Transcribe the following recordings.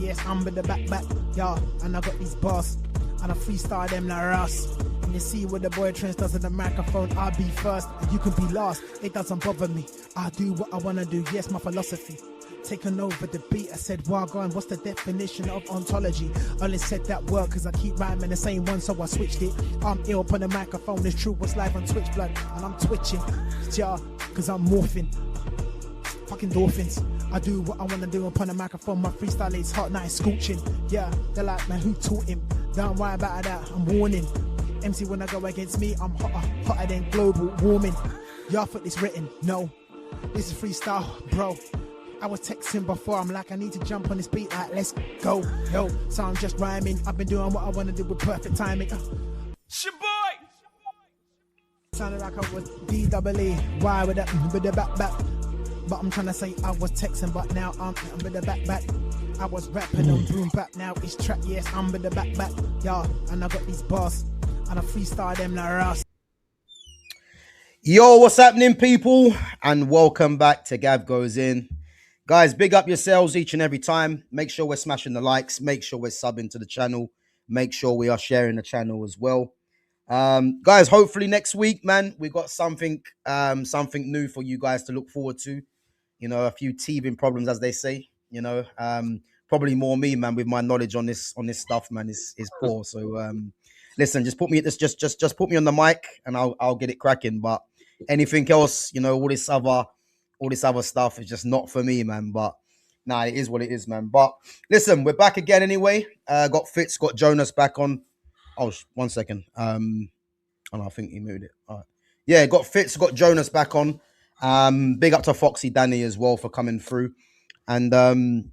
yes, I'm with the back, yeah, and I got these bars, and I freestyle them like Russ. And you see what the boy Trent does in the microphone, I'll be first, and you can be last, it doesn't bother me, I do what I wanna do, yes, my philosophy. Taking over the beat, I said, Wargon, what's the definition of ontology? Only said that word because I keep rhyming the same one, so I switched it. I'm ill up on the microphone, it's true, what's live on Twitch, blood, and I'm twitching, yeah, because I'm morphing. Fucking dolphins. I do what I want to do upon the microphone, my freestyle is hot, now it's scorching. Yeah, they're like, man, who taught him? Don't worry about that, I'm warning. MC, when I go against me, I'm hotter than global warming. Y'all thought this written? No, this is freestyle, bro. I was texting before, I'm like, I need to jump on this beat, like, let's go, yo. So I'm just rhyming, I've been doing what I want to do with perfect timing. Shaboy! Sounded like I was D-double-E, why with the back. But I'm trying to say I was texting, but now I'm with the back. I was rapping on boom back, now it's track, yes, I'm with the back, yeah. And I got these bars, and I freestyle them like Russ. Yo, what's happening, people? And welcome back to GavGoesIn. Guys, big up yourselves each and every time. Make sure we're smashing the likes. Make sure we're subbing to the channel. Make sure we are sharing the channel as well. Guys, hopefully next week, man, we got something new for you guys to look forward to. You know, a few teething problems, as they say. You know, probably more me, man, with my knowledge on this stuff, man, is poor. So, listen, just put me at this, just put me on the mic, and I'll get it cracking. But anything else, you know, all this other stuff is just not for me, man. But nah, it is what it is, man. But listen, we're back again anyway. Got Fitz, got Jonas back on. Oh, 1 second. Oh, no, I think he moved it. All right. Yeah, got Fitz, got Jonas back on. Big up to Foxy Danny as well for coming through. And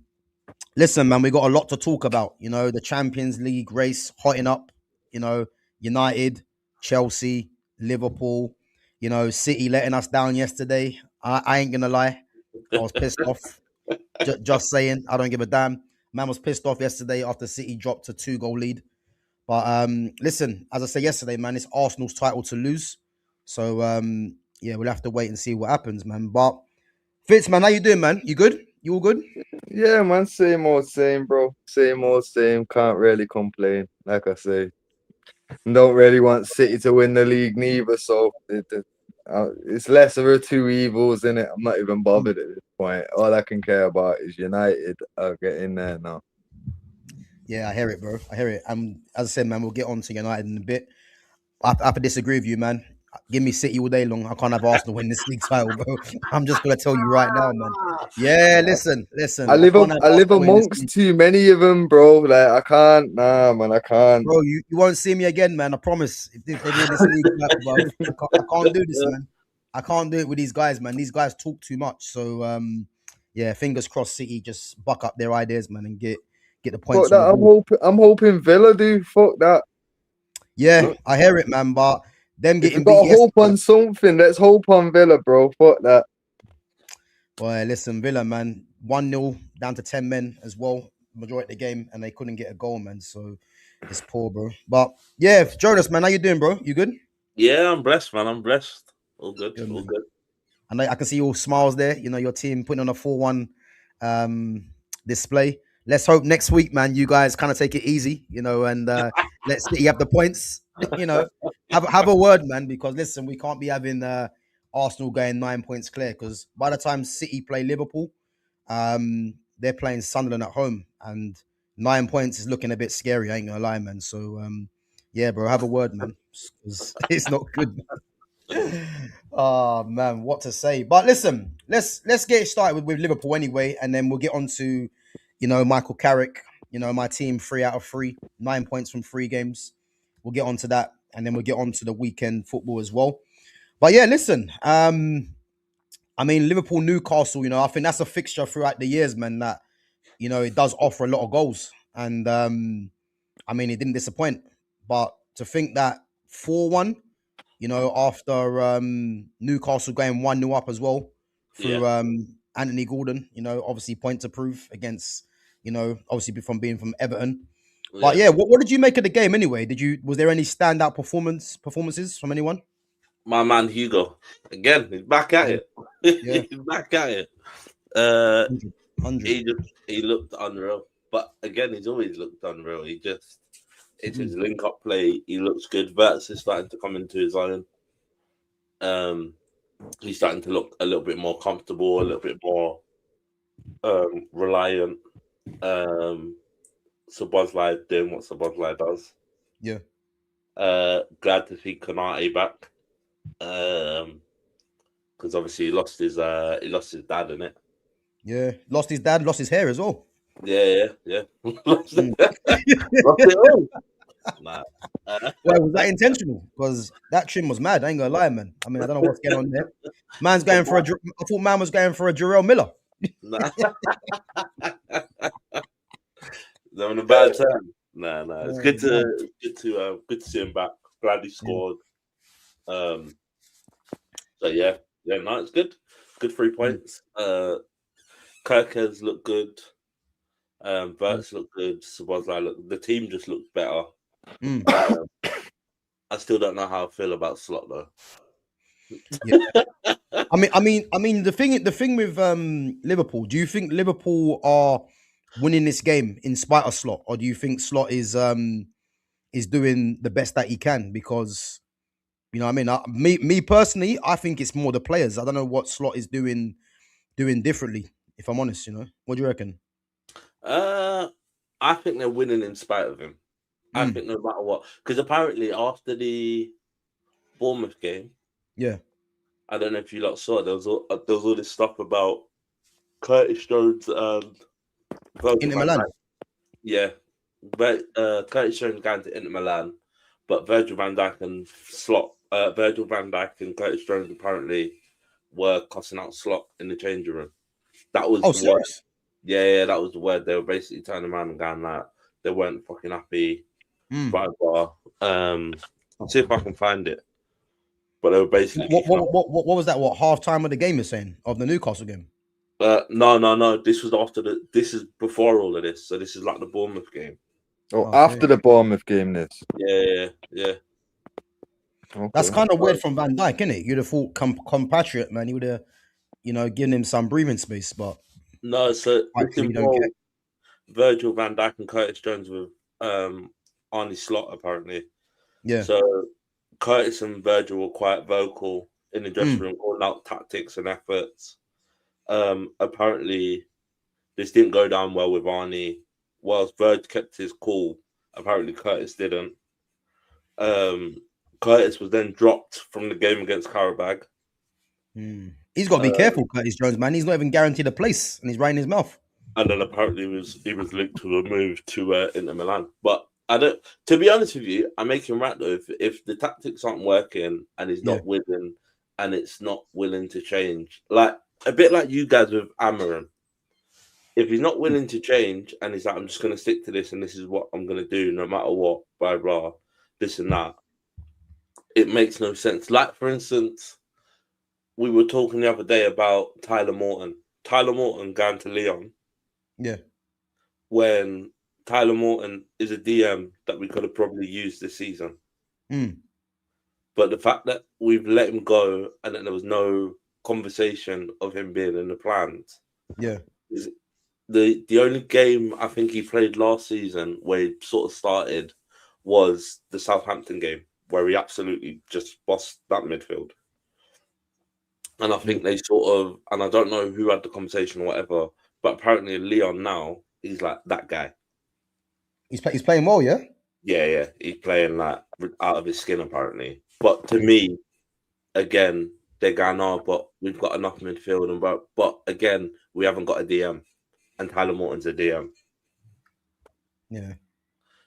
listen, man, we got a lot to talk about. You know, the Champions League race hotting up. You know, United, Chelsea, Liverpool. You know, City letting us down yesterday. I ain't gonna lie, I was pissed off. Just saying, I don't give a damn. Man was pissed off yesterday after City dropped a 2-goal lead. But listen, as I said yesterday, man, it's Arsenal's title to lose. So yeah, we'll have to wait and see what happens, man. But Fitz, man, how you doing, man? You good? You all good? Yeah, man, same old same, bro. Same old same. Can't really complain. Like I say, don't really want City to win the league neither. So it's lesser of two evils, in it. I'm not even bothered at this point. All I can care about is United are getting there now. Yeah, I hear it, bro. I hear it. As I said, man, we'll get on to United in a bit. I have to disagree with you, man. Give me City all day long. I can't have Arsenal win this league title, bro. I'm just gonna tell you right now, man. Yeah, listen. I live amongst too many of them, bro. Like I can't, nah, man, I can't. Bro, you won't see me again, man. I promise. If they win this league title, bro, I can't do this, man. I can't do it with these guys, man. These guys talk too much. So yeah, fingers crossed. City just buck up their ideas, man, and get the points. Fuck that. I'm hoping Villa do. Fuck that. Yeah, I hear it, man. But them getting got to hope on something. Let's hope on Villa, bro. Fuck that. Boy, listen, Villa, man, 1-0 down to 10 men as well, majority of the game, and they couldn't get a goal, man. So it's poor, bro. But yeah, Jonas, man, how you doing, bro? You good? Yeah, I'm blessed, man. I'm blessed. All good, all man. good. And I can see all smiles there. You know, your team putting on a 4-1 display. Let's hope next week, man, you guys kind of take it easy, you know, and let's see you have the points. You know, have a word, man, because listen, we can't be having Arsenal going 9 points clear, because by the time City play Liverpool, they're playing Sunderland at home, and 9 points is looking a bit scary. I ain't gonna lie, man. So yeah, bro, have a word, man. It's not good. Oh man, what to say? But listen, let's get started with Liverpool anyway, and then we'll get on to, you know, Michael Carrick. You know, my team 3 out of 3, 9 points from 3 games. We'll get on to that, and then we'll get on to the weekend football as well. But yeah, listen, I mean, Liverpool, Newcastle, you know, I think that's a fixture throughout the years, man, that, you know, it does offer a lot of goals. And I mean, it didn't disappoint. But to think that 4-1, you know, after Newcastle going 1-0 up as well through Anthony Gordon, you know, obviously point to prove against, you know, obviously from Everton. Yeah. But yeah, what did you make of the game anyway? Was there any standout performances from anyone? My man Hugo, again, he's back at it. Yeah. He's back at it. 100. He looked unreal. But again, he's always looked unreal. It's his link-up play. He looks good. Verts is starting to come into his own. He's starting to look a little bit more comfortable, a little bit more reliant. Szoboszlai doing what Szoboszlai does. Yeah. Glad to see Konate back. Because obviously he lost his dad in it. Yeah, lost his dad, lost his hair as well. Yeah. Lost it all. Nah. Well, was that intentional? Because that trim was mad. I ain't gonna lie, man. I mean, I don't know what's going on there. Man's going for I thought man was going for a Jarrell Miller. Nah. They're on a bad time. Nah. It's good to see him back. Glad he scored. So yeah, no, it's good. Good 3 points. Kirkers look good. Verts look good. Szoboszlai the team just looks better. I still don't know how I feel about Slot though. Yeah. I mean the thing with Liverpool, do you think Liverpool are winning this game in spite of Slot, or do you think Slot is doing the best that he can? Because you know what I mean, me personally, I think it's more the players. I don't know what Slot is doing differently, if I'm honest, you know. What do you reckon? I think they're winning in spite of him. I think no matter what, because apparently after the Bournemouth game, yeah, I don't know if you lot saw, there was all this stuff about Curtis Jones and Virgil Inter Milan. Yeah, but Curtis Jones going to Inter Milan, but Virgil van Dijk and Curtis Jones apparently were cussing out Slot in the changing room. That was the word. Yeah, that was the word. They were basically turning around and going like they weren't fucking happy. I'll see if I can find it. But they were basically what was that? What half time of the game you're saying of the Newcastle game? No. This was this is before all of this. So this is like the Bournemouth game. Oh, after the Bournemouth game, this. Yeah. Okay. That's kind of weird from Van Dijk, isn't it? You'd have thought compatriot, man. You would have, given him some breathing space, but no. So you don't get Virgil van Dijk and Curtis Jones with Arnie Slot apparently. Yeah. So Curtis and Virgil were quite vocal in the dressing room, calling out tactics and efforts. Apparently, this didn't go down well with Arnie. Whilst Virgil kept his cool, apparently Curtis didn't. Curtis was then dropped from the game against Karabag. He's got to be careful, Curtis Jones, man. He's not even guaranteed a place, and he's right in his mouth. And then apparently he was linked to a move to Inter Milan. But I don't. To be honest with you, I make him right though. If the tactics aren't working and he's not winning and it's not willing to change, like a bit like you guys with Amorim. If he's not willing to change and he's like, I'm just going to stick to this and this is what I'm going to do no matter what, blah blah, this and that, it makes no sense. Like for instance, we were talking the other day about Tyler Morton. Tyler Morton going to Lyon. Yeah. When Tyler Morton is a DM that we could have probably used this season. But the fact that we've let him go and that there was no conversation of him being in the plans. Yeah. Is the only game I think he played last season where he sort of started was the Southampton game where he absolutely just bossed that midfield. And I think they sort of, and I don't know who had the conversation or whatever, but apparently Leon now, he's like that guy. He's playing well, yeah? Yeah. He's playing like out of his skin, apparently. But to me, again, they're going, but we've got enough midfield. But again, we haven't got a DM. And Tyler Morton's a DM. Yeah.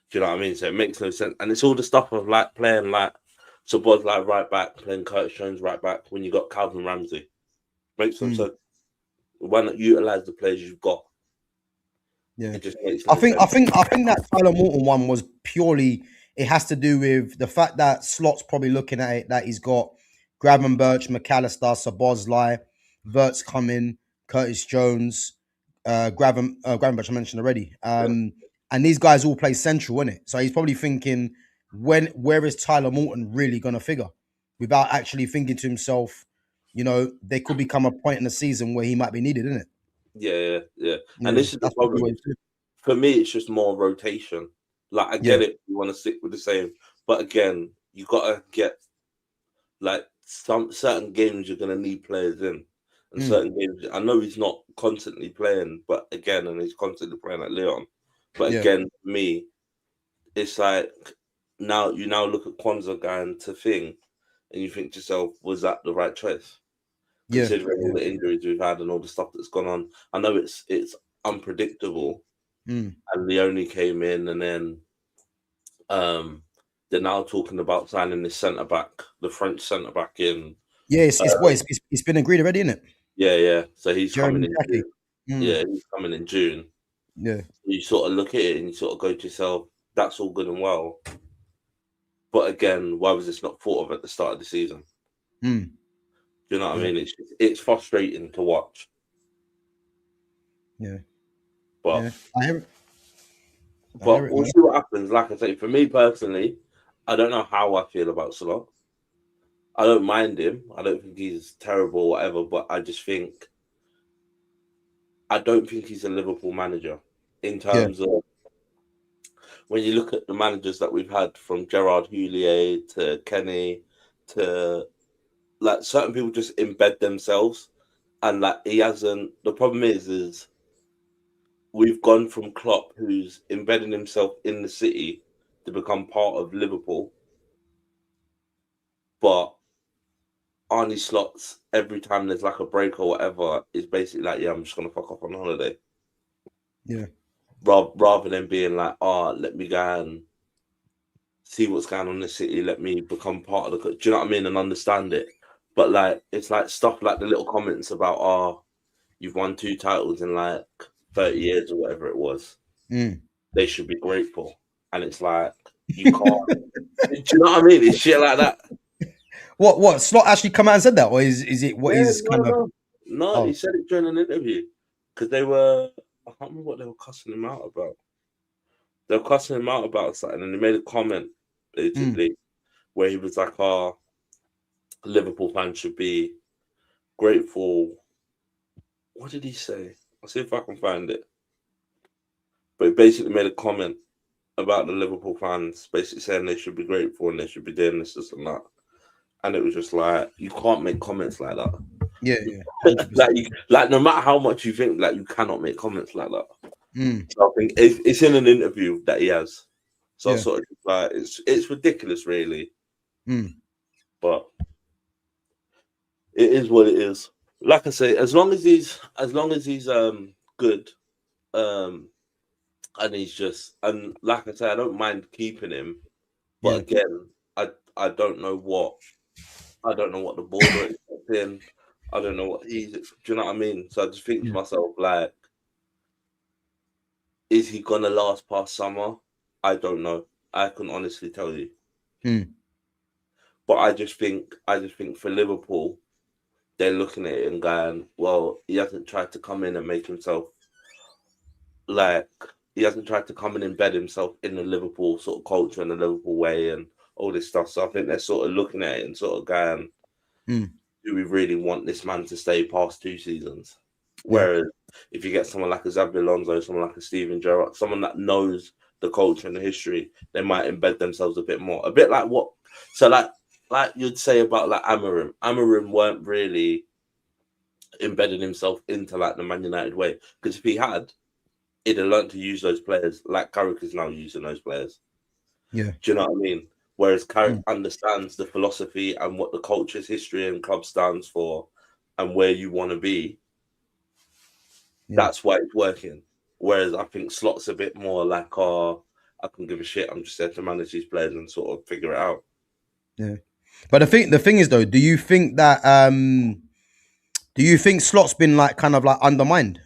Do you know what I mean? So it makes no sense. And it's all the stuff of like playing like Szoboszlai right back, playing Curtis Jones right back when you got Calvin Ramsey. Makes no sense. Why not utilize the players you've got? Yeah, it just makes no sense. I think that Tyler Morton one was purely. It has to do with the fact that Slot's probably looking at it that he's got Gravenberch, McAllister, Szoboszlai, Verts coming, Curtis Jones, Gravenberch I mentioned already, and these guys all play central, innit? So he's probably thinking, where is Tyler Morton really going to figure? Without actually thinking to himself, there could become a point in the season where he might be needed, isn't it? Yeah. And this is the problem. for me, it's just more rotation. Like, I get it, you want to stick with the same, but again, you gotta get like some certain games you're gonna need players in, and certain games. I know he's not constantly playing, but again, and he's constantly playing at Leon. But again, for me, it's like now you look at Kwanzaa going to Thing, and you think to yourself, was that the right choice? Considering all the injuries we've had and all the stuff that's gone on. I know it's unpredictable, and Leone came in, and then they're now talking about signing this centre back, the French centre back in. Yeah, it's been agreed already, isn't it? Yeah. So he's coming in Jackie. June. Yeah, he's coming in June. Yeah. You sort of look at it and you sort of go to yourself, that's all good and well. But again, why was this not thought of at the start of the season? Do you know what I mean? It's frustrating to watch. Yeah. But I hear it. But we'll see what happens. Like I say, for me personally, I don't know how I feel about Salah. I don't mind him. I don't think he's terrible or whatever, but I just think I don't think he's a Liverpool manager in terms of when you look at the managers that we've had, from Gerard Houllier to Kenny to like certain people just embed themselves, and like he hasn't. The problem is we've gone from Klopp, who's embedding himself in the city, to become part of Liverpool, but Arnie Slots, every time there's like a break or whatever, is basically like, yeah, I'm just gonna fuck off on holiday. Yeah. Rather than being like, let me go and see what's going on in the city, let me become part of the. Do you know what I mean? And understand it. But like, it's like stuff like the little comments about, you've won 2 titles in like 30 years or whatever it was. They should be grateful. And it's like, you can't. Do you know what I mean? It's shit like that. What Slot actually come out and said that, or is it what he's kind of? No, he said it during an interview because they were. I can't remember what they were cussing him out about. They were cussing him out about something, and he made a comment basically where he was like, Liverpool fans should be grateful. What did he say? I'll see if I can find it. But he basically made a comment about the Liverpool fans, basically saying they should be grateful and they should be doing this and that. And it was just like, you can't make comments like that. Yeah. like no matter how much you think, like, you cannot make comments like that. So I think it's in an interview that he has. So I sort of like, it's ridiculous, really. But it is what it is. Like I say, as long as he's good, and he's just, and like I say, I don't mind keeping him. But again, I don't know what the board are expecting. I don't know what he's. Do you know what I mean? So I just think to myself, like, is he gonna last past summer? I don't know. I can honestly tell you. But I just think for Liverpool, they're looking at it and going, well, he hasn't tried to come in and make himself like, he hasn't tried to come and embed himself in the Liverpool sort of culture and the Liverpool way and all this stuff. So I think they're sort of looking at it and sort of going, do we really want this man to stay past 2 seasons? Whereas if you get someone like a Xabi Alonso, someone like a Steven Gerrard, someone that knows the culture and the history, they might embed themselves a bit more. A bit like what, so like you'd say about like Amorim. Amorim weren't really embedding himself into like the Man United way, because if he had, he'd have learned to use those players like Carrick is now using those players. Yeah. Do you know what I mean? Whereas Carrick understands the philosophy and what the culture's history and club stands for and where you want to be. That's why it's working. Whereas I think Slot's a bit more like, I can give a shit. I'm just there to manage these players and sort of figure it out. Yeah. But the thing is though, do you think Slot's been like kind of like undermined?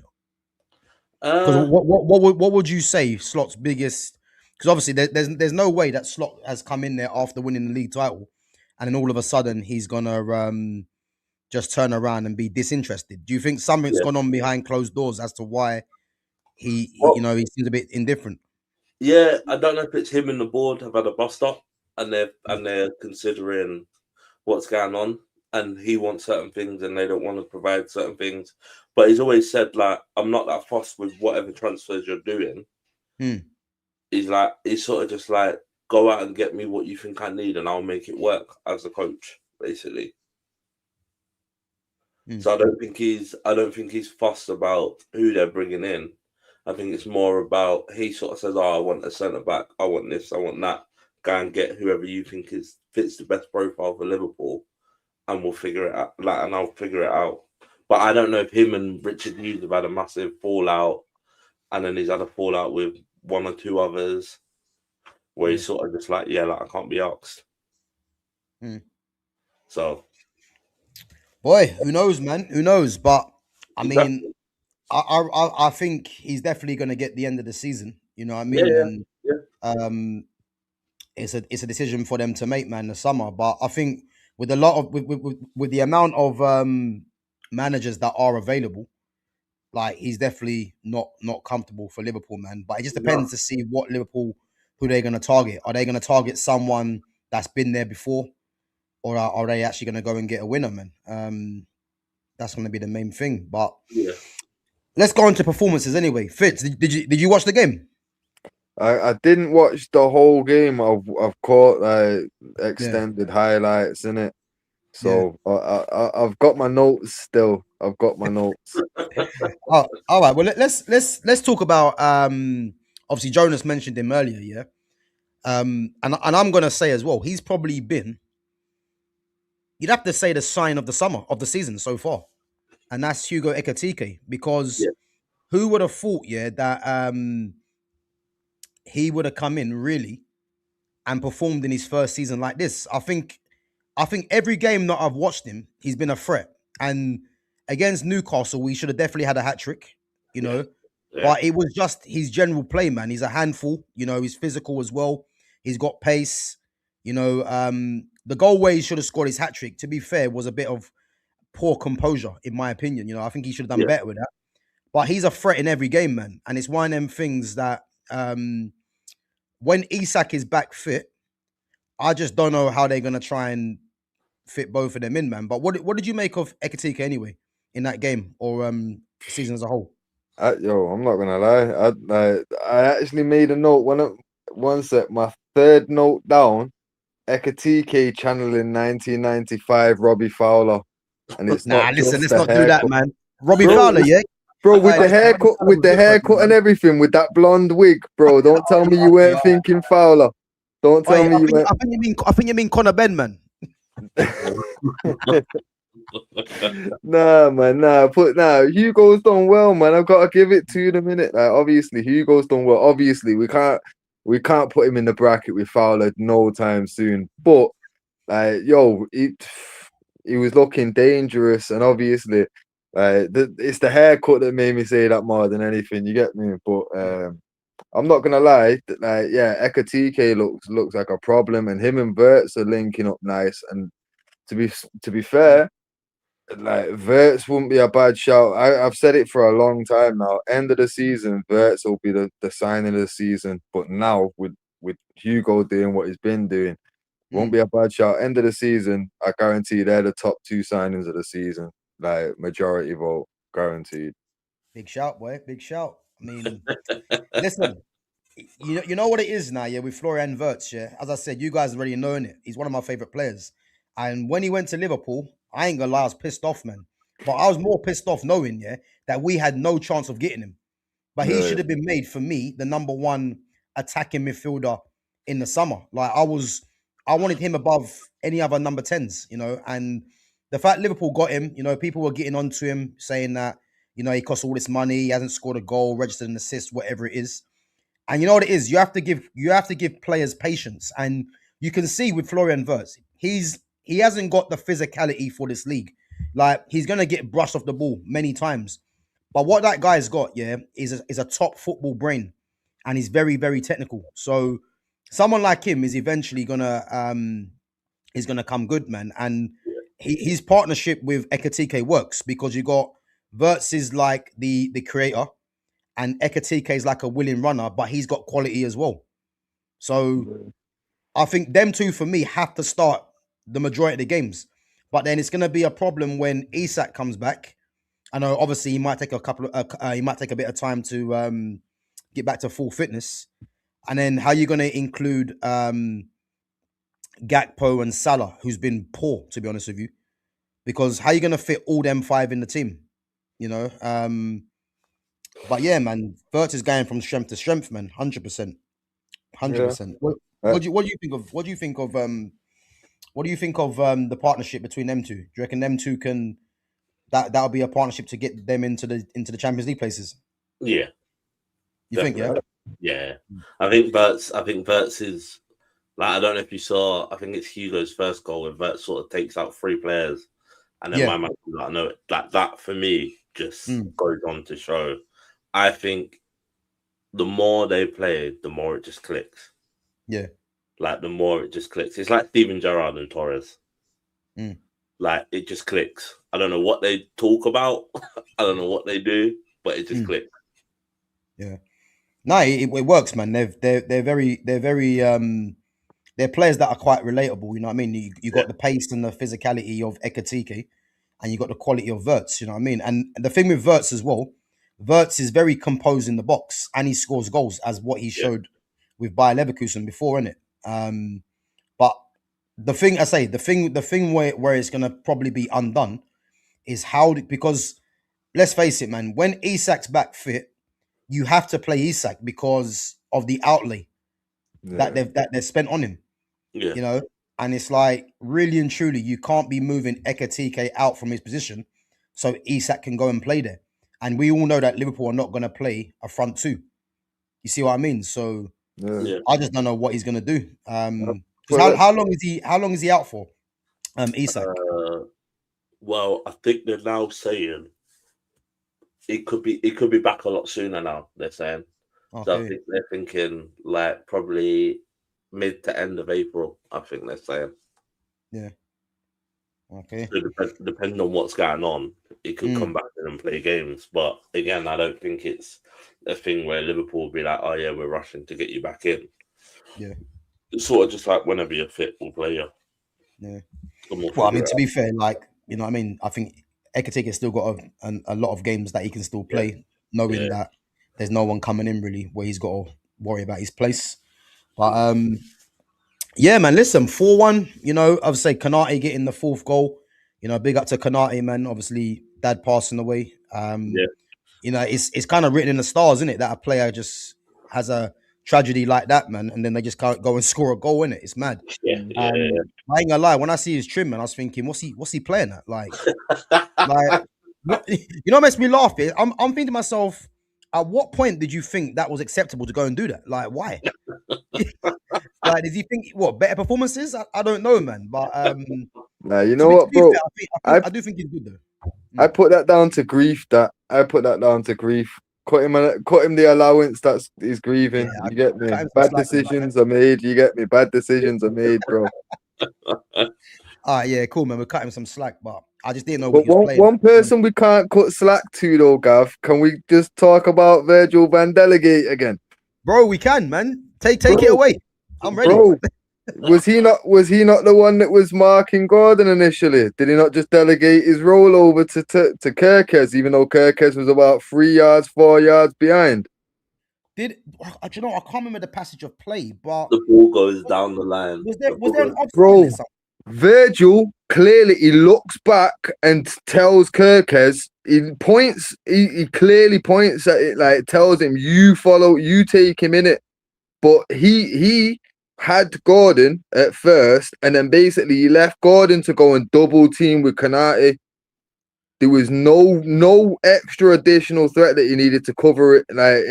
Because what would you say Slot's biggest? Because obviously there's no way that Slot has come in there after winning the league title, and then all of a sudden he's gonna just turn around and be disinterested. Do you think something's gone on behind closed doors as to why he seems a bit indifferent? Yeah, I don't know if it's him and the board have had a bust up and they're considering what's going on, and he wants certain things and they don't want to provide certain things. But he's always said, like, I'm not that fussed with whatever transfers you're doing. He's sort of just like, go out and get me what you think I need, and I'll make it work as a coach, basically. So I don't think he's fussed about who they're bringing in. I think it's more about he sort of says, "Oh, I want a centre back. I want this. I want that. Go and get whoever you think fits the best profile for Liverpool, and we'll figure it out. And I'll figure it out." But I don't know if him and Richard Hughes have had a massive fallout, and then he's had a fallout with one or two others, where he's sort of just like, "Yeah, like I can't be asked." So, boy, who knows, man? Who knows? But I mean, I think he's definitely going to get the end of the season. You know what I mean? It's a decision for them to make, man, the summer. But I think with a lot of with the amount of managers that are available, like he's definitely not comfortable for Liverpool, man. But it just depends to see what Liverpool, who they're going to target. Are they going to target someone that's been there before, or are they actually going to go and get a winner, man? That's going to be the main thing. But let's go into performances anyway. Fitz, did you watch the game? I didn't watch the whole game. I've caught extended highlights in it. So I've got my notes still. I've got my notes. Oh, all right. Well, let's talk about obviously Jonas mentioned him earlier, yeah. And I'm gonna say as well, he's probably been, you'd have to say, the sign of the season so far, and that's Hugo Ekitike, because who would have thought, that he would have come in really and performed in his first season like this. I think every game that I've watched him, he's been a threat. And against Newcastle, we should have definitely had a hat trick, you know. But it was just his general play, man. He's a handful, you know. He's physical as well. He's got pace, you know. The goal where he should have scored his hat trick, to be fair, was a bit of poor composure, in my opinion. You know, I think he should have done better with that. But he's a threat in every game, man. And it's one of them things that when Isak is back fit, I just don't know how they're gonna try and fit both of them in, man. But what did you make of Ekitike anyway in that game, or season as a whole? I'm not gonna lie. I actually made a note. One sec, my third note down. Ekitike channeling 1995 Robbie Fowler, and it's not. Listen, let's the not haircut. do that, man. Robbie Fowler, Bro, with the haircut and everything, with that blonde wig, bro. Don't tell me you weren't thinking Fowler. Don't tell me you weren't. I think you mean Conor Ben, man. Nah, man, Hugo's done well, man. I've got to give it to you in a minute. Like, obviously, Hugo's done well. Obviously, we can't put him in the bracket with Fowler no time soon. But he was looking dangerous, and obviously, it's the haircut that made me say that more than anything. You get me? But I'm not gonna lie. Ekitike looks like a problem, and him and Verts are linking up nice. And to be fair, like Verts wouldn't be a bad shout. I've said it for a long time now. End of the season, Verts will be the signing of the season. But now with Hugo doing what he's been doing, won't be a bad shout. End of the season, I guarantee they're the top two signings of the season. Like majority vote, guaranteed. Big shout, boy. Big shout. I mean, listen, you know what it is now, yeah, with Florian Wirtz, yeah. As I said, you guys already knowing it. He's one of my favorite players. And when he went to Liverpool, I ain't gonna lie, I was pissed off, man. But I was more pissed off knowing, that we had no chance of getting him. But he should have been made, for me, the number one attacking midfielder in the summer. Like, I wanted him above any other number 10s, you know. And the fact Liverpool got him, you know, people were getting onto him saying that, you know, he costs all this money, he hasn't scored a goal, registered an assist, whatever it is. And you know what it is? You have to give players patience. And you can see with Florian Wirtz, he hasn't got the physicality for this league. Like, he's gonna get brushed off the ball many times. But what that guy's got, is a top football brain, and he's very, very technical. So someone like him is eventually gonna come good, man. And his partnership with Ekitike works, because you got Wirtz is like the creator, and Ekitike is like a willing runner, but he's got quality as well. So I think them two, for me, have to start the majority of the games. But then it's going to be a problem when Isak comes back. I know, obviously, he might take a bit of time to get back to full fitness, and then how you going to include Gakpo and Salah, who's been poor, to be honest with you, because how you going to fit all them 5 in the team, you know? But yeah, man, Wirtz is going from strength to strength, man, 100%. 100%. What do you think of the partnership between them two? Do you reckon them two can that'll be a partnership to get them into the Champions League places? Yeah. You think, yeah? Yeah. I think Wirtz is like, I don't know if you saw, I think it's Hugo's first goal where Wirtz sort of takes out 3 players, and then my man, like, no, like that for me just goes on to show. I think the more they play, the more it just clicks. Yeah. Like, the more it just clicks. It's like Steven Gerrard and Torres. Like, it just clicks. I don't know what they talk about. I don't know what they do, but it just clicks. Yeah. No, it works, man. They're very they're players that are quite relatable. You know what I mean? You got the pace and the physicality of Ekitike, and you got the quality of Wirtz. You know what I mean? And the thing with Wirtz as well, Wirtz is very composed in the box, and he scores goals, as what he showed with Bayer Leverkusen before, innit? But the thing where it's gonna probably be undone is because let's face it, man, when Isak's back fit, you have to play Isak because of the outlay that they've spent on him. Yeah. You know, and it's like, really and truly, you can't be moving Ekitike out from his position so Isak can go and play there. And we all know that Liverpool are not going to play a front 2. You see what I mean? So I just don't know what he's going to do. How long is he out for? Isak. Well, I think they're now saying it could be back a lot sooner now. They're saying. Okay. So I think they're thinking like probably mid to end of April. I think they're saying. Yeah. Okay. So depending on what's going on, it could come back in and play games. But again, I don't think it's a thing where Liverpool will be like, "Oh yeah, we're rushing to get you back in." Yeah. It's sort of just like whenever you're fit, we'll play you. Yeah. Well, I mean, to be fair, like, you know what I mean? I think Ekitike has still got a lot of games that he can still play, knowing that there's no one coming in really where he's got to worry about his place. But yeah, man, listen, 4-1, you know, I would say Konate getting the 4th goal. You know, big up to Konate, man. Obviously, dad passing away. You know, it's kind of written in the stars, isn't it, that a player just has a tragedy like that, man, and then they just can't go and score a goal, innit? It's mad. Yeah. I ain't gonna lie, when I see his trim, man, I was thinking, what's he playing at? Like, you know what makes me laugh is I'm thinking to myself, at what point did you think that was acceptable to go and do that? Like, why? Like, did you think better performances? I don't know, man. But nah, you know what, bro? I do think he's good though. I put that down to grief. Cut him the allowance that's he's grieving. You get me? Bad decisions are made. You get me? Bad decisions are made, bro. All right, yeah, cool, man. We're cutting some slack, but I just didn't know. But one person we can't cut slack to, though, Gav. Can we just talk about Virgil van Delegate again? Bro, we can, man. Take it away. I'm ready. Bro, was he not the one that was marking Gordon initially? Did he not just delegate his role over to Kerkez, even though Kerkez was about 4 yards behind? Do you know? I can't remember the passage of play, but the ball goes down the line. Was there an offside? Bro, Virgil clearly he looks back and tells Kerkez. He clearly points at it, like tells him, you take him in it. But he had Gordon at first, and then basically he left Gordon to go and double team with Konate. There was no extra additional threat that he needed to cover it, like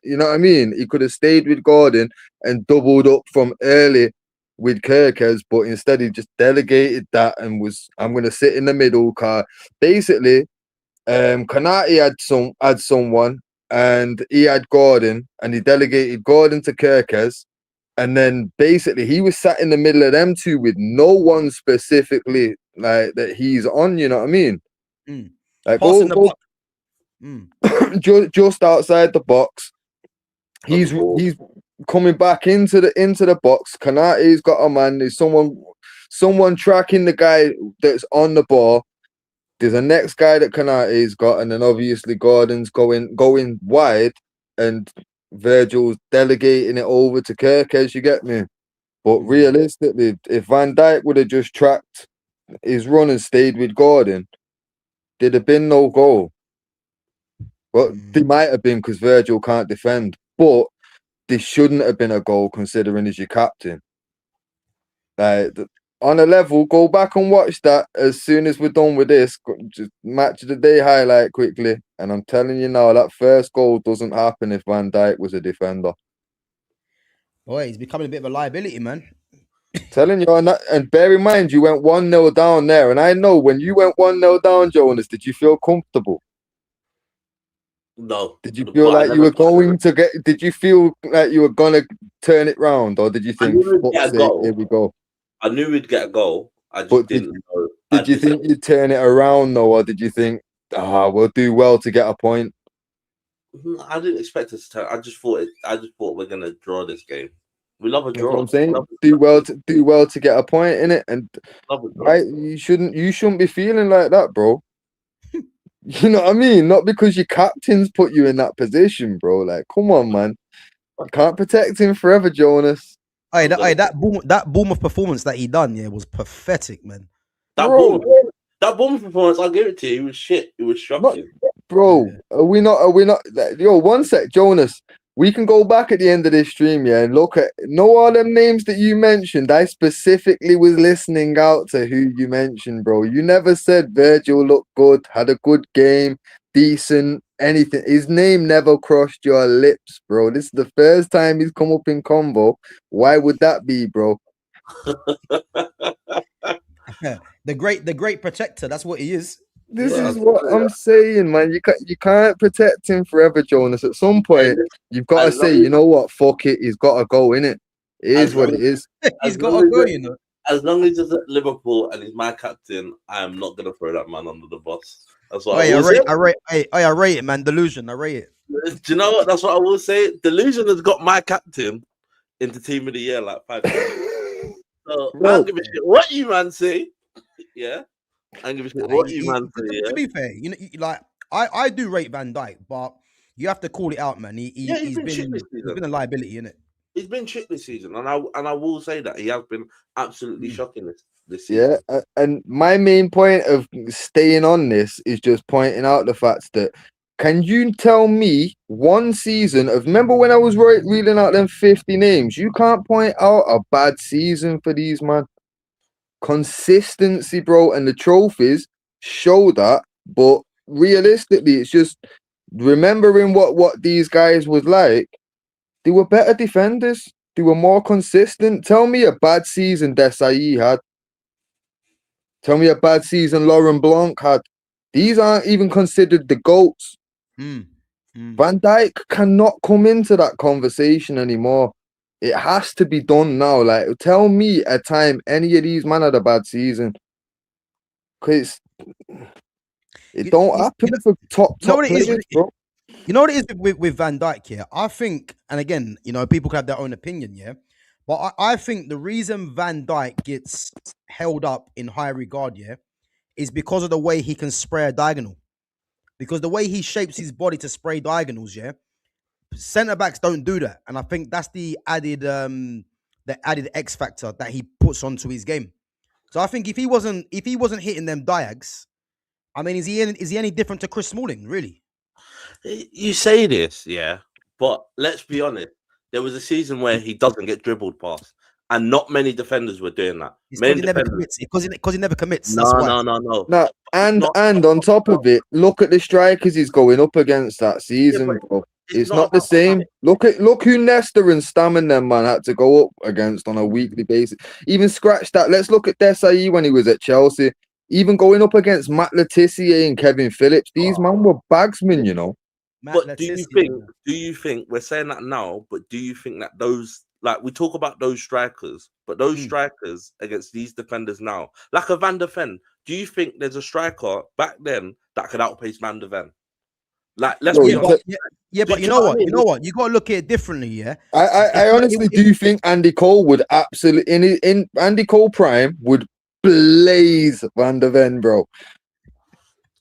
you know what I mean? He could have stayed with Gordon and doubled up from early with Kerkez, but instead he just delegated that and I'm gonna sit in the middle car. Basically, Konate had someone and he had Gordon, and he delegated Gordon to Kerkez. And then basically he was sat in the middle of them two with no one specifically like that he's on, you know what I mean? Like just outside the box. He's coming back into the box. Konate's got a man. There's someone tracking the guy that's on the ball. There's a next guy that Konate's got, and then obviously Gordon's going wide, and Virgil's delegating it over to Kirkez, you get me? But realistically, if Van Dijk would have just tracked his run and stayed with Gordon, there'd have been no goal. Well, there might have been because Virgil can't defend, but there shouldn't have been a goal considering he's your captain. On a level, go back and watch that as soon as we're done with this. Just match of the day highlight quickly. And I'm telling you now, that first goal doesn't happen if Van Dijk was a defender. Boy, he's becoming a bit of a liability, man. Telling you, and bear in mind, you went 1-0 down there. And I know when you went 1-0 down, Jonas, did you feel comfortable? No. Did you feel like you were going to get? Did you feel like you were gonna turn it round, or did you think, here we go? I knew we'd get a goal. I just didn't know. Did you think you'd turn it around though, or did you think, we'll do well to get a point? I didn't expect us to turn. I just thought we're gonna draw this game. We love a draw. That's what I'm saying. Do well to get a point in it, and right, you shouldn't be feeling like that, bro. You know what I mean? Not because your captains put you in that position, bro. Like, come on, man. You can't protect him forever, Jonas. That Bournemouth performance that he done, was pathetic, man. That Bournemouth performance, I'll give it to you. It was shit. It was shocking. Bro, are we not? Yo, one sec, Jonas. We can go back at the end of this stream, and look at all them names that you mentioned. I specifically was listening out to who you mentioned, bro. You never said Virgil looked good, had a good game, decent, anything. His name never crossed your lips, bro. This is the first time he's come up in combo. Why would that be, bro? The great protector. That's what he is. This is what I'm saying, man. You can't protect him forever, Jonas. At some point, you've got to say, you know what? Fuck it. He's got to go, innit? It is what it is. He's got to go, you know. As long as he's at Liverpool and he's my captain, I am not gonna throw that man under the bus. That's what I rate it, man. Delusion. I rate it. Do you know what? That's what I will say. Delusion has got my captain into team of the year like 5 times. So I don't give a shit what you man say. Yeah. I give a shit what you man say. To be fair, you know, like I do rate Van Dijk, but you have to call it out, man. He's been a liability, innit? He's been shit this season, and I will say that he has been absolutely shocking this season. Yeah, and my main point of staying on this is just pointing out the fact that, can you tell me one season of, remember when I was reeling out them 50 names? You can't point out a bad season for these, man. Consistency, bro, and the trophies show that, but realistically, it's just remembering what these guys was like. They were better defenders. They were more consistent. Tell me a bad season Desailly had. Tell me a bad season Laurent Blanc had. These aren't even considered the GOATs. Van Dijk cannot come into that conversation anymore. It has to be done now. Like, tell me a time any of these man had a bad season. Because it don't happen for top players, bro. You know what it is with Van Dijk here? I think, and again, you know, people can have their own opinion, yeah? But I think the reason Van Dijk gets held up in high regard, yeah, is because of the way he can spray a diagonal. Because the way he shapes his body to spray diagonals, yeah, centre-backs don't do that. And I think that's the added X factor that he puts onto his game. So I think if he wasn't hitting them diags, I mean, is he any different to Chris Smalling, really? You say this, yeah, but let's be honest. There was a season where he doesn't get dribbled past, and not many defenders were doing that. Because he never commits. No. And on top of it, look at the strikers he's going up against that season, bro. It's not the same. Look who Nesta and Stam and them man had to go up against on a weekly basis. Even scratch that. Let's look at Desailly when he was at Chelsea. Even going up against Matt Letizia and Kevin Phillips, these men were bagsmen, you know. But do you think we're saying that now? But do you think that those, like, we talk about those strikers, but those strikers against these defenders now, like a Van der Ven, do you think there's a striker back then that could outpace Van der Ven? Like, let's be honest. But you know what? You got to look at it differently. Yeah, I honestly do think Andy Cole would absolutely in Andy Cole prime would blaze Van der Ven, bro.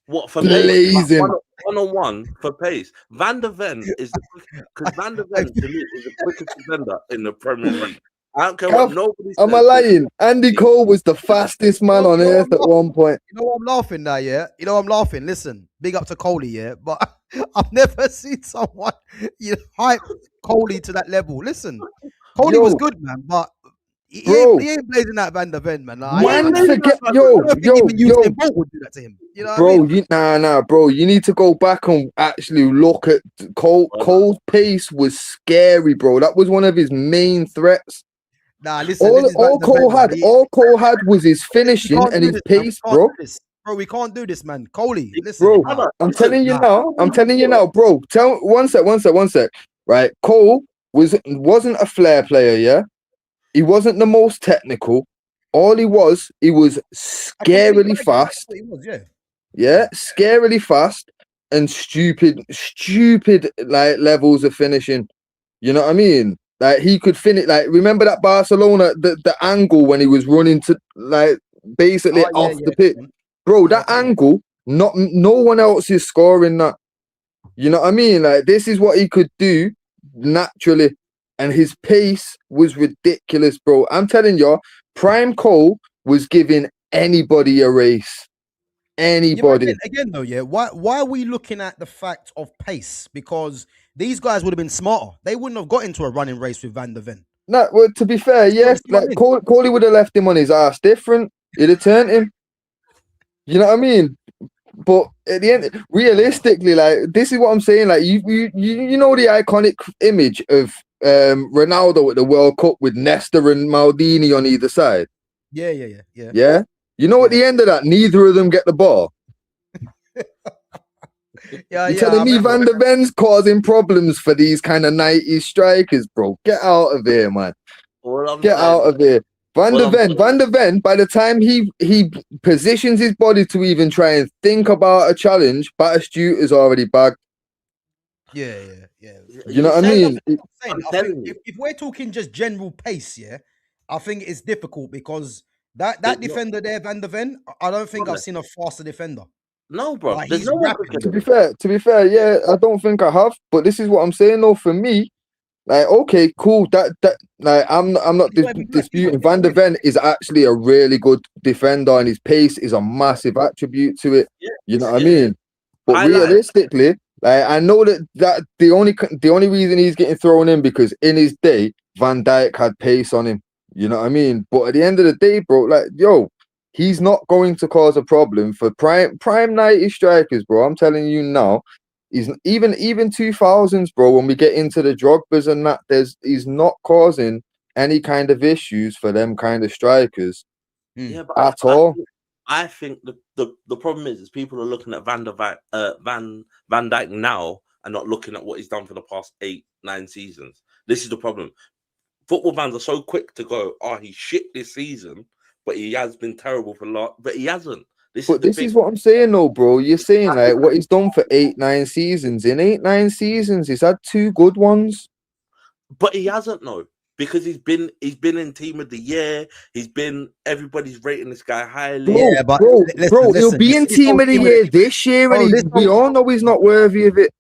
What for blaze him? 1-on-1 for pace. Van der Ven is because Van der Ven to me is the quickest defender in the Premier League. I don't care what nobody says. Am I lying? Andy Cole was the fastest man on earth at one point. You know what I'm laughing now, yeah? You know what I'm laughing? Listen, big up to Coley, yeah? But I've never seen someone hype Coley to that level. Listen, Coley was good, man, but he ain't blazing that Van der Ven, man. Man, forget, Bolt would do that to him. You know bro, what I mean? bro. You need to go back and actually look at Cole. Cole's pace was scary, bro. That was one of his main threats. Nah, listen. All Cole had was his finishing and his pace, bro. Bro, we can't do this, man. Coley, listen. Bro, I'm telling you now, bro. One sec. Right, Cole wasn't a flair player, yeah. He wasn't the most technical. All he was scarily fast. He was, yeah. Yeah, scarily fast and stupid like levels of finishing. You know what I mean? Like he could finish. Like remember that Barcelona the angle when he was running to like basically off the pitch, bro. That angle, no one else is scoring that. You know what I mean? Like this is what he could do naturally, and his pace was ridiculous, bro. I'm telling you, Prime Cole was giving anybody a race. Anybody. Yeah, again, though, yeah. Why are we looking at the fact of pace? Because these guys would have been smarter. They wouldn't have got into a running race with Van der Ven. No, well, to be fair, yes, like Coley would have left him on his ass different. He'd have turned him. You know what I mean? But at the end, realistically, like this is what I'm saying. Like you know the iconic image of Ronaldo at the World Cup with Nesta and Maldini on either side. Yeah. Yeah. You know, at the end of that, neither of them get the ball. You're telling me Van der Ven's causing problems for these kind of 90s strikers, bro? Get out of here, man. Out of here. Van der Ven, by the time he positions his body to even try and think about a challenge, Batistute is already bagged. Yeah. You know what I mean? I think if we're talking just general pace, yeah, I think it's difficult because that defender there, Van der Ven, I don't think I've seen a faster defender. No, bro. Like, There's no to be fair, yeah, I don't think I have. But this is what I'm saying, though. For me, like, okay, cool. That like, I'm not disputing. Van der Ven is actually a really good defender, and his pace is a massive attribute to it. Yeah, you know what I mean? But realistically, like, I know that the only reason he's getting thrown in because in his day, Van Dijk had pace on him. You know what I mean? But at the end of the day, bro, like, yo, he's not going to cause a problem for prime 90 strikers, bro. I'm telling you now. He's even 2000s, bro. When we get into the Drogbas and that, he's not causing any kind of issues for them kind of strikers at all. I think the problem is people are looking at Van Dijk now and not looking at what he's done for the past 8-9 seasons. This is the problem. Football fans are so quick to go, he shit this season, but he has been terrible but he hasn't. This is what I'm saying, though, bro. You're saying like what he's done for 8-9 seasons. In 8-9 seasons, he's had 2 good ones, but he hasn't, no, because he's been in team of the year. Everybody's rating this guy highly. Yeah, but listen, he'll be in team of the year this year, and we all know he's not worthy of it.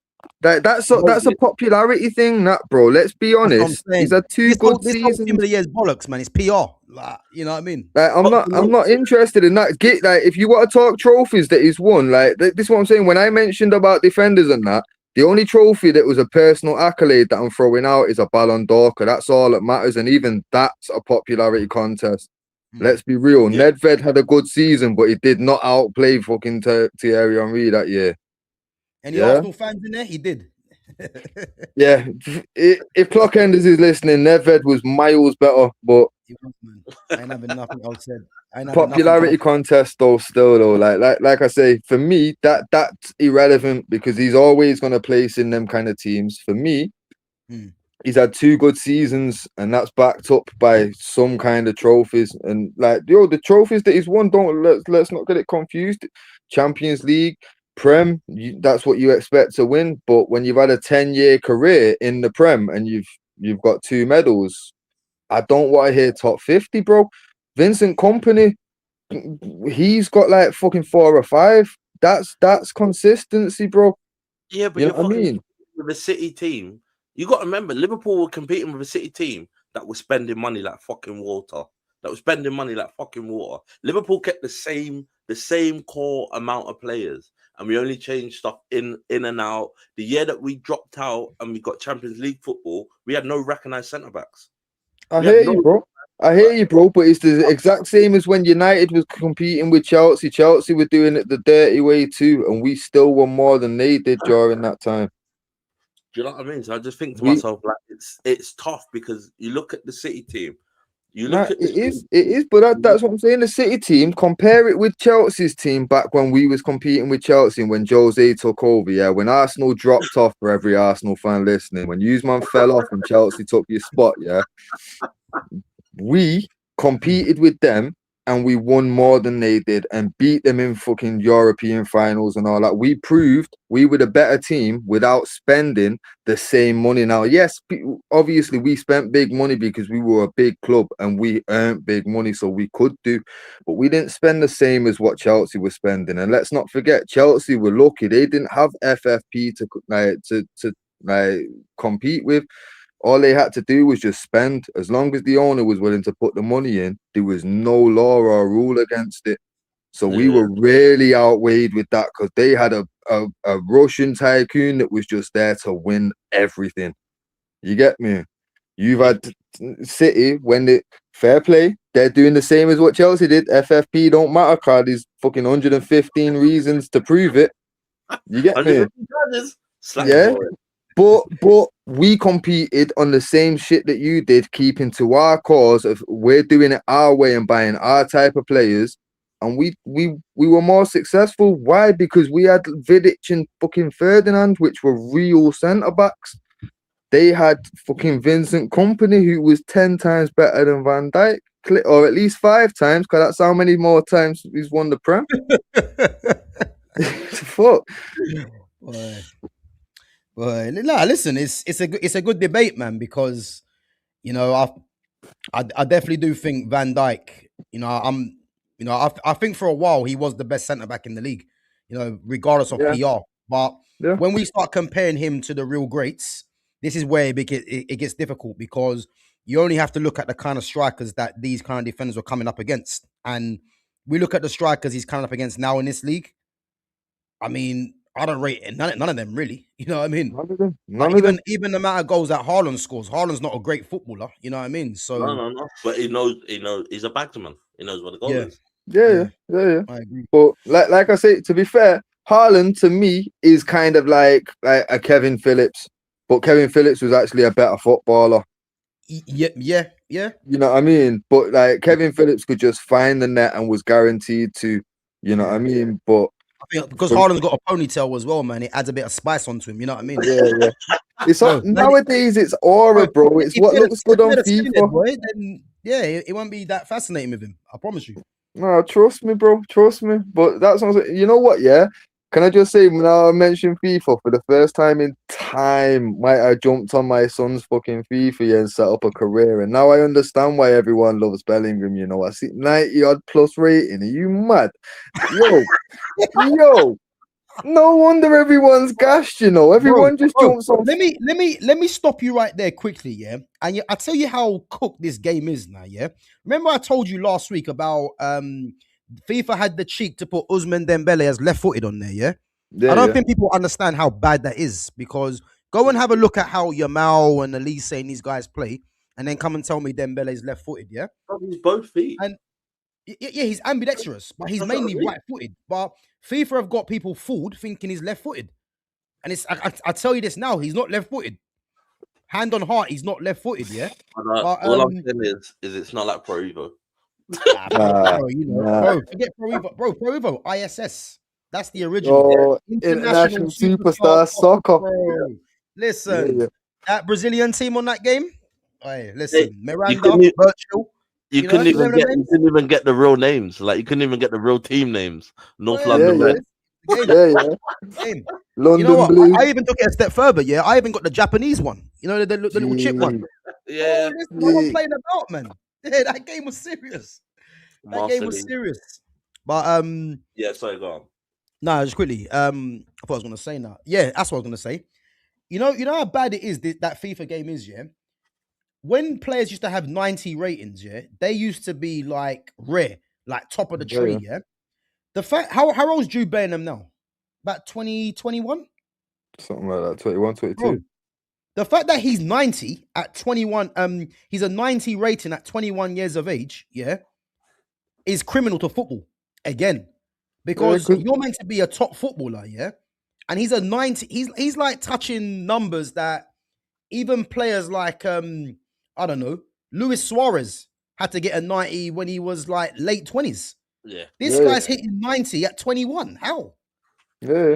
That's a popularity thing, bro. Let's be honest. He's had 2 good seasons. Team of the year's bollocks, man. It's PR. Like, you know what I mean? Like, I'm not interested in that. Like, if you want to talk trophies that he's won, like this is what I'm saying. When I mentioned about defenders and that, the only trophy that was a personal accolade that I'm throwing out is a Ballon d'Or. That's all that matters, and even that's a popularity contest. Let's be real. Yeah. Nedved had a good season, but he did not outplay fucking Thierry Henry that year. Any Arsenal fans in there? He did. Yeah. If Clockenders is listening, Nedved was miles better, but he was, man. I ain't having nothing else said. Popularity contest though, like I say, for me, that's irrelevant because he's always going to place in them kind of teams. For me, he's had 2 good seasons, and that's backed up by some kind of trophies. And like, the trophies that he's won, let's not get it confused. Champions League, Prem, that's what you expect to win. But when you've had a 10-year career in the Prem and you've got 2 medals, I don't want to hear top 50, bro. Vincent Kompany, he's got like fucking 4 or 5. That's consistency, bro. Yeah, but You you're know what I fucking mean? with a City team. You got to remember, Liverpool were competing with a City team that was spending money like fucking water. That was spending money like fucking water. Liverpool kept the same core amount of players, and we only changed stuff in and out. The year that we dropped out and we got Champions League football, we had no recognised centre backs. I We had hear no. you, bro. I hear you, bro. But it's the exact same as when United was competing with Chelsea. Chelsea were doing it the dirty way too, and we still won more than they did during that time. Do you know what I mean? So I just think to We myself, like, it's tough because you look at the City team, you Nah, look at the it is, but that's what I'm saying. The City team, compare it with Chelsea's team back when we was competing with Chelsea and when Jose took over. Yeah, when Arsenal dropped off, for every Arsenal fan listening, when Usman fell off and Chelsea took your spot. Yeah, we competed with them and we won more than they did and beat them in fucking European finals and all that. We proved we were the better team without spending the same money. Now, yes, obviously we spent big money because we were a big club and we earned big money, so we could do, but we didn't spend the same as what Chelsea was spending. And let's not forget, Chelsea were lucky they didn't have FFP to compete with. All they had to do was just spend. As long as the owner was willing to put the money in, there was no law or rule against it. So we were really outweighed with that because they had a Russian tycoon that was just there to win everything. You get me? You've had City when they fair play, they're doing the same as what Chelsea did. FFP don't matter, card these fucking 115 reasons to prove it. You get me? Yeah. But we competed on the same shit that you did, keeping to our cause of we're doing it our way and buying our type of players, and we were more successful. Why? Because we had Vidic and fucking Ferdinand, which were real centre backs. They had fucking Vincent Kompany, who was 10 times better than Van Dijk, or at least 5 times, because that's how many more times he's won the Prem. Fuck. Boy, nah, listen, it's a good debate, man, because you know I definitely do think Van Dijk. I think for a while he was the best centre back in the league. Regardless of PR. But when we start comparing him to the real greats, this is where it gets difficult because you only have to look at the kind of strikers that these kind of defenders were coming up against, and we look at the strikers he's coming up against now in this league. I mean, I don't rate it. None of them really. You know what I mean? None of them. Even the amount of goals that Haaland scores. Haaland's not a great footballer. You know what I mean? So no. But he knows. He's a batsman. He knows what the goal is. Yeah. I agree. But like I say, to be fair, Haaland to me is kind of like a Kevin Phillips, but Kevin Phillips was actually a better footballer. Yeah. You know what I mean? But like Kevin Phillips could just find the net and was guaranteed to. You know what I mean? But I think because Haaland's got a ponytail as well, man. It adds a bit of spice onto him. You know what I mean? Yeah. It's nowadays it's aura, bro. It's what looks good on FIFA. Boy, then it won't be that fascinating with him. I promise you. No, trust me, bro. Trust me. But that's what I'm saying. You know what? Yeah. Can I just say, now I mentioned FIFA for the first time in time, I jumped on my son's fucking FIFA and set up a career, and now I understand why everyone loves Bellingham. You know, I see 90 odd plus rating. Are you mad? Yo. No wonder everyone's gassed, you know. Everyone just jumps on. Let me stop you right there quickly, yeah. And I tell you how cooked this game is now, yeah. Remember I told you last week about FIFA had the cheek to put Ousmane Dembele as left-footed on there, yeah. I don't think people understand how bad that is because go and have a look at how Yamal and Elise and these guys play, and then come and tell me Dembele is left-footed, yeah. He's both feet. And yeah, he's ambidextrous, but he's mainly right-footed. But FIFA have got people fooled thinking he's left-footed. And I tell you this now, he's not left-footed. Hand on heart, he's not left-footed, yeah? All I'm saying is it's not like Pro Evo. Bro, forget Pro Evo. Bro, Pro Evo, ISS. That's the original. International Superstar Soccer. Bro. Listen, that Brazilian team on that game, listen, Miranda, Virgil. You couldn't even get the real names. Like you couldn't even get the real team names. North London Red. Game. London you know what? Blue. I even took it a step further. Yeah, I even got the Japanese one. You know the little chip one. Yeah, no one playing about, man. Yeah, that game was serious. That game was serious. But yeah, sorry, go on. No, just quickly. I thought I was gonna say now. Yeah, that's what I was gonna say. You know how bad it is that FIFA game is, yeah? When players used to have 90 ratings, yeah, they used to be like rare, like top of the Yeah, tree, yeah. The fact how old's Jude Bellingham now? About 20, 21? something like that. 21, 22. Bro, the fact that he's 90 at 21, he's a 90 rating at 21 years of age, yeah, is criminal to football again. Yeah, Because you're meant to be a top footballer, yeah? And he's a 90, he's like touching numbers that even players like I don't know, Luis Suarez had to get a 90 when he was like late 20s. Yeah. This guy's hitting 90 at 21. How? Yeah.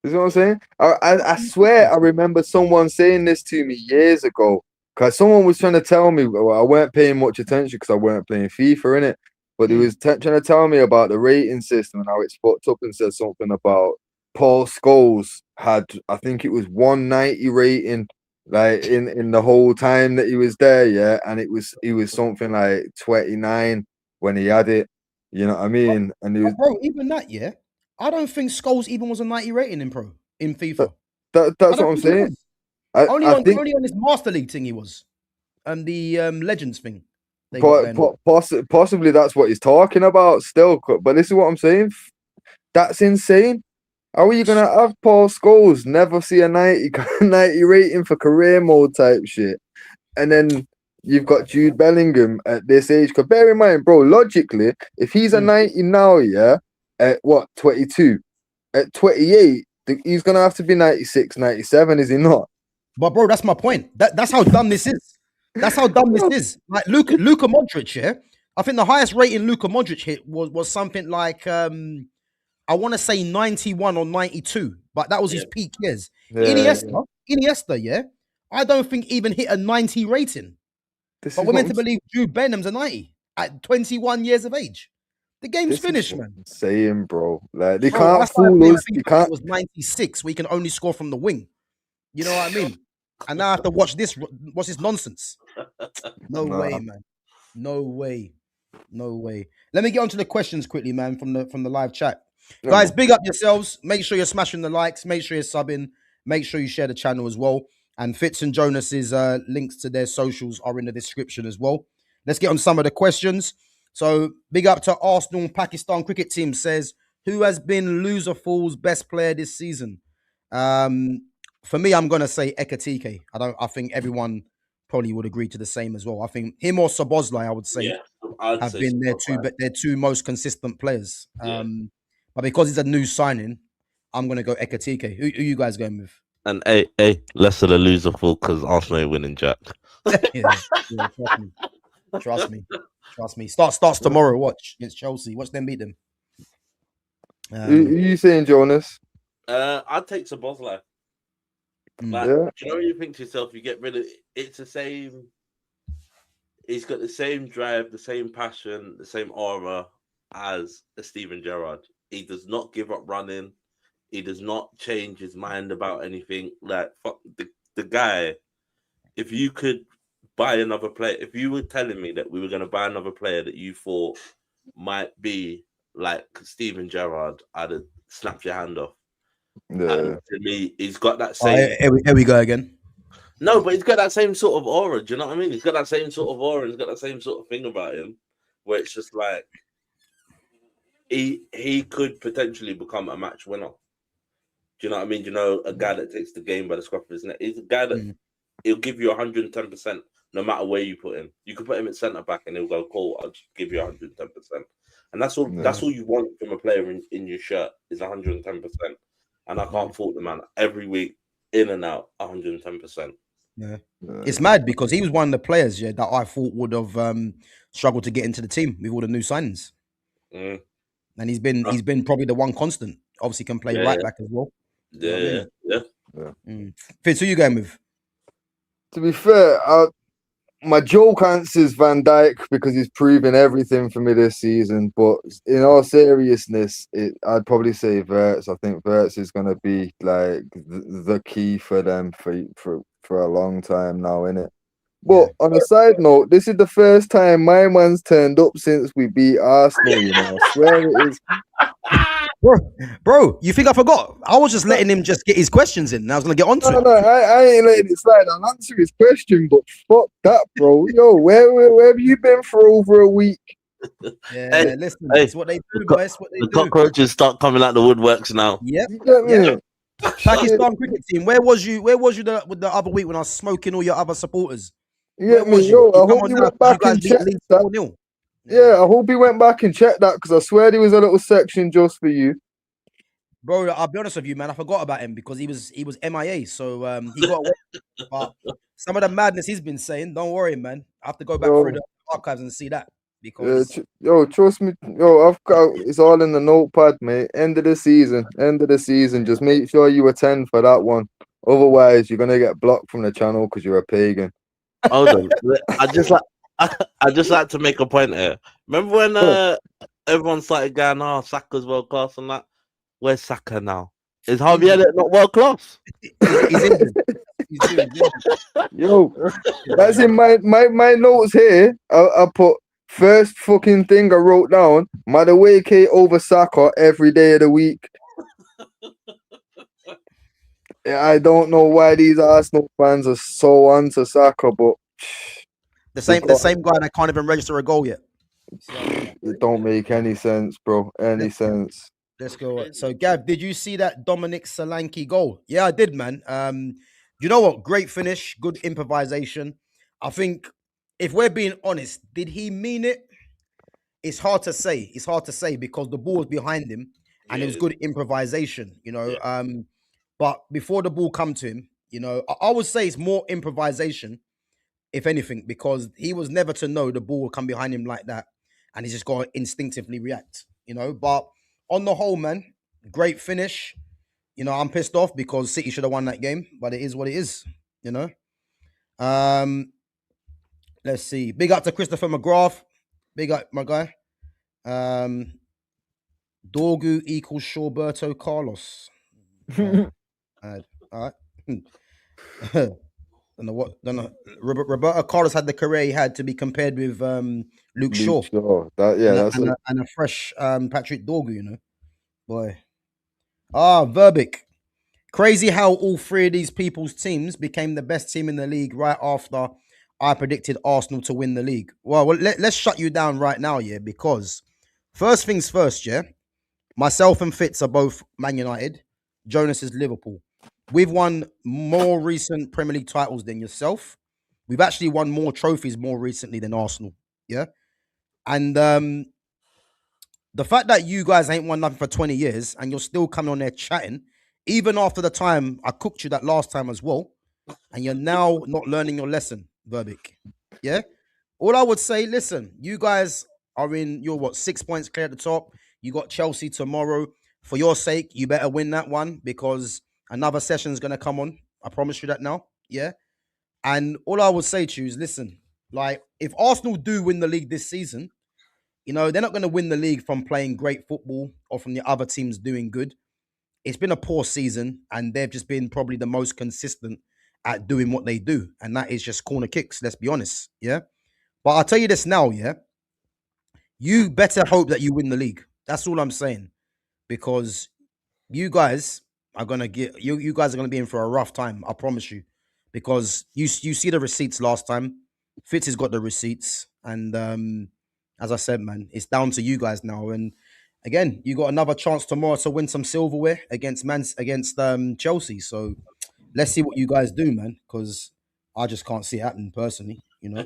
You know what I'm saying? I swear I remember someone saying this to me years ago. Because someone was trying to tell me, well, I weren't paying much attention because I weren't playing FIFA in it. But he was trying to tell me about the rating system and how it spoke up and said something about Paul Scholes had, I think it was 190 rating, like in the whole time that he was there, yeah. And he was something like 29 when he had it. You know what I mean? And he was, bro, even that, yeah. I don't think Scholes even was a 90 rating in FIFA. that's what I'm saying. Only I on think this Master League thing he was. And the Legends thing. Possibly that's what he's talking about still. But this is what I'm saying. That's insane. How are you going to have Paul Scholes never see a 90 rating for career mode type shit? And then you've got Jude Bellingham at this age. Because bear in mind, bro, logically, if he's a 90 now, yeah, at what, 22? At 28, he's going to have to be 96, 97, is he not? But bro, that's my point. That's how dumb this is. That's how dumb this is. Like Luka Modric, yeah. I think the highest rating Luka Modric hit was something like I want to say 91 or 92, but that was his peak years. Iniesta, yeah. I don't think even hit a 90 rating. But we're meant to believe Jude Bellingham's a 90 at 21 years of age. The game's finished, man. Saying, bro, like they can't fool us. You can't. It was 96. We can only score from the wing. You know what I mean? And now I have to watch this. What's this nonsense? No way, man. No way. No way. Let me get on to the questions quickly, man, from the live chat. Guys, big up yourselves. Make sure you're smashing the likes. Make sure you're subbing. Make sure you share the channel as well. And Fitz and Jonas's links to their socials are in the description as well. Let's get on some of the questions. So, big up to Arsenal Pakistan cricket team says, who has been Loser Fools best player this season? For me, I'm gonna say Ekitike. I think everyone probably would agree to the same as well. I think him or Szoboszlai, I would say, have been their two most consistent players. But because he's a new signing, I'm gonna go Ekitike. Who you guys going with? And less of a loser fool because Arsenal ain't winning Jack. Trust me. Starts tomorrow. Watch against Chelsea. Watch them beat them. Who you saying, Jonas? I'd take Szoboszlai. Like, you know, you think to yourself, you get rid of it's the same. He's got the same drive, the same passion, the same aura as a Steven Gerrard. He does not give up running. He does not change his mind about anything. Like, fuck the guy. If you could buy another player, if you were telling me that we were going to buy another player that you thought might be like Steven Gerrard, I'd have snapped your hand off. Yeah. And to me, he's got that same. Here we go again. No, but he's got that same sort of aura. Do you know what I mean? He's got that same sort of aura. He's got that same sort of thing about him, where it's just like he could potentially become a match winner. Do you know what I mean? You know, a guy that takes the game by the scruff of his neck. He's a guy that he'll give you 110% no matter where you put him. You can put him at centre back and he'll go, cool, I'll just give you 110%. And that's all. That's all you want from a player in your shirt is 110%. And I can't fault the man every week, in and out, 110%. Yeah. It's mad because he was one of the players, that I thought would have struggled to get into the team with all the new signings. And he's been probably the one constant. Obviously can play right back as well. Yeah. Fitz, who you going with? To be fair, my joke answers Van Dijk because he's proven everything for me this season. But in all seriousness, I'd probably say Wirtz. I think Wirtz is going to be like the key for them for a long time now, innit? But on a side note, this is the first time my man's turned up since we beat Arsenal. You know, I swear it is. Bro, you think I forgot? I was just letting him just get his questions in. And I was gonna get onto No, it. I ain't letting it slide. I'll answer his question, but fuck that, bro. Yo, where have you been for over a week? Yeah, listen, hey, it's what they do, boy. It's what they The do. cockroaches start coming out the woodworks now. Yep. You get me? Yep. Pakistan cricket team. Where was you with the other week when I was smoking all your other supporters? You Where get me? was you? Yo, I You come hope on you now, went 'cause you back guys and beat checked Leeds that. 4-0. Yeah, I hope he went back and checked that because I swear there was a little section just for you. Bro, I'll be honest with you, man. I forgot about him because he was MIA, so he got away. But some of the madness he's been saying, don't worry, man. I have to go back through the archives and see that because Yo, trust me. Yo, I've got it's all in the notepad, mate. End of the season. Just make sure you attend for that one. Otherwise, you're gonna get blocked from the channel because you're a pagan. Hold on. I just like to make a point here. Remember when everyone started going, "Oh, Saka's world class" and that? Where's Saka now? Is Harvey Elliott not world class? he's injured. He's doing good. Yo, that's in my notes here. I put first fucking thing I wrote down. Madueke over Saka every day of the week. Yeah, I don't know why these Arsenal fans are so onto Saka, but the same guy that can't even register a goal yet. It don't make any sense, bro. Any sense. Let's go. So, Gav, did you see that Dominic Solanke goal? Yeah, I did, man. You know what? Great finish, good improvisation. I think if we're being honest, did he mean it? It's hard to say. It's hard to say because the ball was behind him and it was good improvisation, you know. But before the ball come to him, you know, I would say it's more improvisation, if anything, because he was never to know the ball will come behind him like that, and he's just got to instinctively react, you know. But on the whole, man, great finish. You know, I'm pissed off because City should have won that game, but it is what it is, you know. Let's see. Big up to Christopher McGrath. Big up, my guy. Dorgu equals Shawberto Carlos. All right. Don't know what. Don't know. Roberto Carlos had the career he had to be compared with Luke Shaw. And a fresh Patrick Dorgu, you know. Boy. Verbic. Crazy how all three of these people's teams became the best team in the league right after I predicted Arsenal to win the league. Well, let's shut you down right now, yeah, because first things first, yeah. Myself and Fitz are both Man United. Jonas is Liverpool. We've won more recent Premier League titles than yourself. We've actually won more trophies more recently than Arsenal. Yeah. And the fact that you guys ain't won nothing for 20 years and you're still coming on there chatting, even after the time I cooked you that last time as well, and you're now not learning your lesson, Verbic. Yeah. All I would say, listen, you guys are you're 6 points clear at the top. You got Chelsea tomorrow. For your sake, you better win that one because another session is going to come on. I promise you that now. Yeah. And all I would say to you is, listen, like if Arsenal do win the league this season, you know, they're not going to win the league from playing great football or from the other teams doing good. It's been a poor season and they've just been probably the most consistent at doing what they do. And that is just corner kicks. Let's be honest. Yeah. But I'll tell you this now, yeah. You better hope that you win the league. That's all I'm saying. Because you guys are gonna get you guys are gonna be in for a rough time, I promise you. Because you see the receipts last time. Fitz has got the receipts. And as I said, man, it's down to you guys now. And again, you got another chance tomorrow to win some silverware against Chelsea. So let's see what you guys do, man. Because I just can't see it happening personally, you know.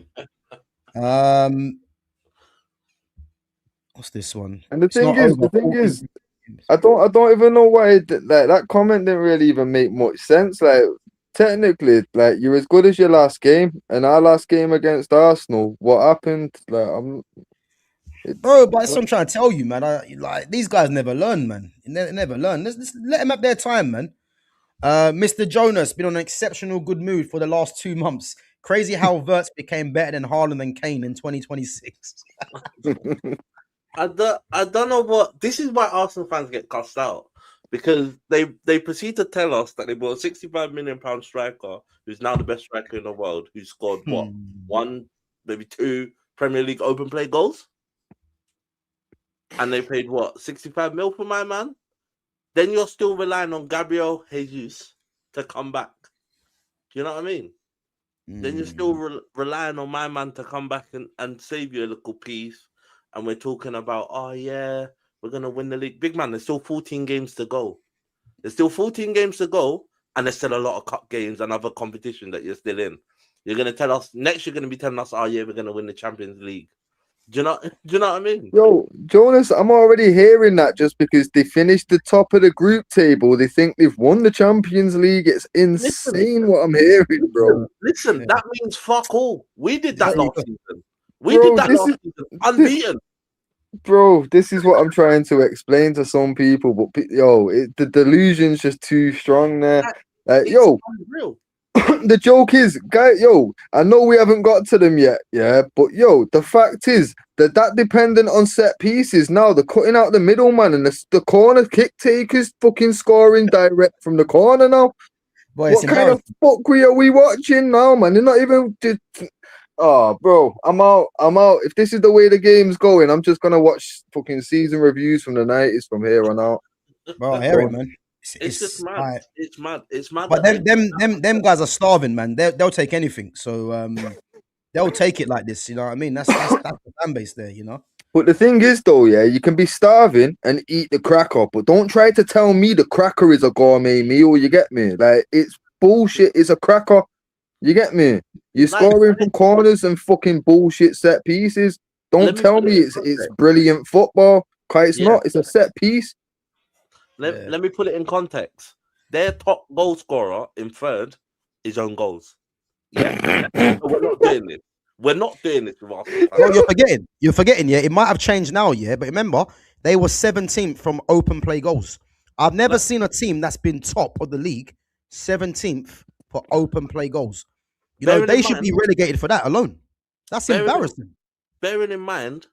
What's this one? And the thing is, I don't even know why that comment didn't really even make much sense. Like technically, like you're as good as your last game, and our last game against Arsenal. What happened? Like bro, but that's what I'm trying to tell you, man. Like these guys never learn, man. They never learn. Let's let them have their time, man. Mr. Jonas been on an exceptional good mood for the last 2 months. Crazy how Verts became better than Haaland and Kane in 2026. I don't know what this is why Arsenal fans get cussed out because they proceed to tell us that they bought a £65 million striker who's now the best striker in the world who scored what 1, maybe 2 Premier League open play goals, and they paid what 65 mil for my man. then you're still relying on Gabriel Jesus to come back. Do you know what I mean? Then you're still relying on my man to come back and save you a little piece. And we're talking about, oh, yeah, we're going to win the league. Big man, there's still 14 games to go. There's still 14 games to go, and there's still a lot of cup games and other competition that you're still in. You're going to tell us, next you're going to be telling us, oh, yeah, we're going to win the Champions League. Do you know what I mean? Yo, Jonas, I'm already hearing that just because they finished the top of the group table. They think they've won the Champions League. It's insane what I'm hearing, bro. Listen, that means fuck all. We did that last season. Unbeaten. Bro, this is what I'm trying to explain to some people, but the delusion's just too strong there. Unreal. The joke is, I know we haven't got to them yet, yeah, but the fact is that dependent on set pieces now. They're cutting out the middleman and the corner kick takers fucking scoring direct from the corner now. Boy, what kind of fuckery are we watching now, man? They're not even. Oh, bro, I'm out. If this is the way the game's going, I'm just gonna watch fucking season reviews from the 90s from here on out. Bro, I hear it, man. It's just mad. It's mad. But them guys are starving, man. They'll take anything. So they'll take it like this. You know what I mean? That's the fan base there. You know. But the thing is, though, yeah, you can be starving and eat the cracker, but don't try to tell me the cracker is a gourmet meal. You get me? Like, it's bullshit. It's a cracker. You get me? You're scoring from corners and fucking bullshit set pieces. Don't tell me it's brilliant football. Cause it's not. It's a set piece. Let me put it in context. Their top goal scorer in third is own goals. Yeah, we're not doing this. We're not doing this with Arsenal. No, you're forgetting. Yeah, it might have changed now. Yeah, but remember they were 17th from open play goals. I've never seen a team that's been top of the league 17th for open play goals. You know, they should be relegated for that alone. That's embarrassing. Bearing in mind,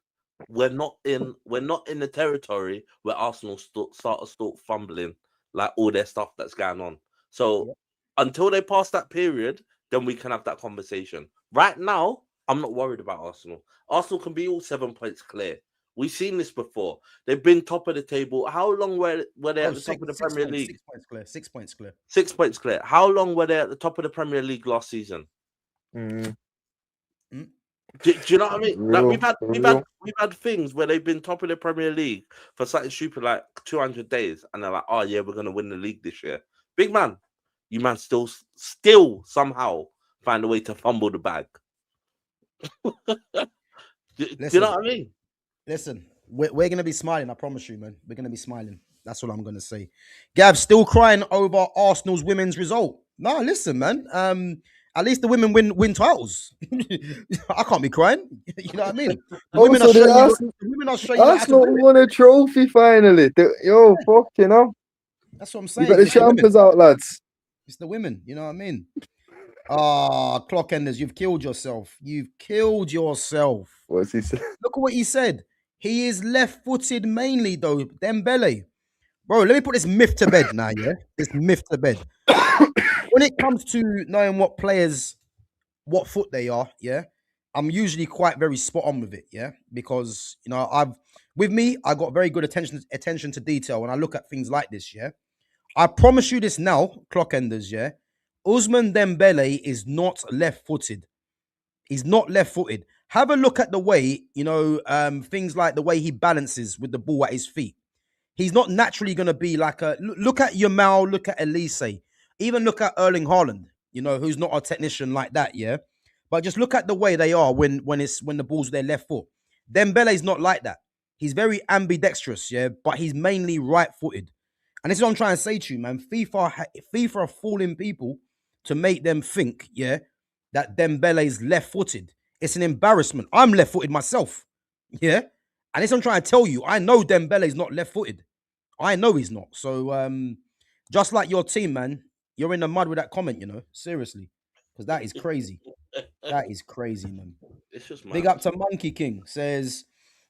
we're not in the territory where Arsenal start fumbling like all their stuff that's going on. So until they pass that period, then we can have that conversation. Right now, I'm not worried about Arsenal. Arsenal can be all 7 points clear. We've seen this before. They've been top of the table. How long were they at the top of the Premier League? 6 points clear. 6 points clear. 6 points clear. How long were they at the top of the Premier League last season? Mm. Do you know what I mean? Like we've had things where they've been top of the Premier League for something stupid like 200 days, and they're like, "Oh yeah, we're gonna win the league this year." Big man, you man still somehow find a way to fumble the bag. Do you know what I mean? Listen, we're gonna be smiling. I promise you, man. We're gonna be smiling. That's all I'm gonna say. Gav still crying over Arsenal's women's result. No, listen, man. At least the women win titles. I can't be crying. You know what I mean? The women are showing Arsenal won a trophy finally. Fuck, you know. That's what I'm saying. You got the champers out, lads. It's the women. You know what I mean? Clock enders, you've killed yourself. You've killed yourself. What's he said? Look at what he said. He is left-footed mainly, though. Dembele. Bro, let me put this myth to bed now, yeah? This myth to bed. When it comes to knowing what players, what foot they are, yeah, I'm usually quite very spot on with it, yeah? Because, you know, I got very good attention to detail when I look at things like this, yeah? I promise you this now, clock enders, yeah? Ousmane Dembele is not left-footed. He's not left-footed. Have a look at the way, you know, things like the way he balances with the ball at his feet. He's not naturally going to be like a... Look at Yamal, look at Elise. Even look at Erling Haaland, you know, who's not a technician like that, yeah? But just look at the way they are when the ball's with their left foot. Dembele's not like that. He's very ambidextrous, yeah? But he's mainly right-footed. And this is what I'm trying to say to you, man. FIFA are fooling people to make them think, yeah, that Dembele's left-footed. It's an embarrassment. I'm left-footed myself, yeah? And this I'm trying to tell you. I know Dembele's not left-footed. I know he's not. So, just like your team, man, you're in the mud with that comment, you know? Seriously. Because that is crazy. That is crazy, man. It's just mad. Big up to Monkey King. Says,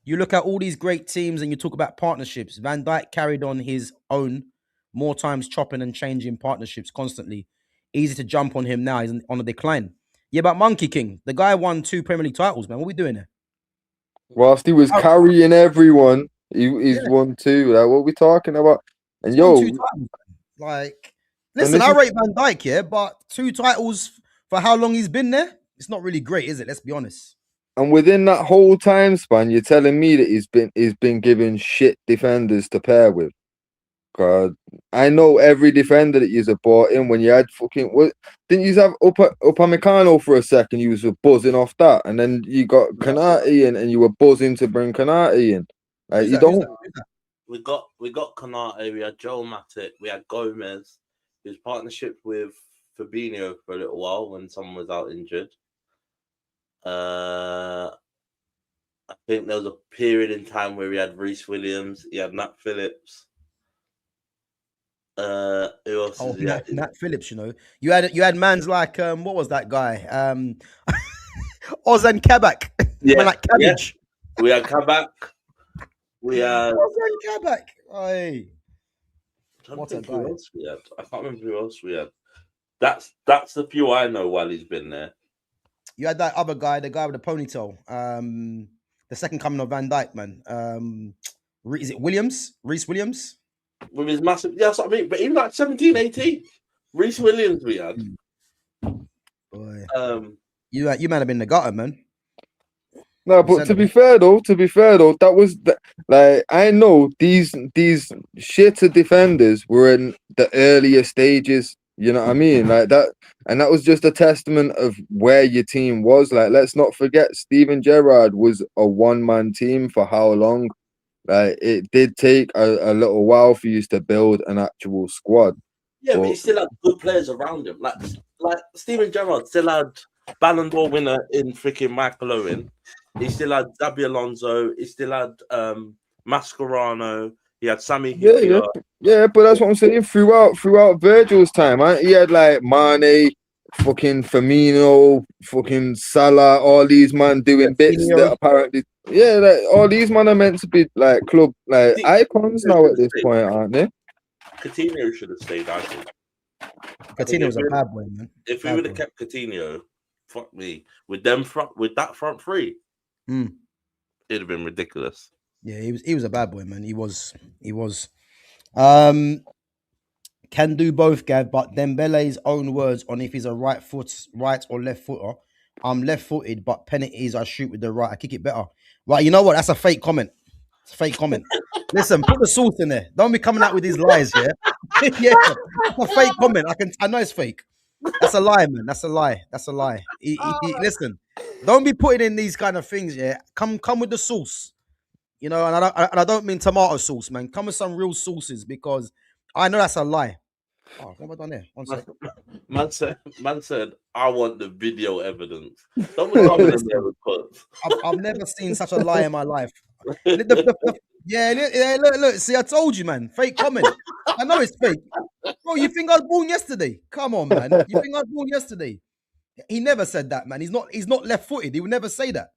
you look at all these great teams and you talk about partnerships. Van Dijk carried on his own, more times chopping and changing partnerships constantly. Easy to jump on him now. He's on a decline. Yeah, but Monkey King, the guy won 2 Premier League titles, man. What are we doing there? Whilst he was carrying everyone, he's won 2. Like, what are we talking about? And He's won yo, 2 titles. Like, listen, I rate Van Dijk, yeah, but 2 titles for how long he's been there, it's not really great, is it? Let's be honest. and within that whole time span, you're telling me that he's been given shit defenders to pair with. God, I know every defender that you've bought in when you had fucking what didn't you have Upamecano for a second? You was buzzing off that, and then you got Kanate in, and you were buzzing to bring Kanate in. Like, you don't. We got Kanate, we had Joel Matip, we had Gomez. His partnership with Fabinho for a little while when someone was out injured. I think there was a period in time where we had Reece Williams, he had Nat Phillips. Who else? Nat Phillips, you know. You had mans like what was that guy? Ozan Kabak. Yeah, like Cabbage. Yeah. We had Kabak. We had Ozan Kabak. Hey. What a guy. Who else we had? I can't remember who else we had. That's the few I know while he's been there. You had that other guy, the guy with the ponytail. The second coming of Van Dijk, man. Is it Williams? Reece Williams? With his massive, yeah, that's what I mean. But even like 17, 18, Reece Williams we had. Boy. You might have been the gutter, man. No, but to be fair though, that was like, I know these shitter defenders were in the earlier stages. You know what I mean? Like that, and that was just a testament of where your team was. Like, let's not forget, Steven Gerrard was a one-man team for how long? Like, it did take a little while for you to build an actual squad. Yeah, but he still had good players around him. Like Steven Gerrard still had Ballon d'Or winner in freaking Michael Owen. He still had Xabi Alonso. He still had Mascherano. He had Sami Hyypiä. Yeah, but that's what I'm saying. Throughout Virgil's time, he had like Mane, fucking Firmino, fucking Salah, all these man doing bits that apparently, like, all these man are meant to be like club icons now at this point, aren't they? Coutinho should have stayed, I think. Coutinho's a bad boy, man. If we would have kept Coutinho, fuck me, with that front three, it'd have been ridiculous. Yeah, he was a bad boy, man. He was. Can do both, Gav, but Dembele's own words on if he's a right or left footer. I'm left-footed, but penalties I shoot with the right. I kick it better. Right, you know what? That's a fake comment. It's a fake comment. Listen, put the sauce in there. Don't be coming out with these lies, yeah? Yeah, it's a fake comment. I know it's fake. That's a lie, man. That's a lie. Listen, don't be putting in these kind of things, yeah? Come with the sauce. You know, and I don't mean tomato sauce, man. Come with some real sauces, because I know that's a lie. Oh, what have I done here? 1 second. Man said, I want the video evidence. Don't be coming in there with cuts. I've never seen such a lie in my life. Yeah, look. See, I told you, man. Fake comment. I know it's fake. Bro, you think I was born yesterday? Come on, man. You think I was born yesterday? He never said that, man. He's not left-footed. He would never say that.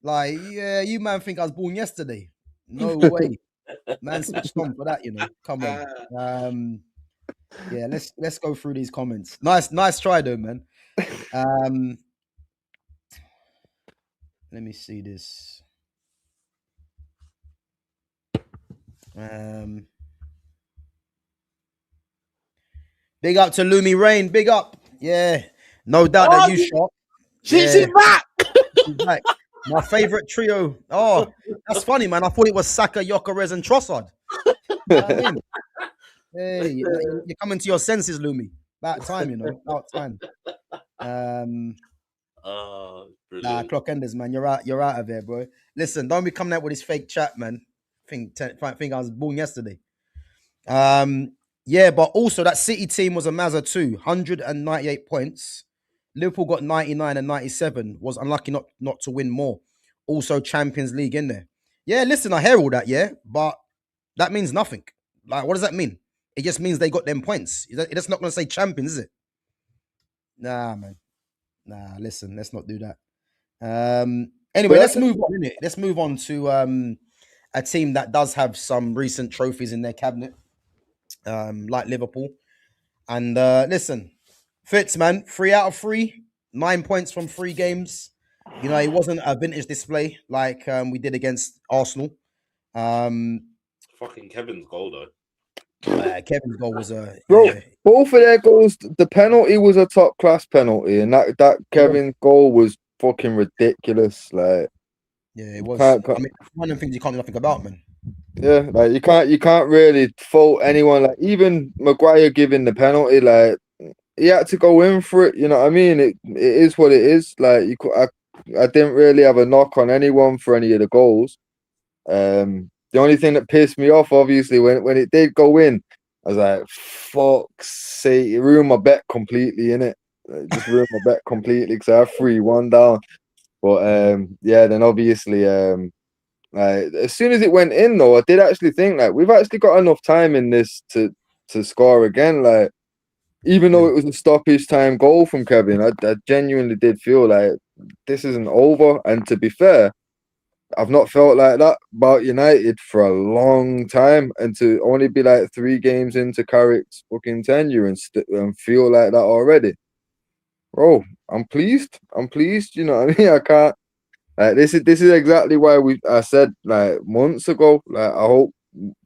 Like, yeah, you man think I was born yesterday. No way. Man switched on for that, you know. Come on. Yeah, let's go through these comments. Nice try though, man. Let me see this. Big up to Lumi Rain. Big up. Yeah. No doubt that you shot. She's back. She's back. My favorite trio. Oh, that's funny, man. I thought it was Saka, Gyökeres, and Trossard. Hey, you're coming to your senses, Lumi. About time, you know. About time. Clock enders, man. You're out of there, bro. Listen, don't be coming out with this fake chat, man. Think I was born yesterday. Yeah, but also that City team was a Mazza too. 198 points. Liverpool got 99 and 97. Was unlucky not to win more. Also Champions League in there. Yeah, listen, I hear all that, yeah, but that means nothing. Like, what does that mean? It just means they got them points. It's not going to say champions, is it? Nah, man. Nah, listen, let's not do that. Anyway, let's move on, innit? Let's move on to a team that does have some recent trophies in their cabinet, like Liverpool. And listen, Fitz, man, 3 out of 3, 9 points from 3 games. You know, it wasn't a vintage display like we did against Arsenal. Fucking Kevin's goal, though. Kevin's goal was a Bro, both of their goals, the penalty was a top class penalty, and that Kevin's goal was fucking ridiculous. Like, it was. I mean, one of the things you can't do nothing about, man. Yeah, like you can't really fault anyone. Like even Maguire giving the penalty, like he had to go in for it. You know what I mean? It is what it is. Like I didn't really have a knock on anyone for any of the goals. The only thing that pissed me off, obviously, when it did go in, I was like, "Fuck's sake!" It ruined my bet completely, innit? It just ruined my bet completely because I have 3-1 down. But yeah, then obviously, like as soon as it went in, though, I did actually think like we've actually got enough time in this to score again. Like even though it was a stoppage time goal from Kevin, I genuinely did feel like this isn't over. And to be fair, I've not felt like that about United for a long time, and to only be like 3 games into Carrick's fucking tenure and feel like that already, bro. I'm pleased. You know what I mean? I can't. Like this is exactly why I said like months ago. Like I hope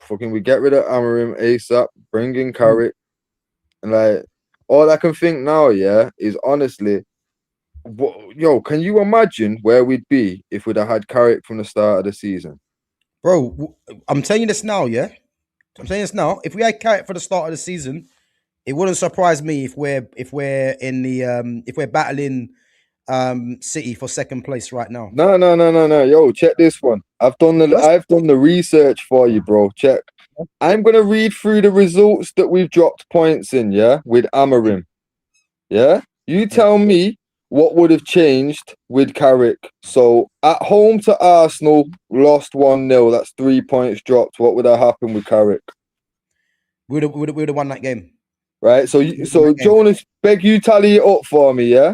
fucking we get rid of Amorim ASAP, bring in Carrick, and like all I can think now, is honestly. Yo, can you imagine where we'd be if we'd have had Carrick from the start of the season? Bro, I'm telling you this now, I'm saying this now. If we had Carrick for the start of the season, it wouldn't surprise me if we're in the if we're battling City for second place right now. No. Yo, check this one. I've done the research for you, bro. Check. I'm gonna read through the results that we've dropped points in, with Amorim. Yeah? You tell me what would have changed with Carrick. So at home to Arsenal, lost 1-0. That's 3 points dropped. What would have happened with Carrick? We would have won that game. Right. So Jonas, beg you tally it up for me, yeah?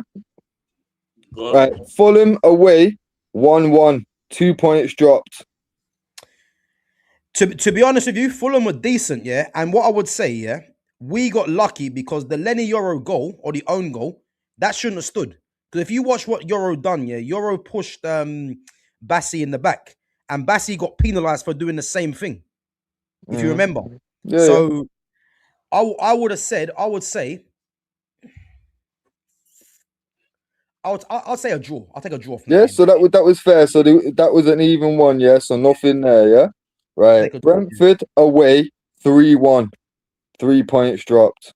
Right. Fulham away, 1-1. 2 points dropped. To be honest with you, Fulham were decent, And what I would say, we got lucky because the Lenny Euro goal or the own goal, that shouldn't have stood. Because if you watch what Euro done, Euro pushed Bassi in the back, and Bassi got penalised for doing the same thing. If you remember. Yeah. So I would say I'll say a draw. I'll take a draw from so that was fair. So that was an even one, so nothing there, Right. Brentford away, 3-1. 3 points dropped.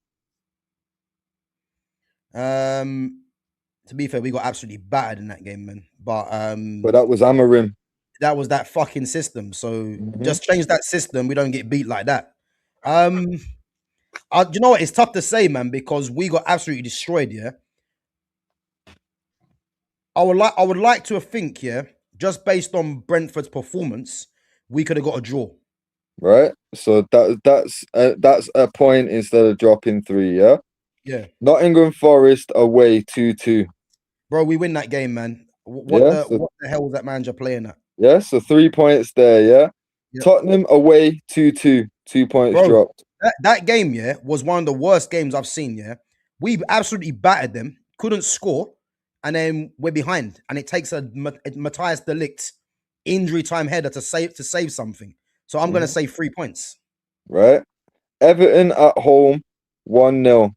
To be fair, we got absolutely battered in that game, man. But that was Amorim. That was that fucking system. So just change that system. We don't get beat like that. You know what? It's tough to say, man, because we got absolutely destroyed. I would like to think, just based on Brentford's performance, we could have got a draw. Right. So that's a point instead of dropping 3. Yeah. Nottingham Forest away 2-2. Bro, we win that game, man. What the hell was that manager playing at? Yeah, so 3 points there, Yep. Tottenham away 2-2. 2 points dropped. That game, was one of the worst games I've seen, We absolutely battered them, couldn't score, and then we're behind. And it takes a Matthias de Ligt injury time header to save something. So I'm going to say 3 points. Right. Everton at home, 1-0.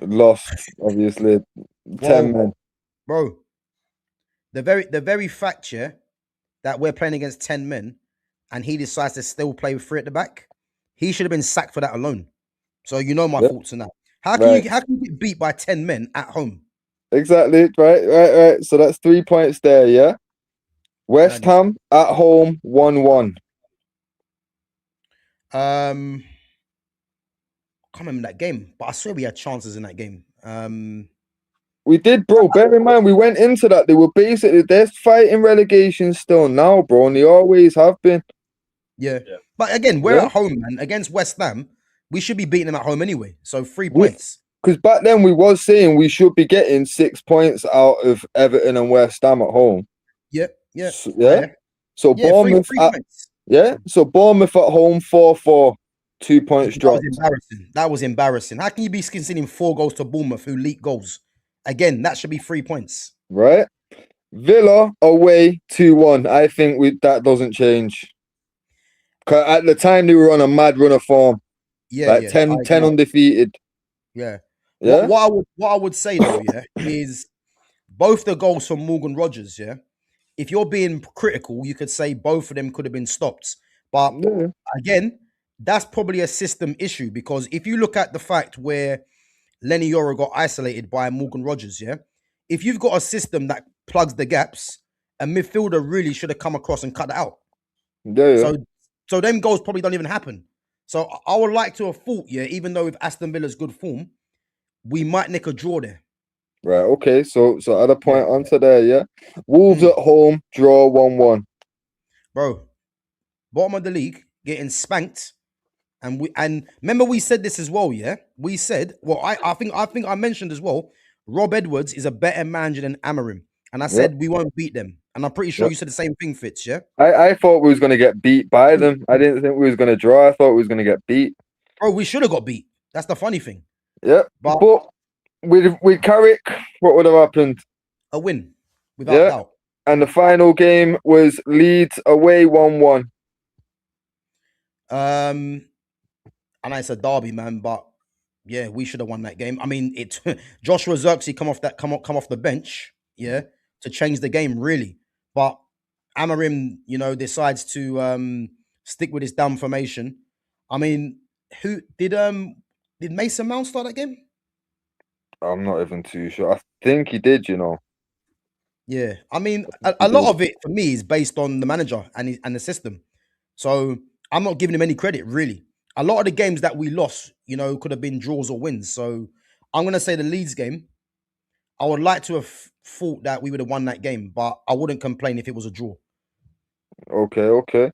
Lost, obviously. 10 men. Bro, the very fact, that we're playing against 10 men and he decides to still play with 3 at the back, he should have been sacked for that alone. So you know my thoughts on that. How can you get beat by 10 men at home? Exactly. Right. So that's 3 points there, West Ham at home, 1-1. I can't remember that game, but I swear we had chances in that game. We did, bro. Bear in mind, we went into that. They're fighting relegation still now, bro, and they always have been. Yeah. But again, we're at home, man. Against West Ham, we should be beating them at home anyway. So 3 points. Because back then we was saying we should be getting 6 points out of Everton and West Ham at home. Yeah. So Bournemouth So Bournemouth at home, 4-4. 2 points dropped. That was embarrassing. How can you be conceding 4 goals to Bournemouth who leak goals? Again, that should be 3 points. Right. Villa away 2-1. I think that doesn't change. At the time they were on a mad run of form. Yeah, Like yeah. 10 undefeated. Yeah. Yeah. What I would say though, yeah, is both the goals from Morgan Rogers, yeah. If you're being critical, you could say both of them could have been stopped. But Yeah. again, that's probably a system issue because if you look at the fact where Lenny Yoro got isolated by Morgan Rogers, yeah, if you've got a system that plugs the gaps, a midfielder really should have come across and cut that out. Yeah. So them goals probably don't even happen. So I would like to have thought, yeah, even though with Aston Villa's good form, we might nick a draw there. Right. Okay. So add a Yeah. point onto there. Yeah. Wolves at home, draw 1-1. Bro, bottom of the league, getting spanked. And remember we said this as well, yeah? We said, well, I think I mentioned as well, Rob Edwards is a better manager than Amorim. And I said we won't beat them. And I'm pretty sure you said the same thing, Fitz, yeah? I thought we was gonna get beat by them. I didn't think we was gonna draw. I thought we was gonna get beat. Bro, we should have got beat. That's the funny thing. Yeah. But with Carrick, what would have happened? A win, without doubt. And the final game was Leeds away 1-1. And it's a derby, man, but yeah, we should have won that game. I mean, it Joshua Zirkzee come off the bench, yeah, to change the game, really. But Amorim, decides to stick with his damn formation. I mean, who did Mason Mount start that game? I'm not even too sure. I think he did, Yeah, I mean, a lot of it for me is based on the manager and the system. So I'm not giving him any credit, really. A lot of the games that we lost, could have been draws or wins. So I'm going to say the Leeds game, I would like to have thought that we would have won that game, but I wouldn't complain if it was a draw. Okay.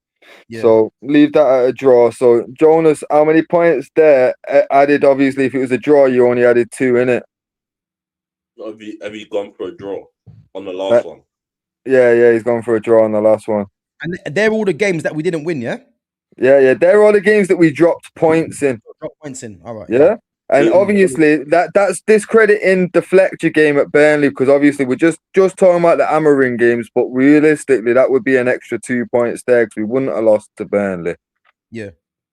Yeah. So leave that at a draw. So Jonas, how many points there added? Obviously, if it was a draw, you only added 2, innit? Have you gone for a draw on the last one? Yeah, he's gone for a draw on the last one. And they're all the games that we didn't win, yeah? Yeah. They're all the games that we dropped points in. All right. Yeah. And obviously that's discrediting the Fletcher game at Burnley because obviously we're just talking about the Amorim games, but realistically that would be an extra 2 points there because we wouldn't have lost to Burnley. Yeah.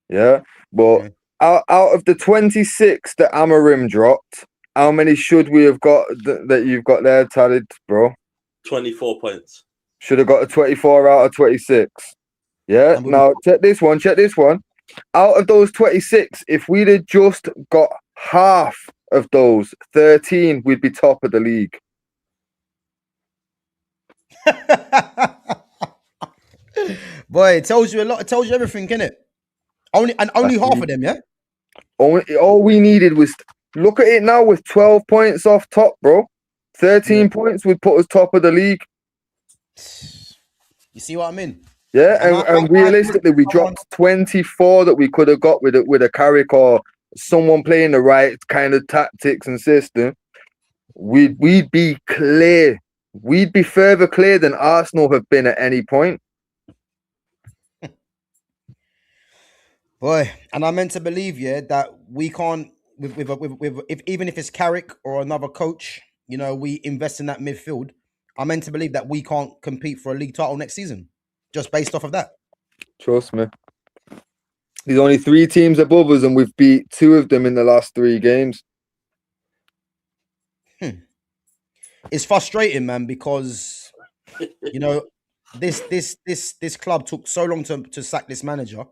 Yeah. But out of the 26 that Amorim dropped, how many should we have got that you've got there tallied, bro? 24 points. Should have got a 24 out of 26. Yeah. Now check this one. Out of those 26, if we'd have just got half of those 13, we'd be top of the league. Boy, it tells you a lot. It tells you everything, innit? Only half of them, yeah? All we needed was look at it now with 12 points off top, bro. 13 points would put us top of the league. You see what I mean? Yeah, and realistically, we dropped 24 that we could have got with a Carrick or someone playing the right kind of tactics and system. We'd be clear. We'd be further clear than Arsenal have been at any point. Boy, and I meant to believe, that we can't even if it's Carrick or another coach, we invest in that midfield. I meant to believe that we can't compete for a league title next season. Just based off of that. Trust me. There's only 3 teams above us and we've beat 2 of them in the last 3 games. It's frustrating, man, because this club took so long to sack this manager.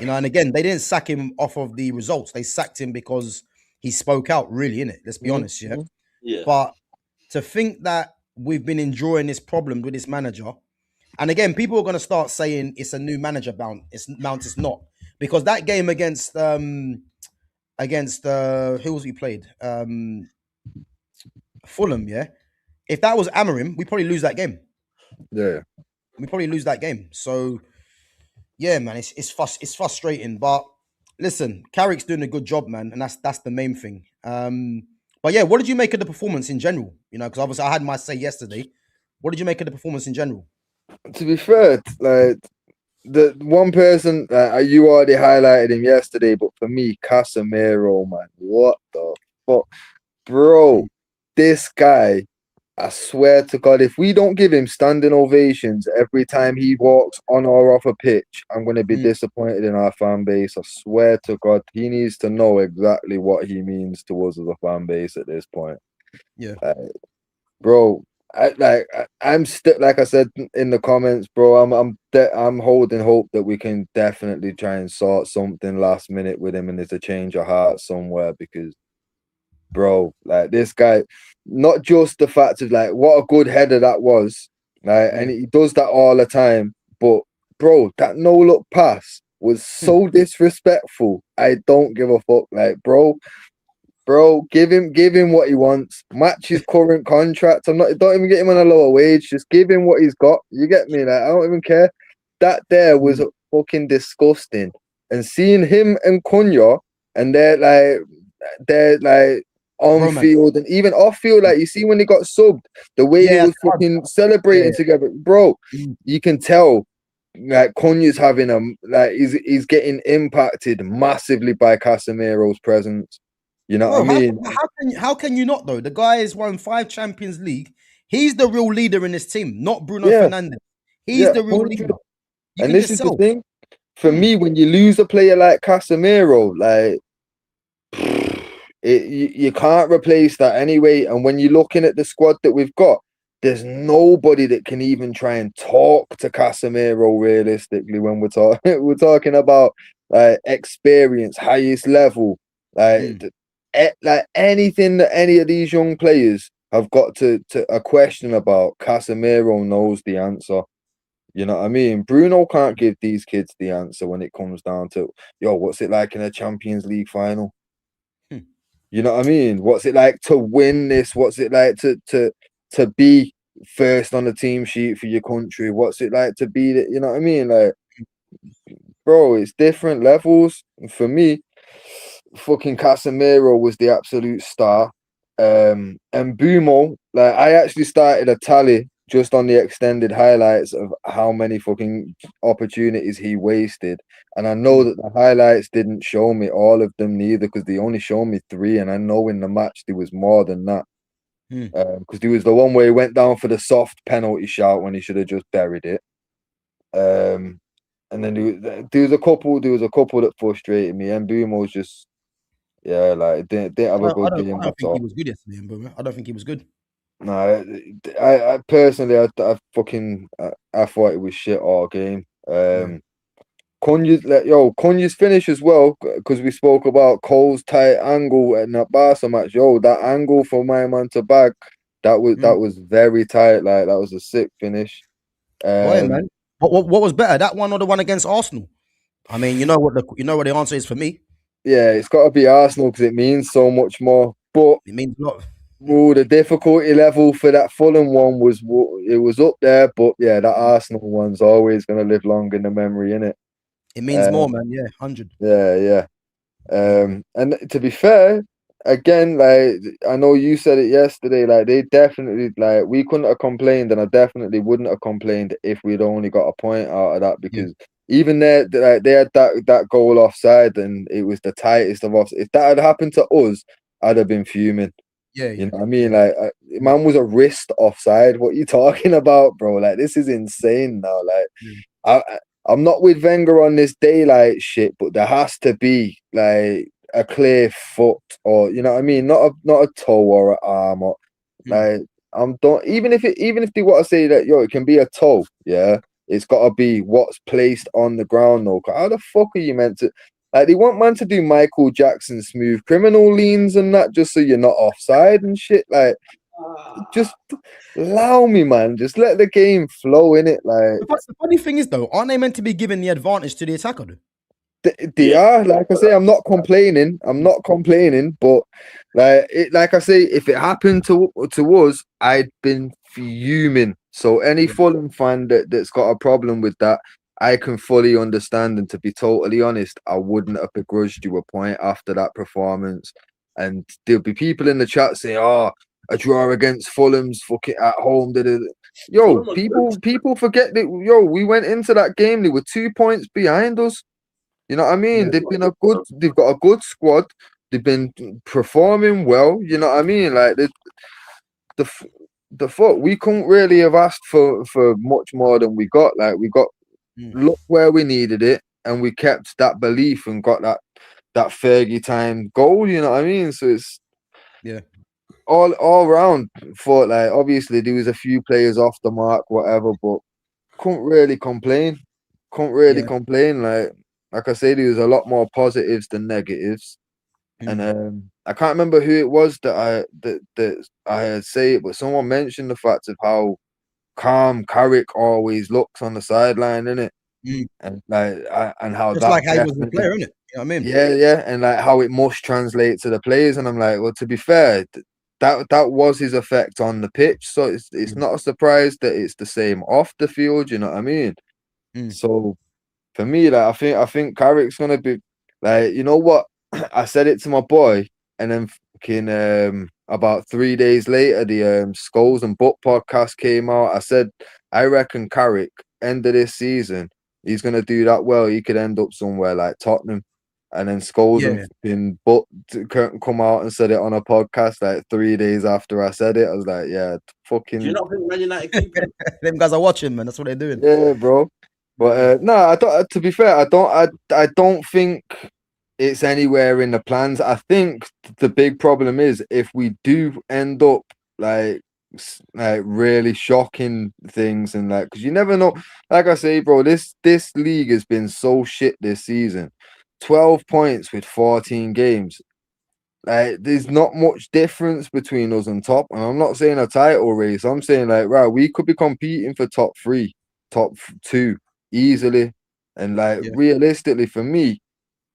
And again, they didn't sack him off of the results. They sacked him because he spoke out, really, innit? Let's be honest, yeah? Yeah. But to think that we've been enjoying this problem with this manager. And again, people are going to start saying it's a new manager Mount. It's not. Because that game against who was we played? Fulham, yeah? If that was Amorim, we probably lose that game. Yeah. We probably lose that game. So, yeah, man, it's frustrating. But listen, Carrick's doing a good job, man. And that's the main thing. But yeah, what did you make of the performance in general? Because obviously I had my say yesterday. What did you make of the performance in general? To be fair, like the one person you already highlighted him yesterday, but for me, Casemiro, man, what the fuck, bro? This guy I swear to God, if we don't give him standing ovations every time he walks on or off a pitch, I'm going to be disappointed in our fan base. I swear to God, he needs to know exactly what he means to us as a fan base at this point. Yeah. Bro, I'm still, like I said in the comments, bro, I'm holding hope that we can definitely try and sort something last minute with him and there's a change of heart somewhere, because bro, like this guy, not just the fact of like what a good header that was, like, and he does that all the time, but bro, that no look pass was so disrespectful. I don't give a fuck. Like, bro, give him what he wants. Match his current contract. Don't even get him on a lower wage. Just give him what he's got. You get me? Like, I don't even care. That there was fucking disgusting. And seeing him and Cunha, and they're like on field and even off field, like you see when he got subbed, the way he was fucking celebrating together, bro. You can tell like Cunha's having he's getting impacted massively by Casemiro's presence. You know what I mean? How can you not though? The guy has won 5 Champions League. He's the real leader in this team, not Bruno Fernandes. He's the real 100. leader. And this is the thing. For me, when you lose a player like Casemiro, like you can't replace that anyway. And when you're looking at the squad that we've got, there's nobody that can even try and talk to Casemiro realistically when we're talking about experience, highest level, like anything that any of these young players have got to a question about, Casemiro knows the answer. You know what I mean? Bruno can't give these kids the answer when it comes down to, what's it like in a Champions League final? You know what I mean? What's it like to win this? What's it like to be first on the team sheet for your country? What's it like to be you know what I mean? Like, bro, it's different levels. For me, fucking Casemiro was the absolute star. And Bumo, like, I actually started a tally just on the extended highlights of how many fucking opportunities he wasted. And I know that the highlights didn't show me all of them neither, because they only showed me 3. And I know in the match there was more than that. Because there was the one where he went down for the soft penalty shout when he should have just buried it. And then there was a couple that frustrated me. And Bumo was just, like, didn't have a good game. I don't think he was good yesterday, bro. I don't think he was good. No, I personally, I thought it was shit all game. Cunha's finish as well, because we spoke about Cole's tight angle in that Barca match. That angle for my man to bag, that was very tight. Like, that was a sick finish. Boy, man, what was better, that one or the one against Arsenal? I mean, you know what the answer is for me. Yeah, it's got to be Arsenal because it means so much more. But it means a lot. The difficulty level for that Fulham one was up there, but yeah, that Arsenal one's always gonna live long in the memory, innit? It means more, man. Yeah, 100. Yeah. And to be fair, again, like, I know you said it yesterday, like, they definitely, like, we couldn't have complained, and I definitely wouldn't have complained if we'd only got a point out of that, because even there, like, they had that goal offside, and it was the tightest of offside. If that had happened to us, I'd have been fuming. You know what I mean? Like, man was a wrist offside. What you talking about, bro? Like, this is insane now. Like, I'm not with Wenger on this daylight shit, but there has to be like a clear foot, or, you know what I mean? Not a toe or an arm, or like, I'm don't even if they want to say that it can be a toe, it's got to be what's placed on the ground though. How the fuck are you meant to? Like, they want man to do Michael Jackson smooth criminal leans and that just so you're not offside and shit. Like, just allow me, man. Just let the game flow in it. Like, the funny thing is though, aren't they meant to be giving the advantage to the attacker though? They are. Like I say, I'm not complaining. But like I say, if it happened to us, I'd been fuming. So any Fulham fan that's got a problem with that, I can fully understand. And to be totally honest, I wouldn't have begrudged you a point after that performance. And there'll be people in the chat saying, "Oh, a draw against Fulham's fucking at home." People forget that. We went into that game. They were 2 points behind us. You know what I mean? They've got a good squad. They've been performing well. You know what I mean? Like, the fuck, we couldn't really have asked for much more than we got. Like we got look where we needed it, and we kept that belief and got that Fergie time goal. You know what I mean? So it's all round. Thought like obviously there was a few players off the mark, whatever, but couldn't really complain. Like I say, there was a lot more positives than negatives. And I can't remember who it was that I had say it, but someone mentioned the fact of how calm Carrick always looks on the sideline, innit? And and how just that like how he was the player, innit? You know what I mean? Yeah, and like how it must translate to the players. And I'm like, well, to be fair, that was his effect on the pitch, so it's not a surprise that it's the same off the field. You know what I mean? So for me, like I think Carrick's gonna be like, you know what? I said it to my boy, and then fucking about 3 days later, the Skulls and Butt podcast came out. I said, I reckon Carrick end of this season, he's gonna do that well. He could end up somewhere like Tottenham. And then Skulls and fucking Butt come out and said it on a podcast like 3 days after I said it. I was like, yeah, fucking. Do you not think Man United keep him? Them guys are watching, man. That's what they're doing. Yeah, bro. But no, I don't. To be fair, I don't think it's anywhere in the plans. I think the big problem is if we do end up like really shocking things, and like, because you never know. Like I say, bro, this league has been so shit this season. 12 points with 14 games. Like, there's not much difference between us and top. And I'm not saying a title race. I'm saying like, right, we could be competing for top 3, top 2 easily. And like realistically, for me,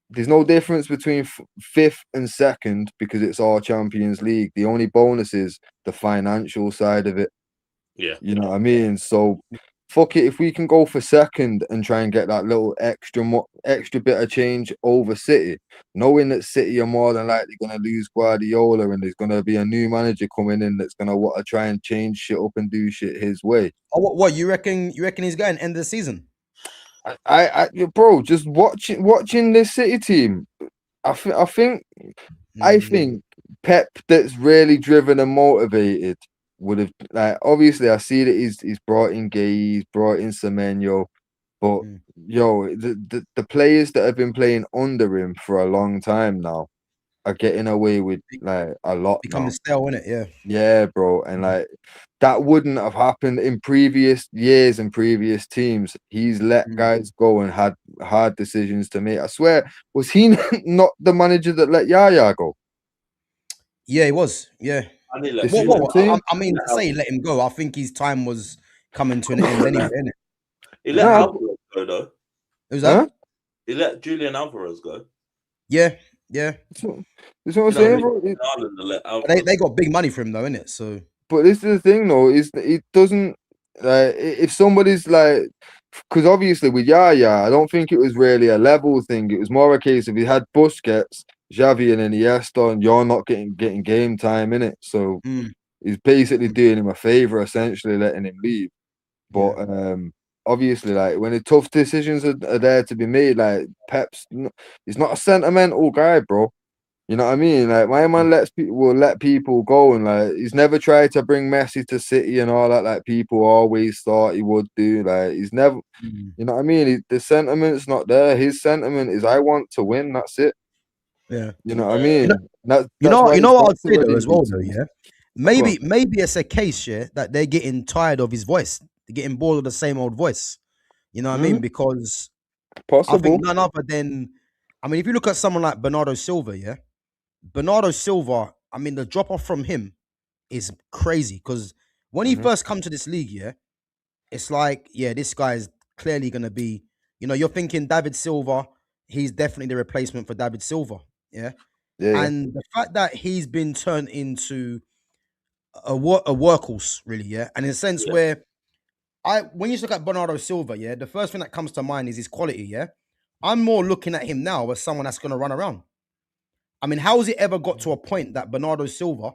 there's no difference between 5th and 2nd because it's all Champions League. The only bonus is the financial side of it. Yeah, you know what I mean. So fuck it, if we can go for 2nd and try and get that little extra bit of change over City, knowing that City are more than likely going to lose Guardiola and there's going to be a new manager coming in that's going to want to try and change shit up and do shit his way. Oh, what you reckon? You reckon he's going to end the season? Bro, just watching this City team, I think Pep, that's really driven and motivated, would have, like, obviously I see that he's brought in Gay, he's brought in Semenyo, but the players that have been playing under him for a long time now are getting away with like a lot. Becoming stale, innit? Yeah, bro. And like that wouldn't have happened in previous years and previous teams. He's let guys go and had hard decisions to make. I swear, was he not the manager that let Yaya go? Yeah, he was. Yeah. I mean, to say let him go, I think his time was coming to an end anyway, innit? He let Alvarez go, though. Who's that? Huh? He let Julian Alvarez go. Yeah. That's what I'm saying, bro. They got big money for him, though, innit? So, but this is the thing, though, is that it doesn't, if somebody's like, because obviously with Yaya, I don't think it was really a level thing. It was more a case of he had Busquets, Xavi, and Iniesta, and you're not getting game time in it. So he's basically doing him a favor, essentially letting him leave. But obviously, like when the tough decisions are there to be made, like he's not a sentimental guy, bro. You know what I mean? Like my man will let people go, and like he's never tried to bring Messi to City and all that. Like people always thought he would do. Like he's never, you know what I mean? The sentiment's not there. His sentiment is, I want to win. That's it. Yeah, you know what I mean. You know what I'd say though as well, though. Yeah, maybe it's a case, that they're getting tired of his voice. They're getting bored of the same old voice. You know what I mean? Because possible. I think none other than, I mean, if you look at someone like Bernardo Silva, Bernardo Silva, I mean, the drop off from him is crazy because when he first come to this league, it's like, this guy is clearly going to be, you're thinking David Silva, he's definitely the replacement for David Silva. And the fact that he's been turned into a workhorse, really, and in a sense where when you look at Bernardo Silva, the first thing that comes to mind is his quality, I'm more looking at him now as someone that's going to run around. I mean, how has it ever got to a point that Bernardo Silva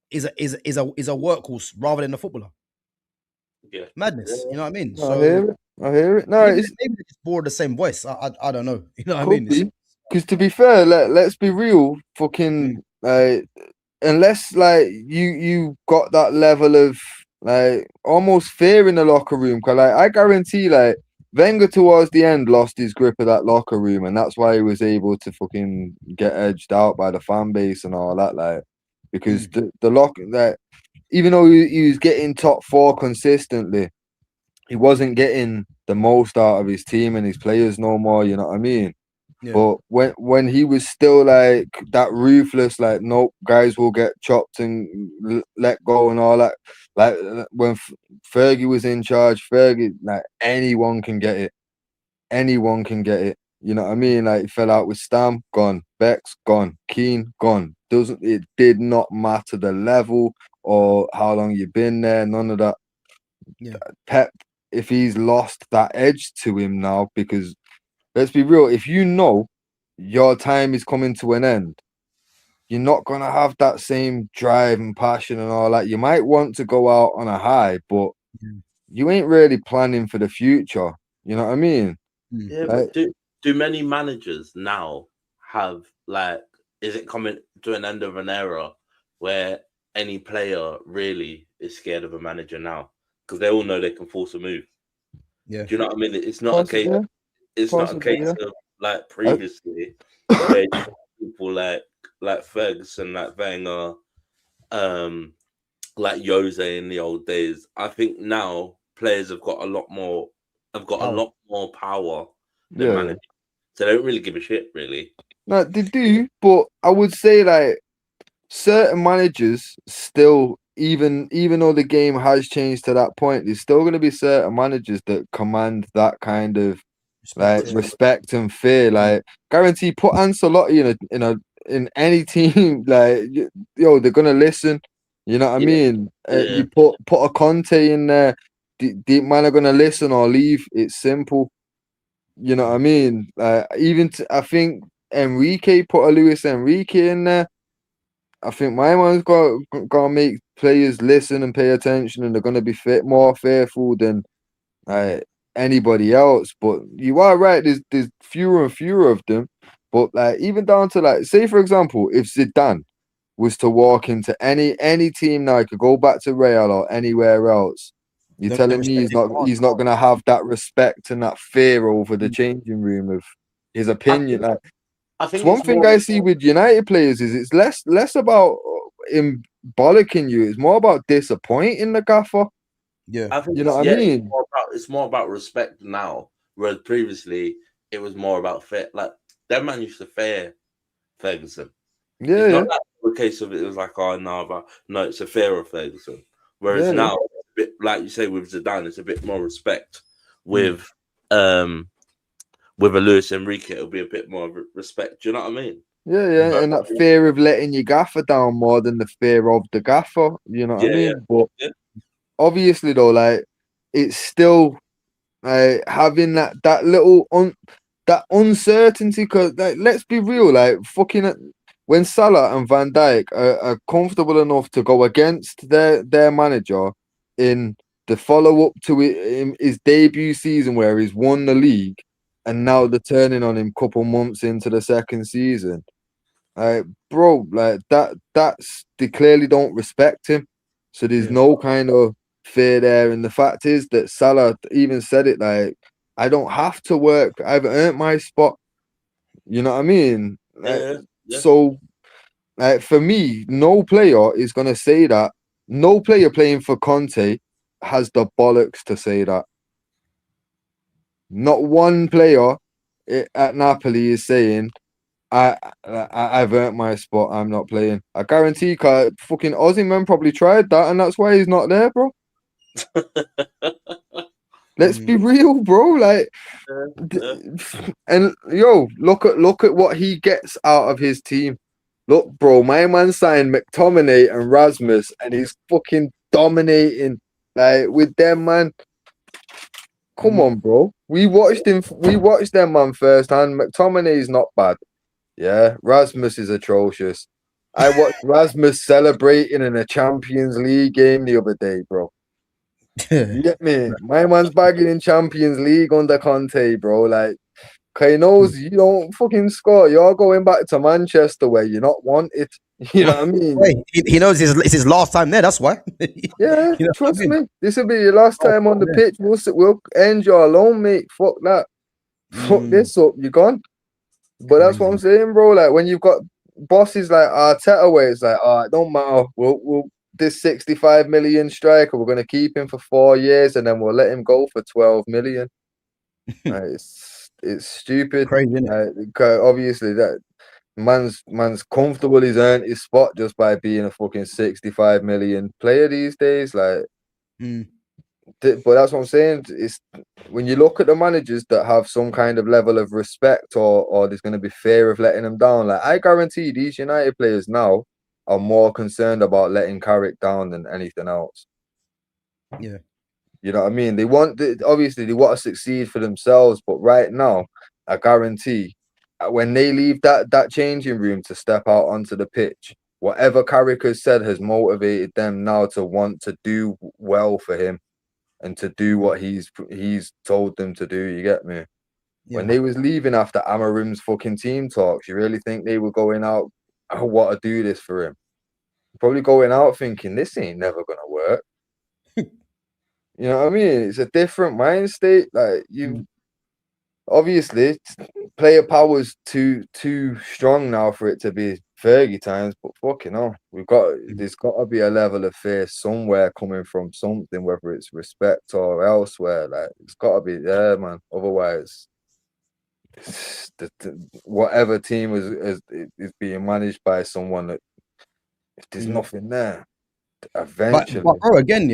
is a workhorse rather than a footballer? Yeah, madness. You know what I mean? I hear it. No, maybe they're just bored of the same voice. I don't know. You know what I mean? Because to be fair, let's be real. Fucking unless like you got that level of like almost fear in the locker room, cause like I guarantee like Wenger towards the end lost his grip of that locker room, and that's why he was able to fucking get edged out by the fan base and all that, like because the lock that even though he was getting top 4 consistently, he wasn't getting the most out of his team and his players no more. You know what I mean? Yeah. But when he was still like that ruthless, like nope, guys will get chopped and let go and all that. Like when Fergie was in charge, Fergie, like anyone can get it. Anyone can get it. You know what I mean? Like he fell out with Stam, gone. Bex, gone. Keane, gone. It did not matter the level or how long you've been there. None of that. Yeah. Pep, if he's lost that edge to him now, because let's be real, if you know your time is coming to an end, you're not going to have that same drive and passion and all that. You might want to go out on a high, but you ain't really planning for the future. You know what I mean? Yeah, but do many managers now have, like, is it coming to an end of an era where any player really is scared of a manager now? Because they all know they can force a move. Yeah. Do you know what I mean? It's not a case. Yeah. It's not a case of like previously where people like Ferguson, like Wenger, like Jose in the old days. I think now players have got a lot more power than managers. So they don't really give a shit, really. No, they do, but I would say like certain managers still, even though the game has changed to that point, there's still going to be certain managers that command that kind of respect and fear. Like guarantee, put Ancelotti in any team, like they're gonna listen. You know what I mean? You put a Conte in there, the man are gonna listen or leave. It's simple. You know what I mean? I think Enrique, put a Luis Enrique in there. I think my man's got to make players listen and pay attention, and they're going to be more fearful than anybody else. But you are right. There's fewer and fewer of them. But like even down to like, say for example, if Zidane was to walk into any team now, he could go back to Real or anywhere else. You're telling me he's not going to have that respect and that fear over the changing room of his opinion. I think one thing I see with United players is it's less about him bollocking you. It's more about disappointing the gaffer. Yeah, I think you know what I mean. It's more about respect now, whereas previously it was more about fear. Like that man used to fear Ferguson. Yeah, it's not like the case of it was like, oh no, it's a fear of Ferguson. Whereas now, it's a bit, like you say with Zidane, it's a bit more respect. With a Luis Enrique, it'll be a bit more respect. Do you know what I mean? Yeah, and that fear of letting your gaffer down more than the fear of the gaffer. You know what I mean? But obviously, though, like it's still having that little that uncertainty. Because like, let's be real, like fucking when Salah and Van Dijk are comfortable enough to go against their manager in the follow up to his debut season where he's won the league. And now they're turning on him couple months into the second season. Bro, like that's they clearly don't respect him. So there's no kind of fear there. And the fact is that Salah even said it like, I don't have to work. I've earned my spot. You know what I mean? So for me, no player is gonna say that. No player playing for Conte has the bollocks to say that. Not one player at Napoli is saying, I've earned my spot, I'm not playing. I guarantee fucking Aussie man probably tried that and that's why he's not there, bro. Let's be real, bro. Like and look at what he gets out of his team. Look, bro, my man signed McTominay and Rasmus and he's fucking dominating like with them, man. Come on, bro. We watched them man firsthand. McTominay's not bad. Yeah, Rasmus is atrocious. I watched Rasmus celebrating in a Champions League game the other day, bro. You get me? My man's bagging in Champions League under Conte, bro. Like, he knows you don't fucking score. You're going back to Manchester where you're not wanted. You know what I mean? Wait, he knows it's his last time there. That's why. Yeah, You know what I trust mean? me. This will be your last time on the Yeah. pitch. We'll end you alone, mate. Fuck that. Fuck this up. You're gone. But that's what I'm Crazy. saying, bro. Like when you've got bosses like Arteta, where it's like, it don't matter. We'll this 65 million striker, we're gonna keep him for 4 years and then we'll let him go for 12 million. Like, it's stupid. Crazy, isn't it? Obviously that man's comfortable. He's earned his spot just by being a fucking 65 million player these days. Like, but that's what I'm saying. It's when you look at the managers that have some kind of level of respect, or there's going to be fear of letting them down. Like, I guarantee these United players now are more concerned about letting Carrick down than anything else. Yeah. You know what I mean? Obviously they want to succeed for themselves, but right now, I guarantee when they leave that changing room to step out onto the pitch, whatever Carrick has said has motivated them now to want to do well for him and to do what he's told them to do. You get me? Yeah. When they was leaving after Amorim's fucking team talks, you really think they were going out, I want to do this for him? Probably going out thinking this ain't never gonna work. You know what I mean? It's a different mind state. Like, you obviously player power's too strong now for it to be Fergie times, but fucking hell, there's got to be a level of fear somewhere coming from something, whether it's respect or elsewhere. Like, it's got to be there, man. Otherwise, whatever team is being managed by someone that if there's nothing there. Eventually, but bro, again,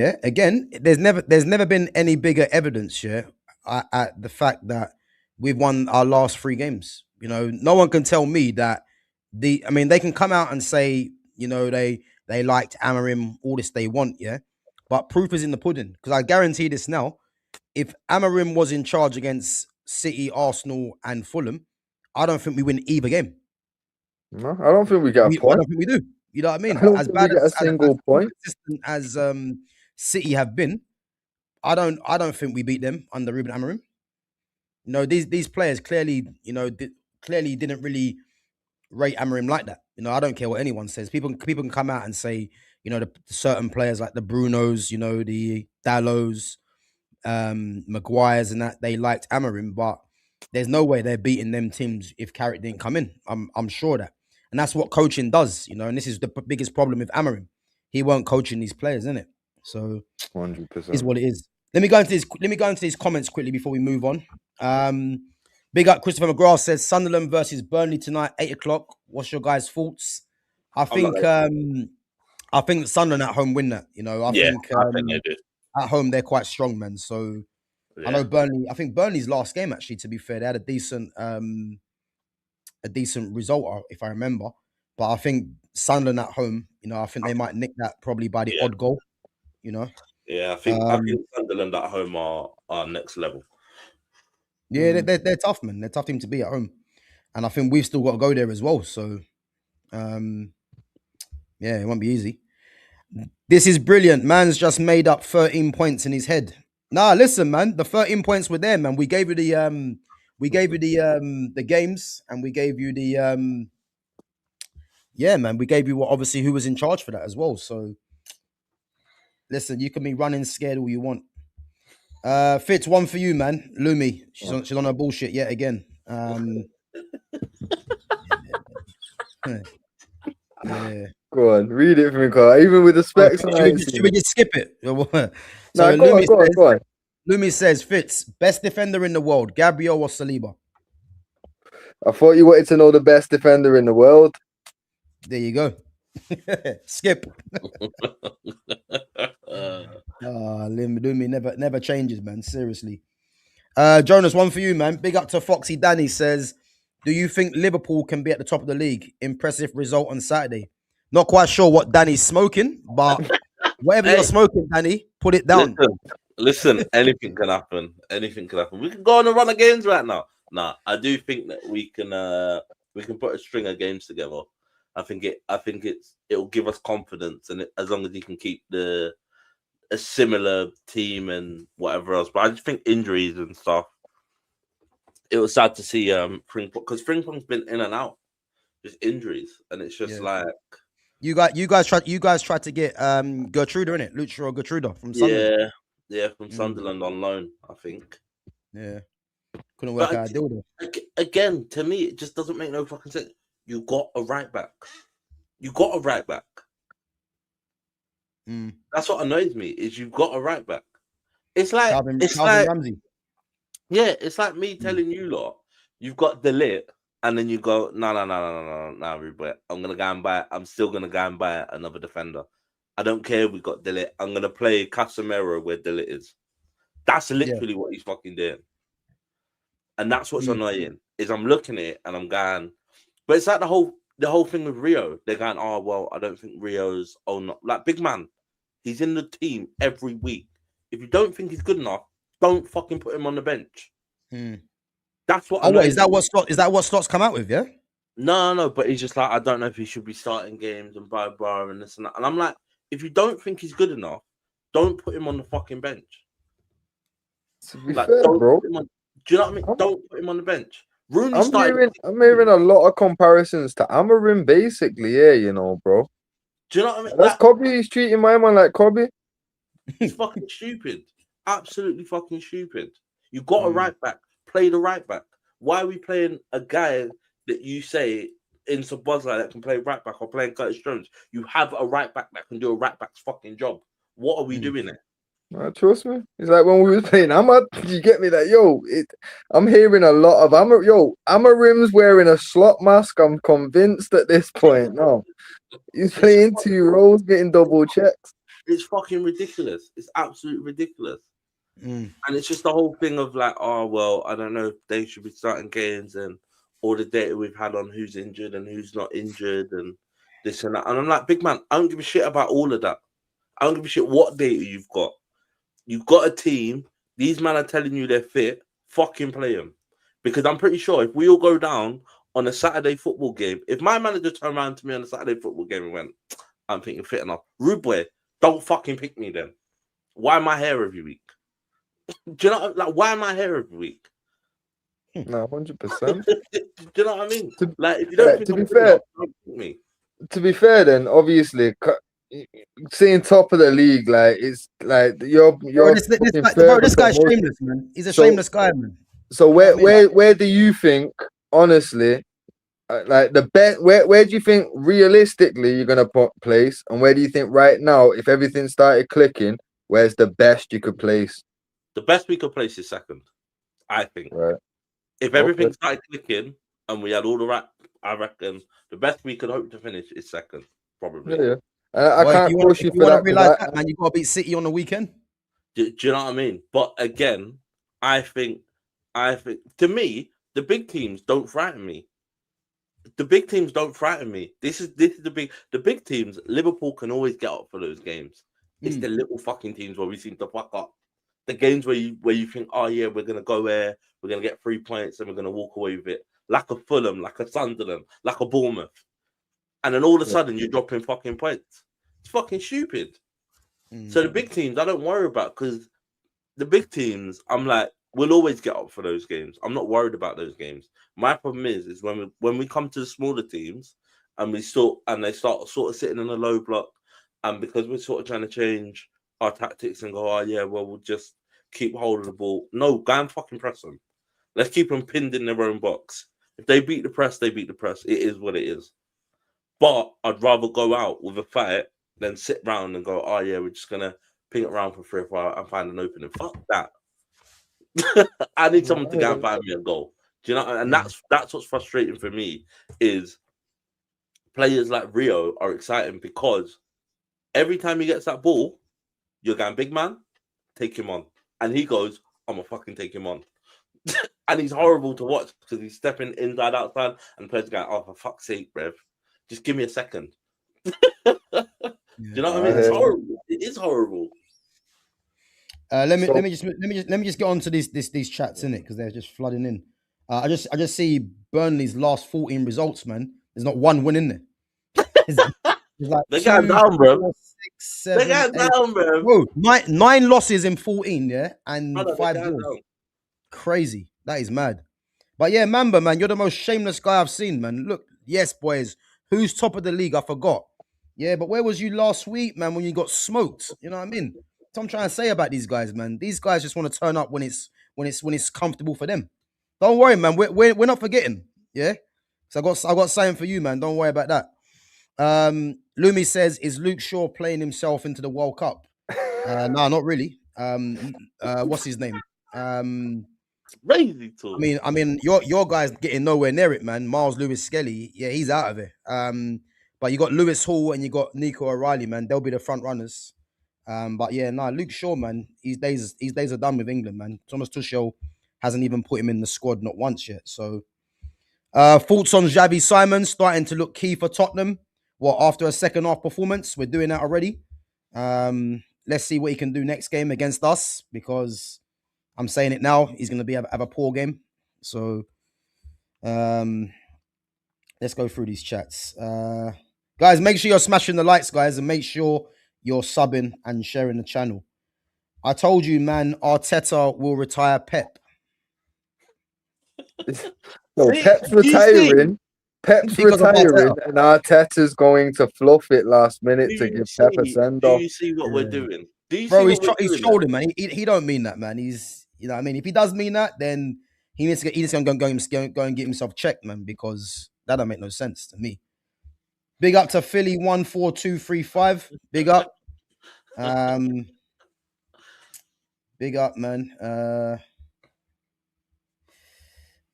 there's never been any bigger evidence, at the fact that we've won our last 3 games. You know, no one can tell me that they can come out and say, you know, they liked Amorim, all this they want, but proof is in the pudding. Because I guarantee this now, if Amorim was in charge against City, Arsenal, and Fulham, I don't think we win either game. No, I don't think we get a point. I don't think we do. You know what I mean? I don't As think bad we get a single point. consistent as City have been, I don't think we beat them under Ruben Amorim. You know, these players clearly, you know, clearly didn't really rate Amorim like that. You know, I don't care what anyone says. People can come out and say, you know, the certain players like the Brunos, you know, the Dallots, Maguires, and that they liked Amorim, but there's no way they're beating them teams if Carrick didn't come in. I'm sure of that. And that's what coaching does, you know, and this is the biggest problem with Amorim. He weren't coaching these players, isn't it? So 100% is what it is. Let me go into these comments quickly before we move on. Big up Christopher McGrath says Sunderland versus Burnley tonight, 8:00. What's your guys' thoughts? I think Sunderland at home win that. You know, I think they do. At home they're quite strong, man. So I know Burnley. I think Burnley's last game, actually, to be fair, they had a decent result, if I remember. But I think Sunderland at home, you know, I think they might nick that probably by the odd goal. You know. Yeah, I think Sunderland at home are next level. Yeah, they're tough, man. They're a tough team to beat at home, and I think we've still got to go there as well. So, yeah, it won't be easy. This is brilliant. Man's just made up 13 points in his head. Nah, listen, man. The 13 points were there, man. We gave you the games, and we gave you the man. We gave you obviously who was in charge for that as well. So, listen, you can be running scared all you want. Fitz, one for you, man. Lumi, she's on her bullshit yet again. Yeah. Go on, read it for me, Carl. Even with the specs, should we just skip it? So go on. Lumi says, Fitz, best defender in the world, Gabriel or Saliba? I thought you wanted to know the best defender in the world. There you go. Skip. Lumi never changes, man. Seriously. Jonas, one for you, man. Big up to Foxy Danny says, do you think Liverpool can be at the top of the league? Impressive result on Saturday. Not quite sure what Danny's smoking, but whatever you're smoking, Danny, put it down. Listen, anything can happen. Anything can happen. We can go on and run of games right now. Nah, I do think that we can put a string of games together. I think it'll give us confidence, and as long as you can keep a similar team and whatever else. But I just think injuries and stuff. It was sad to see Frimpong, because Frimpong's been in and out, just injuries, and it's just like You guys tried to get Gertruda, innit? Lucha or Gertruda from Sunderland. Yeah, from Sunderland on loan, I think. Yeah. Couldn't work out a deal though. Again, to me, it just doesn't make no fucking sense. You got a right back. That's what annoys me, is you've got a right back. It's like Calvin Ramsey. Yeah, it's like me telling you lot, you've got Dijk, and then you go, no, Ruben, I'm still gonna go and buy another defender. I don't care if we got Dijk. I'm gonna play Casemiro where Dijk is. That's literally what he's fucking doing. And that's what's annoying, is I'm looking at it and I'm going, but it's like the whole thing with Rio. They're going, oh well, I don't think Rio's not like big man. He's in the team every week. If you don't think he's good enough, don't fucking put him on the bench. That's what. Is that what Slots come out with? Yeah. No. But he's just like, I don't know if he should be starting games and blah blah and this and that. And I'm like, if you don't think he's good enough, don't put him on the fucking bench. To be fair, bro. Do you know what I mean? Don't put him on the bench. I'm hearing a lot of comparisons to Amorim, basically. Yeah, you know, bro. Do you know what I mean? That's Kobe. He's treating my man like Kobe. It's fucking stupid. Absolutely fucking stupid. You got a right back. Play the right back. Why are we playing a guy that you say in Sabozza that can play right back, or playing Curtis Jones? You have a right back that can do a right back's fucking job. What are we doing there? Trust me. It's like when we was playing Ahmad, you get me that, I'm hearing a lot of Amorim's wearing a slot mask, I'm convinced at this point. No. He's playing 2 roles, getting double checks. It's fucking ridiculous. It's absolutely ridiculous. And it's just the whole thing of like, oh well, I don't know if they should be starting games, and all the data we've had on who's injured and who's not injured and this and that. And I'm like, big man, I don't give a shit about all of that. I don't give a shit what data you've got. You've got a team. These men are telling you they're fit. Fucking play them. Because I'm pretty sure if we all go down on a Saturday football game, if my manager turned around to me on a Saturday football game and went, I'm thinking fit enough, Ruben, don't fucking pick me then. Why am I here every week? Do you know, like, why am I here every week? No, 100%. Do you know what I mean? Like, if you don't to be fair, don't pick me. To be fair, then obviously, seeing top of the league, like it's like you're. This guy's shameless, man. He's a shameless guy, man. So where do you think, honestly, like the best? Where do you think realistically you're gonna place, and where do you think right now, if everything started clicking, where's the best you could place? The best we could place is second, I think. Right. If everything started clicking and we had all the right, I reckon the best we could hope to finish is second, probably. Yeah. I can't push you for that. Man, you got to beat City on the weekend. Do you know what I mean? But again, I think to me, the big teams don't frighten me. The big teams don't frighten me. This is the big teams. Liverpool can always get up for those games. It's the little fucking teams where we seem to fuck up. The games where you think, oh yeah, we're gonna go there, we're gonna get 3 points, and we're gonna walk away with it, like a Fulham, like a Sunderland, like a Bournemouth, and then all of a sudden you're dropping fucking points. It's fucking stupid. So the big teams I don't worry about, because the big teams, I'm like, we'll always get up for those games. I'm not worried about those games. My problem is when we come to the smaller teams and they start sort of sitting in a low block, and because we're sort of trying to change our tactics and go, oh yeah, well we'll just keep hold of the ball. No, go and fucking press them. Let's keep them pinned in their own box. If they beat the press, they beat the press. It is what it is. But I'd rather go out with a fight than sit round and go, oh yeah, we're just gonna ping it around for 3 or 4 and find an opening. Fuck that. I need someone to go and find me a goal. Do you know? And that's what's frustrating for me, is players like Rio are exciting because every time he gets that ball, you're going, big man, take him on. And he goes, I'm gonna fucking take him on. And he's horrible to watch because he's stepping inside, outside, and the players going, oh, for fuck's sake, bruv, just give me a second. Do you know what I mean? It's horrible. It is horrible. Let me just get on to these chats in it, because they're just flooding in. I just see Burnley's last 14 results, man. There's not one win in there. It's like they got down, bro. 4, 6, 7, they got down, bro. Whoa, nine losses in 14, yeah, and 5 draws. Crazy. That is mad. But yeah, Mamba, man, you're the most shameless guy I've seen, man. Look, yes, boys. Who's top of the league? I forgot. Yeah, but where was you last week, man, when you got smoked? You know what I mean? That's what I'm trying to say about these guys, man. These guys just want to turn up when it's comfortable for them. Don't worry, man. We're not forgetting. Yeah. So I got something for you, man. Don't worry about that. Lumi says, is Luke Shaw playing himself into the World Cup? No, not really. What's his name? Crazy talk. I mean, your guy's getting nowhere near it, man. Miles Lewis Skelly, yeah, he's out of it. But you got Lewis Hall and you got Nico O'Reilly, man. They'll be the front runners. But yeah, Luke Shaw, man, his days are done with England, man. Thomas Tuchel hasn't even put him in the squad, not once yet. So, thoughts on Xavi Simons starting to look key for Tottenham? Well, after a second half performance, we're doing that already. Let's see what he can do next game against us, because I'm saying it now, he's going to have a poor game. So, let's go through these chats. Guys, make sure you're smashing the likes, guys, and make sure you're subbing and sharing the channel. I told you, man, Arteta will retire Pep. No, Pep's retiring. Pep's retiring, and Arteta's going to fluff it last minute to give Pep a send off. Do you see what we're doing? Bro, he's trolling, man. He don't mean that, man. He's, you know what I mean? If he does mean that, then he needs to go and get himself checked, man, because that don't make no sense to me. Big up to Philly 14235. Big up. Big up, man.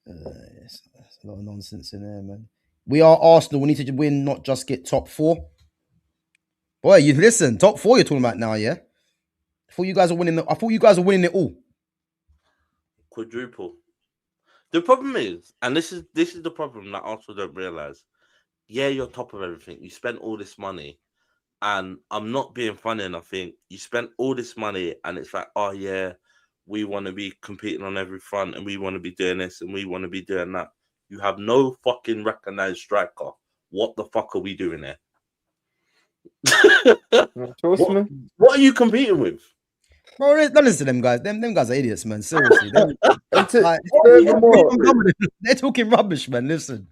There's a lot of nonsense in there, man. We are Arsenal. We need to win, not just get top 4. Boy, you listen, top 4 you're talking about now, yeah? I thought you guys are winning it all. Quadruple. The problem is, and this is the problem that Arsenal don't realise. Yeah, you're top of everything. You spent all this money, and I'm not being funny, and I think you spent all this money, and it's like, oh yeah, we want to be competing on every front, and we want to be doing this, and we want to be doing that. You have no fucking recognised striker. What the fuck are we doing there? What are you competing with? Bro, don't listen to them guys. Them guys are idiots, man. Seriously. They're talking rubbish, man. Listen.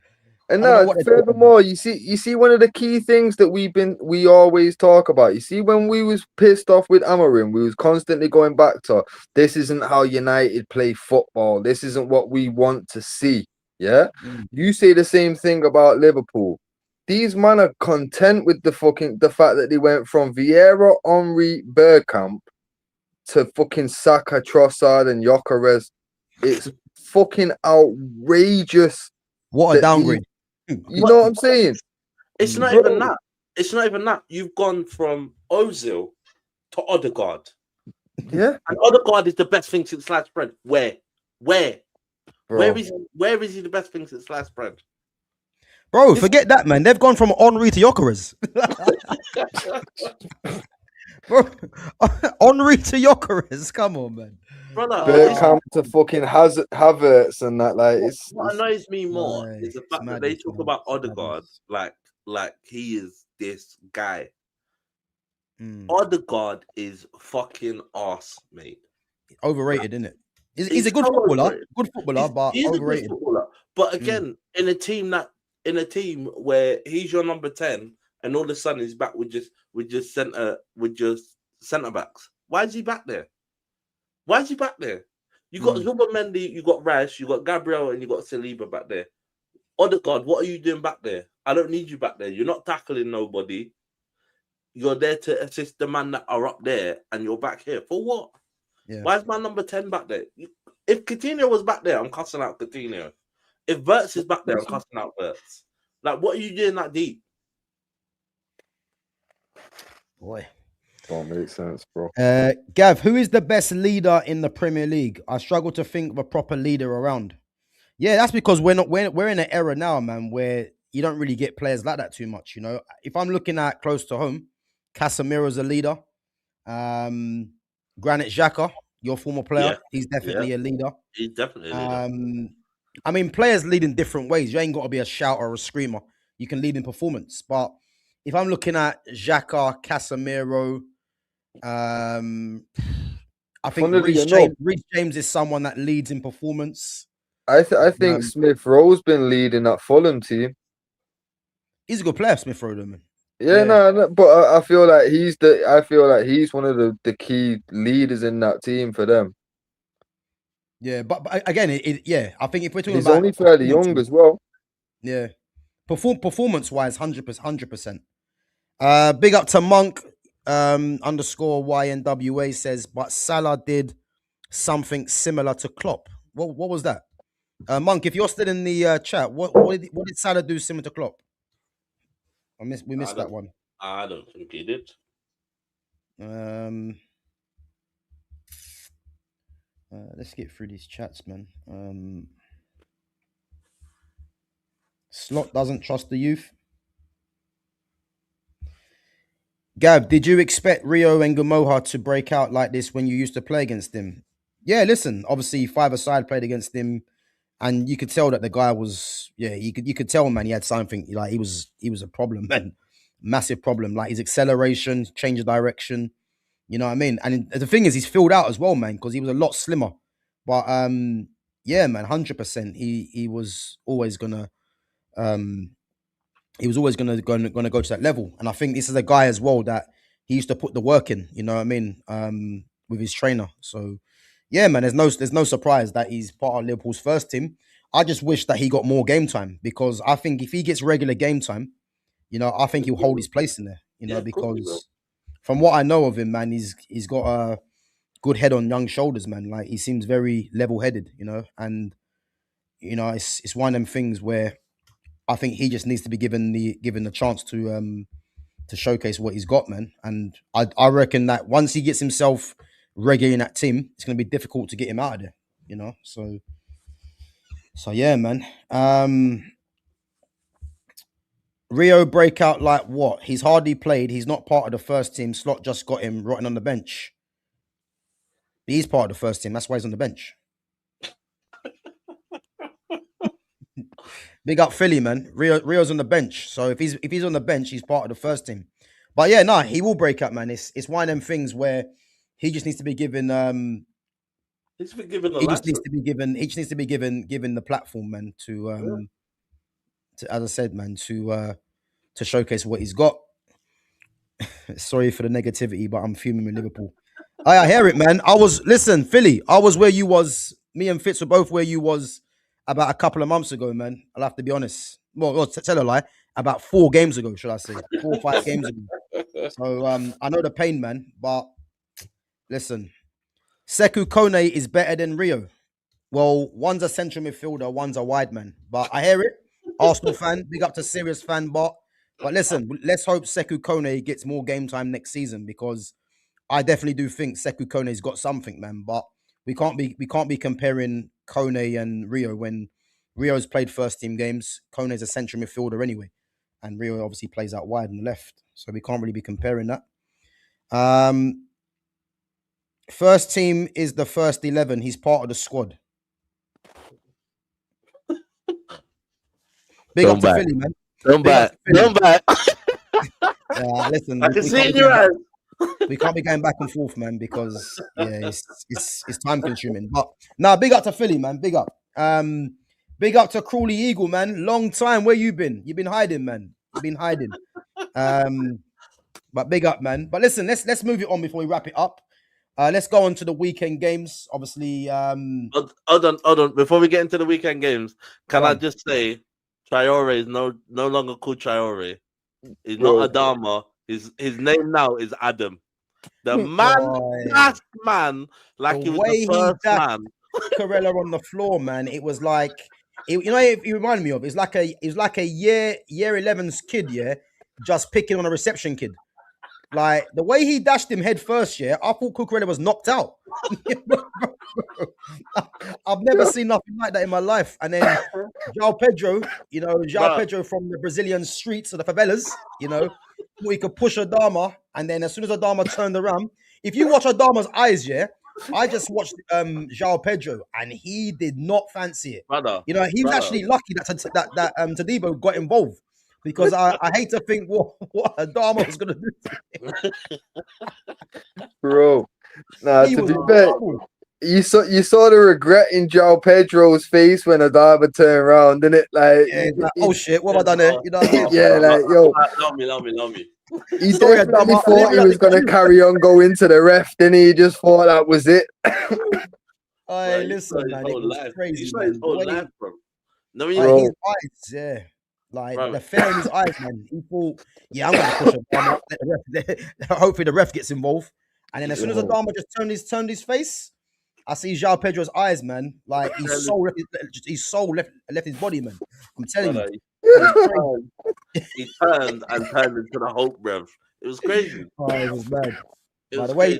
And furthermore, you see one of the key things that we always talk about. You see, when we was pissed off with Amorim, we was constantly going back to, this isn't how United play football. This isn't what we want to see. Yeah? You say the same thing about Liverpool. These men are content with the fact that they went from Vieira, Henry, Bergkamp to fucking Saka, Trossard, and Gyökeres. It's fucking outrageous. What a downgrade. You know what I'm saying? It's not even that. It's not even that. You've gone from Ozil to Odegaard. Yeah. And Odegaard is the best thing since sliced bread. Where? Bro. Where is he the best thing since sliced bread? Bro, forget that, man. They've gone from Henry to Gyökeres. Bro, Henry to Gyökeres. Come on, man. Bergkamp to fucking Havertz and that. Like, what annoys me more is the fact that they talk about Odegaard like he is this guy. Odegaard is fucking arse, mate. Overrated, isn't it? He's a good footballer. Good footballer, but he's overrated. A good footballer. But again, in a team where he's your number 10, and all of a sudden he's back with just centre backs. Why is he back there? Why is he back there? You got Zubomendi, you got Rash, you got Gabriel, and you got Saliba back there. Odegaard, what are you doing back there? I don't need you back there. You're not tackling nobody. You're there to assist the man that are up there, and you're back here. For what? Yeah. Why is my number 10 back there? If Coutinho was back there, I'm cussing out Coutinho. If Virgil is back there, I'm cussing out Virgil. Like, what are you doing that deep? Boy. Don't make sense, bro. Gav, who is the best leader in the Premier League? I struggle to think of a proper leader around. Yeah, that's because we're in an era now, man, where you don't really get players like that too much. You know, if I'm looking at close to home, Casemiro's a leader. Granit Xhaka, your former player, he's definitely a leader. He's definitely a leader. I mean, players lead in different ways. You ain't got to be a shouter or a screamer. You can lead in performance. But if I'm looking at Xhaka, Casemiro, I think Reece James is someone that leads in performance. I think Smith Rowe's been leading that Fulham team. He's a good player, Smith Rowe, man. Yeah, no, but I feel like he's one of the key leaders in that team for them. Yeah, but again, I think if we're talking He's about only fairly young as well. Yeah, performance wise, 100%. Big up to Monk underscore YNWA says, but Salah did something similar to Klopp. What was that? Monk, if you're still in the chat, what did Salah do similar to Klopp? We missed that one. I don't think he did. Let's get through these chats, man. Slot doesn't trust the youth. Gav, did you expect Rio and Gamoha to break out like this when you used to play against him? Yeah, listen, obviously five-a-side played against him, and you could tell that the guy was, you could tell, man, he had something, like he was a problem, man. Massive problem. Like his acceleration, change of direction. You know what I mean? And the thing is, he's filled out as well, man, because he was a lot slimmer. But yeah, man, 100%. He was always gonna go to that level. And I think this is a guy as well that he used to put the work in, you know what I mean, with his trainer. So yeah, man, there's no surprise that he's part of Liverpool's first team. I just wish that he got more game time, because I think if he gets regular game time, you know, I think he'll hold his place in there, you know, because from what I know of him, man, he's got a good head on young shoulders, man. Like he seems very level-headed, you know, and you know, it's one of them things where I think he just needs to be given the chance to showcase what he's got, man. And I reckon that once he gets himself regular in that team, it's going to be difficult to get him out of there, you know. So yeah, man. Rio breakout like what? He's hardly played. He's not part of the first team. Slot just got him rotting on the bench. He's part of the first team. That's why he's on the bench. Big up Philly, man. Rio's on the bench. So if he's on the bench, he's part of the first team. But yeah, no, he will break up, man. It's one of them things where he just needs to be given he just needs to be given the platform, man, to as I said, man, to showcase what he's got. Sorry for the negativity, but I'm fuming with Liverpool. I hear it, man. Listen, Philly, I was where you was. Me and Fitz were both where you was about a couple of months ago, man. I'll have to be honest. Well, tell a lie. About 4 games ago, should I say. 4 or 5 games ago. So I know the pain, man. But listen, Sekou Kone is better than Rio. Well, one's a central midfielder, one's a wide man. But I hear it. Arsenal fan, big up to serious fan, but listen, let's hope Sekou Kone gets more game time next season, because I definitely do think Sekou Kone's got something, man. But we can't be comparing Kone and Rio when Rio's played first team games. Kone's a central midfielder anyway, and Rio obviously plays out wide on the left, so we can't really be comparing that. First team is the first 11. He's part of the squad. Big up to Philly, man. Don't back. Listen, I can see in your eyes. We can't be going back and forth, man, because it's time consuming. But nah, big up to Philly, man. Big up. Big up to Crawley Eagle, man. Long time. Where you been? You've been hiding, man. You've been hiding. But big up, man. But listen, let's move it on before we wrap it up. Let's go on to the weekend games. Obviously, hold on. Before we get into the weekend games, can I just say Traore is no longer called Traore. He's not Adama. His name now is Adam. The man, last man, like he was the first man. Corella on the floor, man. It was like, you know, it reminded me of. It's like a year 11's kid, yeah, just picking on a reception kid. Like the way he dashed him head first, yeah, I thought Cucurella was knocked out. I've never seen nothing like that in my life. And then João Pedro, you know, Pedro from the Brazilian streets of the favelas, you know, he could push Adama, and then as soon as Adama turned around, if you watch Adama's eyes, yeah, I just watched João Pedro, and he did not fancy it. You know, he was actually lucky that Tadibo got involved. Because I hate to think what Adama was going to do. Bro, nah, to be fair, You saw the regret in João Pedro's face when Adama turned around, didn't it? Like, Yeah, he's like, oh shit, what have I done here? You know what I mean? yeah, like, yo, Love me. he Sorry, definitely Adama, I thought didn't he realize was gonna carry on going to the ref. Then he just thought that was it. Hey, listen, man, it was crazy, He saw man. his whole life, bro. No, Like Bro. his eyes, yeah. Like Bro. the fear in his eyes, man. He thought, yeah, I'm gonna push Adama. Let the ref, hopefully the ref gets involved. And then as soon as Adama just turned his face, I see João Pedro's eyes, man. Like his soul left his body, man. I'm telling you. He turned into the Hulk, bruv. It was crazy. Oh, it was mad. It The was way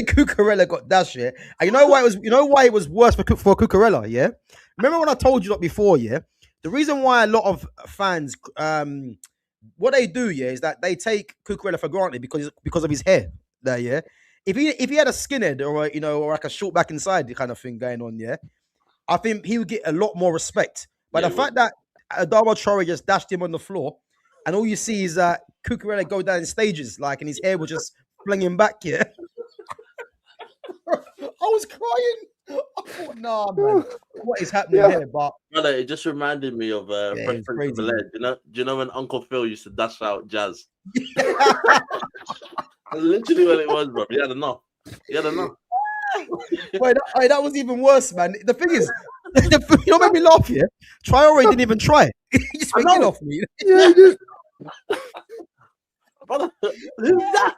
Cucurella got dashed, yeah. And you know why it was worse for Cucurella, yeah? Remember when I told you that before, yeah? The reason why a lot of fans what they do, yeah, is that they take Cucurella for granted because of his hair. There, yeah. If he had a skinhead or like a short back inside kind of thing going on, yeah, I think he would get a lot more respect. But the fact that Adama Traore just dashed him on the floor, and all you see is that Cucurella go down in stages, like, and his hair was just flinging back, yeah. I was crying. I thought, nah, man, what is happening here? But brother, it just reminded me of Fresh Prince of Bel-Air. Do you know when Uncle Phil used to dash out Jazz? That's literally what it was, bro. He had enough. Wait, that was even worse, man. The thing is, you know what made me laugh here? Traore didn't even try. He just went, get off me. Brother, who's that?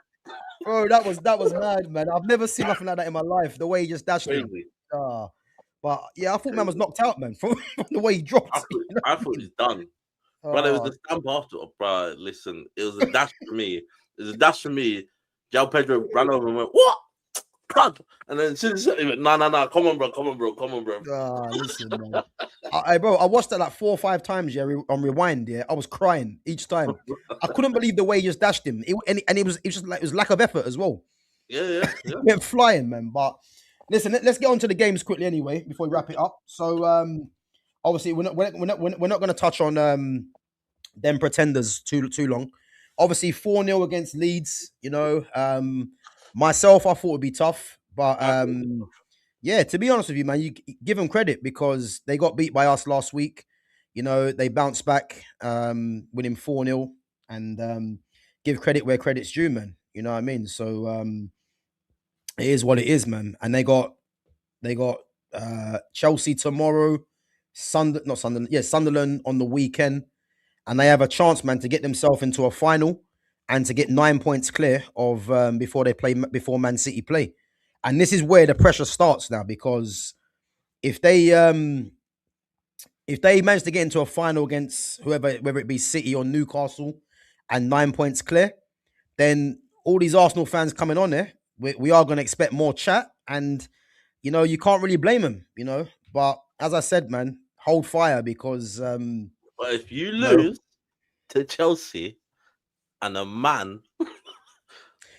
Bro, that was mad, man. I've never seen nothing like that in my life. The way he just dashed him. But yeah, I thought man was knocked out, man, from the way he dropped. I thought he was done. But it was the stamp after, bro. Listen, it was a dash for me. João Pedro ran over and went, what? Crud. And then he went, nah, come on, bro. Listen, man. Bro, I watched that like 4 or 5 times, yeah, on rewind, yeah. I was crying each time. I couldn't believe the way he just dashed him. It was lack of effort as well. Yeah. He went flying, man. But listen, let's get on to the games quickly anyway before we wrap it up. So obviously we're not going to touch on them pretenders too long. Obviously 4-0 against Leeds. You know, myself I thought it would be tough, but yeah, to be honest with you, man, you give them credit because they got beat by us last week. You know, they bounced back, winning 4-0, and give credit where credit's due, man. You know what I mean? So it is what it is, man. And they got Chelsea tomorrow, Sunderland on the weekend, and they have a chance, man, to get themselves into a final and to get 9 points clear of before Man City play. And this is where the pressure starts now, because if they manage to get into a final against whoever, whether it be City or Newcastle, and 9 points clear, then all these Arsenal fans coming on there, we are going to expect more chat, and you know, you can't really blame them, you know. But as I said, man, hold fire, because but if you lose to Chelsea and a man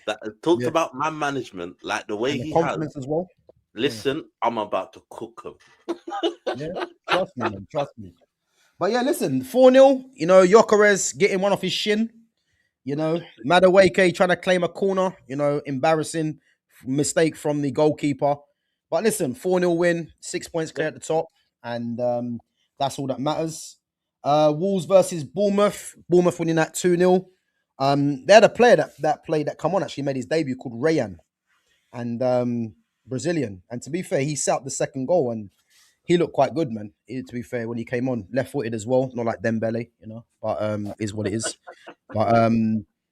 that talked about man management like the way he has as well, listen, I'm about to cook him. Yeah, trust me, man, trust me. But yeah, listen, 4-0, you know, Gyökeres getting one off his shin, you know, Madueke trying to claim a corner, you know, embarrassing mistake from the goalkeeper. But listen, 4-0 win, 6 points clear at the top, and that's all that matters. Wolves versus Bournemouth. Bournemouth winning that 2-0. They had a player that come on, actually made his debut, called Rayan, and Brazilian. And to be fair, he set up the second goal, and he looked quite good, man. To be fair, when he came on, left-footed as well, not like Dembele, you know. But is what it is. But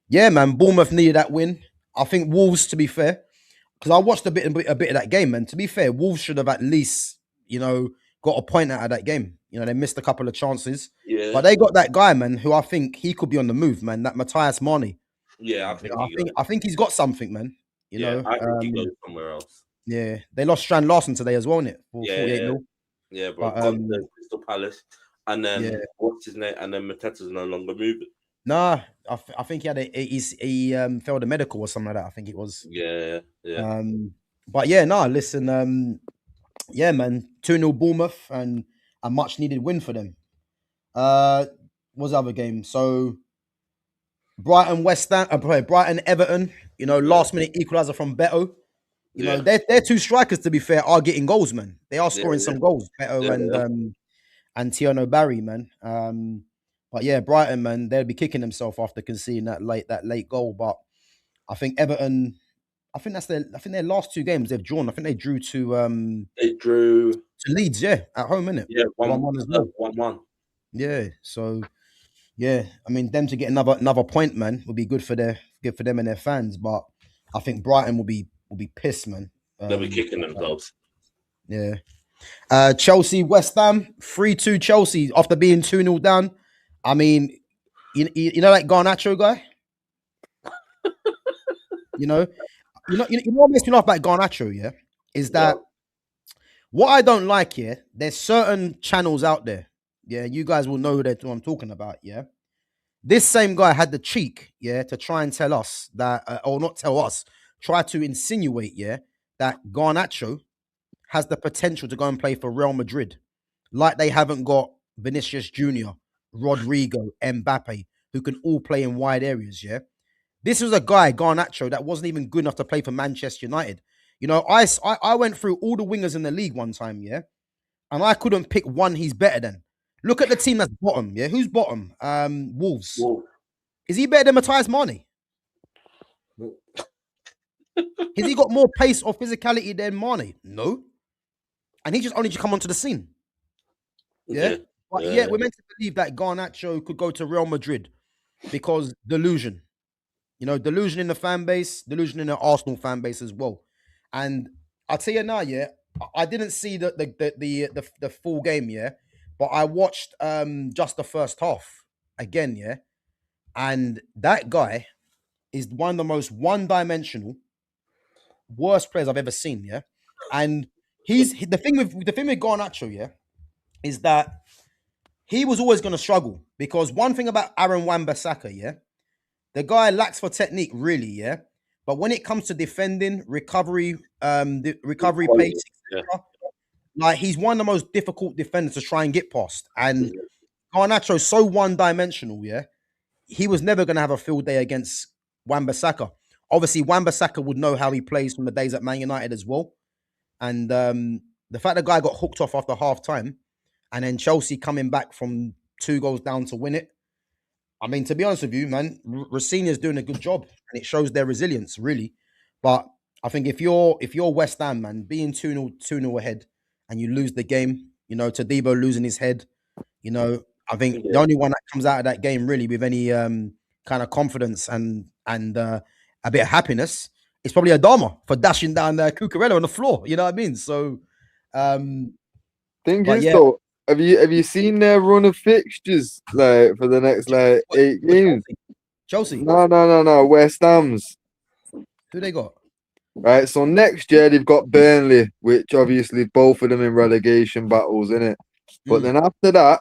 yeah, man, Bournemouth needed that win. I think Wolves, to be fair, because I watched a bit of that game, man. To be fair, Wolves should have at least, you know, got a point out of that game. You know, they missed a couple of chances. Yeah. But they got that guy, man, who I think he could be on the move, man. That Matthias Marnie. Yeah, I think he's got something, man. You know, I think he goes somewhere else. Yeah, they lost Strand Larson today as well, innit? For 48-0. Yeah, bro. Crystal Palace, and then what's his name? And then Mateta's no longer moving. Nah, I think he failed a medical or something like that. I think it was. Yeah. But yeah, listen, yeah, man, 2-0 Bournemouth, and a much needed win for them. What's the other game? So Brighton Everton, you know, last minute equaliser from Beto. You know, they're two strikers, to be fair, are getting goals, man. They are scoring some goals, Beto and Tiano Barry, man. But yeah, Brighton, man, they'll be kicking themselves after conceding that late goal. But I think Everton, I think their last two games they've drawn. I think they drew to Leeds, at home, innit? Yeah, 1-1 as well. 1-1. Yeah, so yeah, I mean, them to get another point, man, would be good for them and their fans. But I think Brighton will be pissed, man. They'll be kicking themselves. Yeah. Chelsea, West Ham, 3-2 Chelsea after being 2-0 down. I mean, you know that Garnacho guy? you know what makes me laugh about Garnacho, yeah? Is that what I don't like here, there's certain channels out there. Yeah, you guys will know who I'm talking about, yeah? This same guy had the cheek, to try and tell us that, or not tell us, try to insinuate, that Garnacho has the potential to go and play for Real Madrid, like they haven't got Vinicius Jr., Rodrigo, Mbappe, who can all play in wide areas, yeah? This was a guy, Garnacho, that wasn't even good enough to play for Manchester United. You know, I went through all the wingers in the league one time, yeah? And I couldn't pick one he's better than. Look at the team that's bottom, yeah? Who's bottom? Wolves. Is he better than Matthias Marnie? Has he got more pace or physicality than Marnie? No. And he just only come onto the scene. Yeah? But we're meant to believe that Garnacho could go to Real Madrid because delusion. You know, delusion in the fan base, delusion in the Arsenal fan base as well. And I'll tell you now, I didn't see the full game, but I watched just the first half again, and that guy is one of the most one-dimensional, worst players I've ever seen, and he's the thing with Garnacho, is that he was always going to struggle because one thing about Aaron Wan-Bissaka, the guy lacks for technique, really, but when it comes to defending, recovery, pace, like he's one of the most difficult defenders to try and get past. And Garnacho's so one-dimensional, he was never going to have a field day against Wan-Bissaka. Obviously, Wan-Bissaka would know how he plays from the days at Man United as well. And the fact the guy got hooked off after half-time and then Chelsea coming back from 2 goals down to win it, I mean, to be honest with you, man, Rossini's doing a good job, and it shows their resilience, really. But I think if you're West Ham, man, being 2-0 ahead, and you lose the game, you know, Todibo losing his head, you know, I think the only one that comes out of that game really with any kind of confidence and a bit of happiness is probably Adama for dashing down Cucurella on the floor. You know what I mean? So, though. Have you seen their run of fixtures like for the next 8 games? Chelsea? No. West Ham's. Who they got? Right, so next year they've got Burnley, which obviously both of them in relegation battles, innit? But then after that,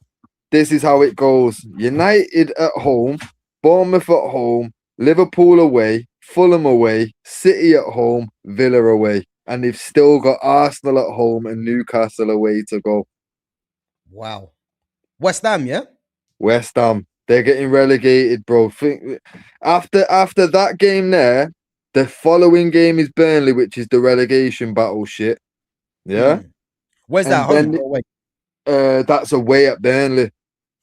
this is how it goes: United at home, Bournemouth at home, Liverpool away, Fulham away, City at home, Villa away, and they've still got Arsenal at home and Newcastle away to go. Wow. West Ham, West Ham. They're getting relegated, bro. After that game there, the following game is Burnley, which is the relegation battle shit. Yeah? Where's that, home or away? That's away at Burnley.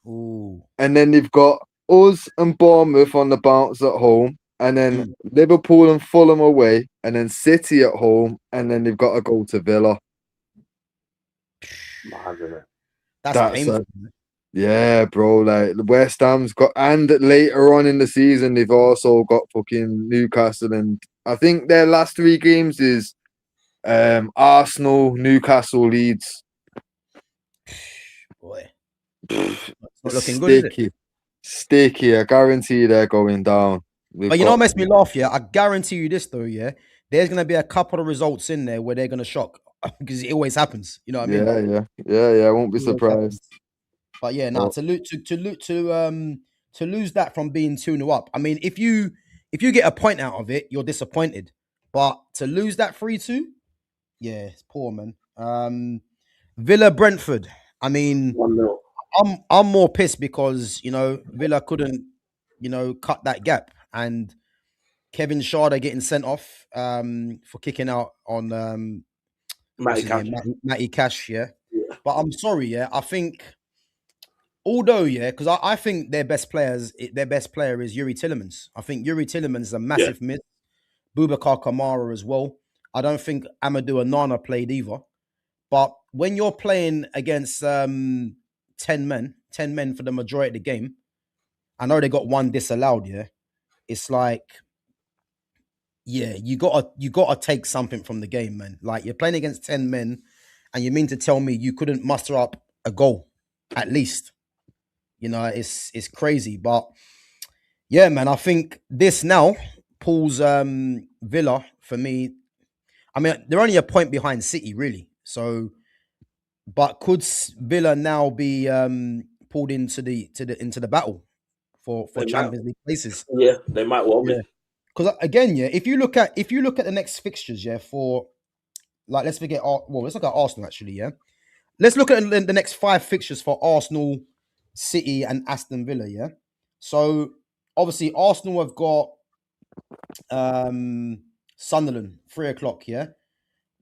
Ooh. And then they've got us and Bournemouth on the bounce at home, and then Liverpool and Fulham away, and then City at home, and then they've got to go to Villa. That's painful. Yeah, bro. Like West Ham's got, and later on in the season, they've also got fucking Newcastle, and I think their last 3 games is Arsenal, Newcastle, Leeds. Boy, it's not looking good, is it? Sticky. I guarantee they're going down. But you know what makes me laugh? I guarantee you this though. There's gonna be a couple of results in there where they're gonna shock because it always happens. You know what I mean? Yeah. I won't be surprised. But to lose that from being 2-0 up. I mean, if you get a point out of it, you're disappointed. But to lose that 3-2, it's poor, man. Villa Brentford. I mean, 1-0. I'm more pissed because Villa couldn't cut that gap, and Kevin Schade getting sent off for kicking out on Matty Cash, yeah. But I'm sorry, yeah. I think, although, yeah, because I think their best player is Yuri Tillemans. I think Yuri Tillemans is a massive miss. Boubacar Kamara as well. I don't think Amadou Onana played either. But when you're playing against 10 men for the majority of the game, I know they got one disallowed, yeah. It's like, yeah, you gotta take something from the game, man. Like, you're playing against 10 men, and you mean to tell me you couldn't muster up a goal, at least? You know, it's crazy. But yeah, man, I think this now pulls Villa for me. I mean, they're only a point behind City, really. So, but could Villa now be pulled into the battle for Champions League places? Yeah, they might well be. Because again, yeah, if you look at the next fixtures, yeah, for like, let's look at Arsenal actually, yeah. Let's look at the next 5 fixtures for Arsenal, City, and Aston Villa, yeah. So obviously Arsenal have got Sunderland 3:00, yeah.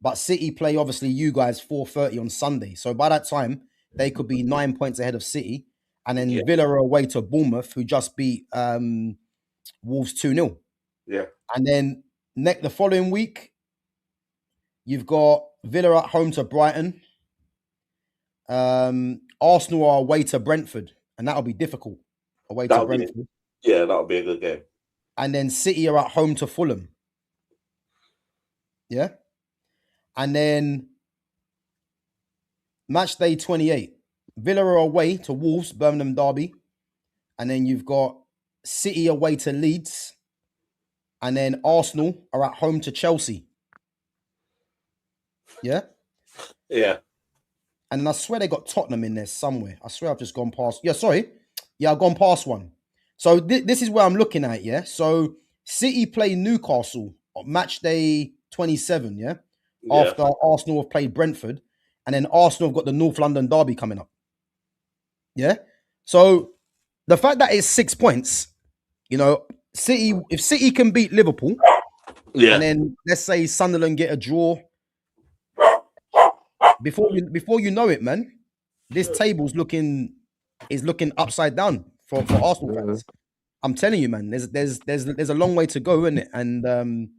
But City play obviously you guys 4:30 on Sunday. So by that time they could be 9 points ahead of City, and then Villa are away to Bournemouth, who just beat Wolves 2-0. Yeah. And then the following week, you've got Villa at home to Brighton. Arsenal are away to Brentford, and that'll be difficult. Away to Brentford. That'll be a good game. And then City are at home to Fulham. Yeah. And then match day 28. Villa are away to Wolves, Birmingham Derby. And then you've got City away to Leeds. And then Arsenal are at home to Chelsea. Yeah? Yeah. And then I swear they got Tottenham in there somewhere. I swear I've just gone past. Yeah, sorry. Yeah, I've gone past one. So this is where I'm looking at, yeah? So City play Newcastle on match day 27, yeah? After Arsenal have played Brentford. And then Arsenal have got the North London Derby coming up. Yeah? So the fact that it's 6 points, you know, if City can beat Liverpool, and then let's say Sunderland get a draw, before you know it, man, this table's looking upside down for Arsenal fans. I'm telling you, man, there's a long way to go, isn't it? And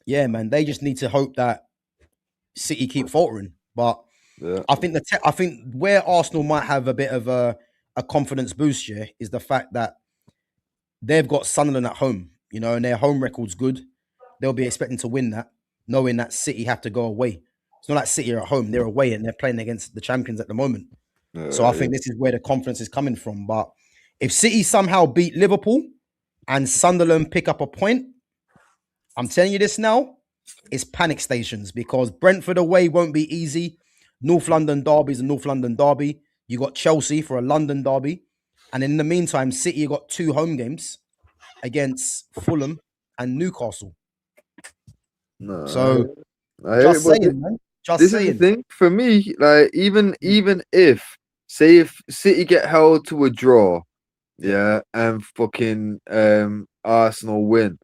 yeah, man, they just need to hope that City keep faltering. But I think I think where Arsenal might have a bit of a confidence boost here is the fact that they've got Sunderland at home, you know, and their home record's good. They'll be expecting to win that, knowing that City have to go away. It's not like City are at home; they're away and they're playing against the champions at the moment. So I think this is where the confidence is coming from. But if City somehow beat Liverpool and Sunderland pick up a point, I'm telling you this now, it's panic stations, because Brentford away won't be easy. North London Derby is a North London Derby. You got Chelsea for a London Derby. And in the meantime, City got 2 home games against Fulham and Newcastle. No, so just saying, man. This is the thing for me. Like, even if City get held to a draw, and fucking Arsenal win,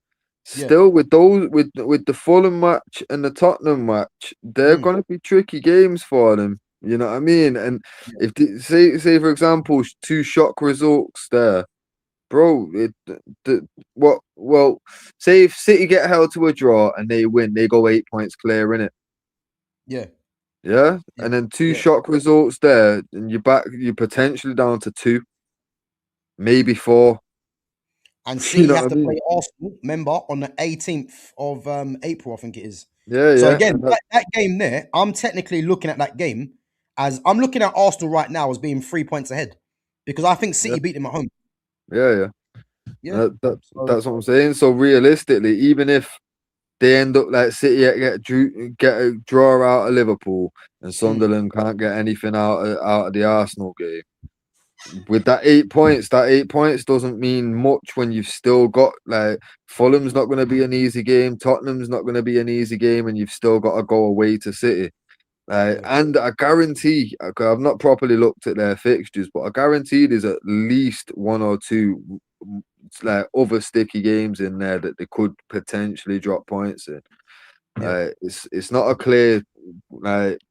still with the Fulham match and the Tottenham match, they're gonna be tricky games for them. You know what I mean? And if say for example 2 shock results there, bro, say if City get held to a draw and they win, they go 8 points clear, innit? Yeah. And then 2 shock results there, and you're potentially down to 2, maybe 4. And City have to play Arsenal, remember, on the 18th of April, I think it is. So again, that game there, I'm technically looking at that game as I'm looking at Arsenal right now as being 3 points ahead, because I think City beat them at home. That's what I'm saying. So realistically, even if they end up like City get a draw out of Liverpool and Sunderland can't get anything out of the Arsenal game, with that 8 points, doesn't mean much when you've still got, like, Fulham's not going to be an easy game, Tottenham's not going to be an easy game, and you've still got to go away to City. And I guarantee, I've not properly looked at their fixtures, but I guarantee there's at least 1 or 2 like other sticky games in there that they could potentially drop points in. It's not a clear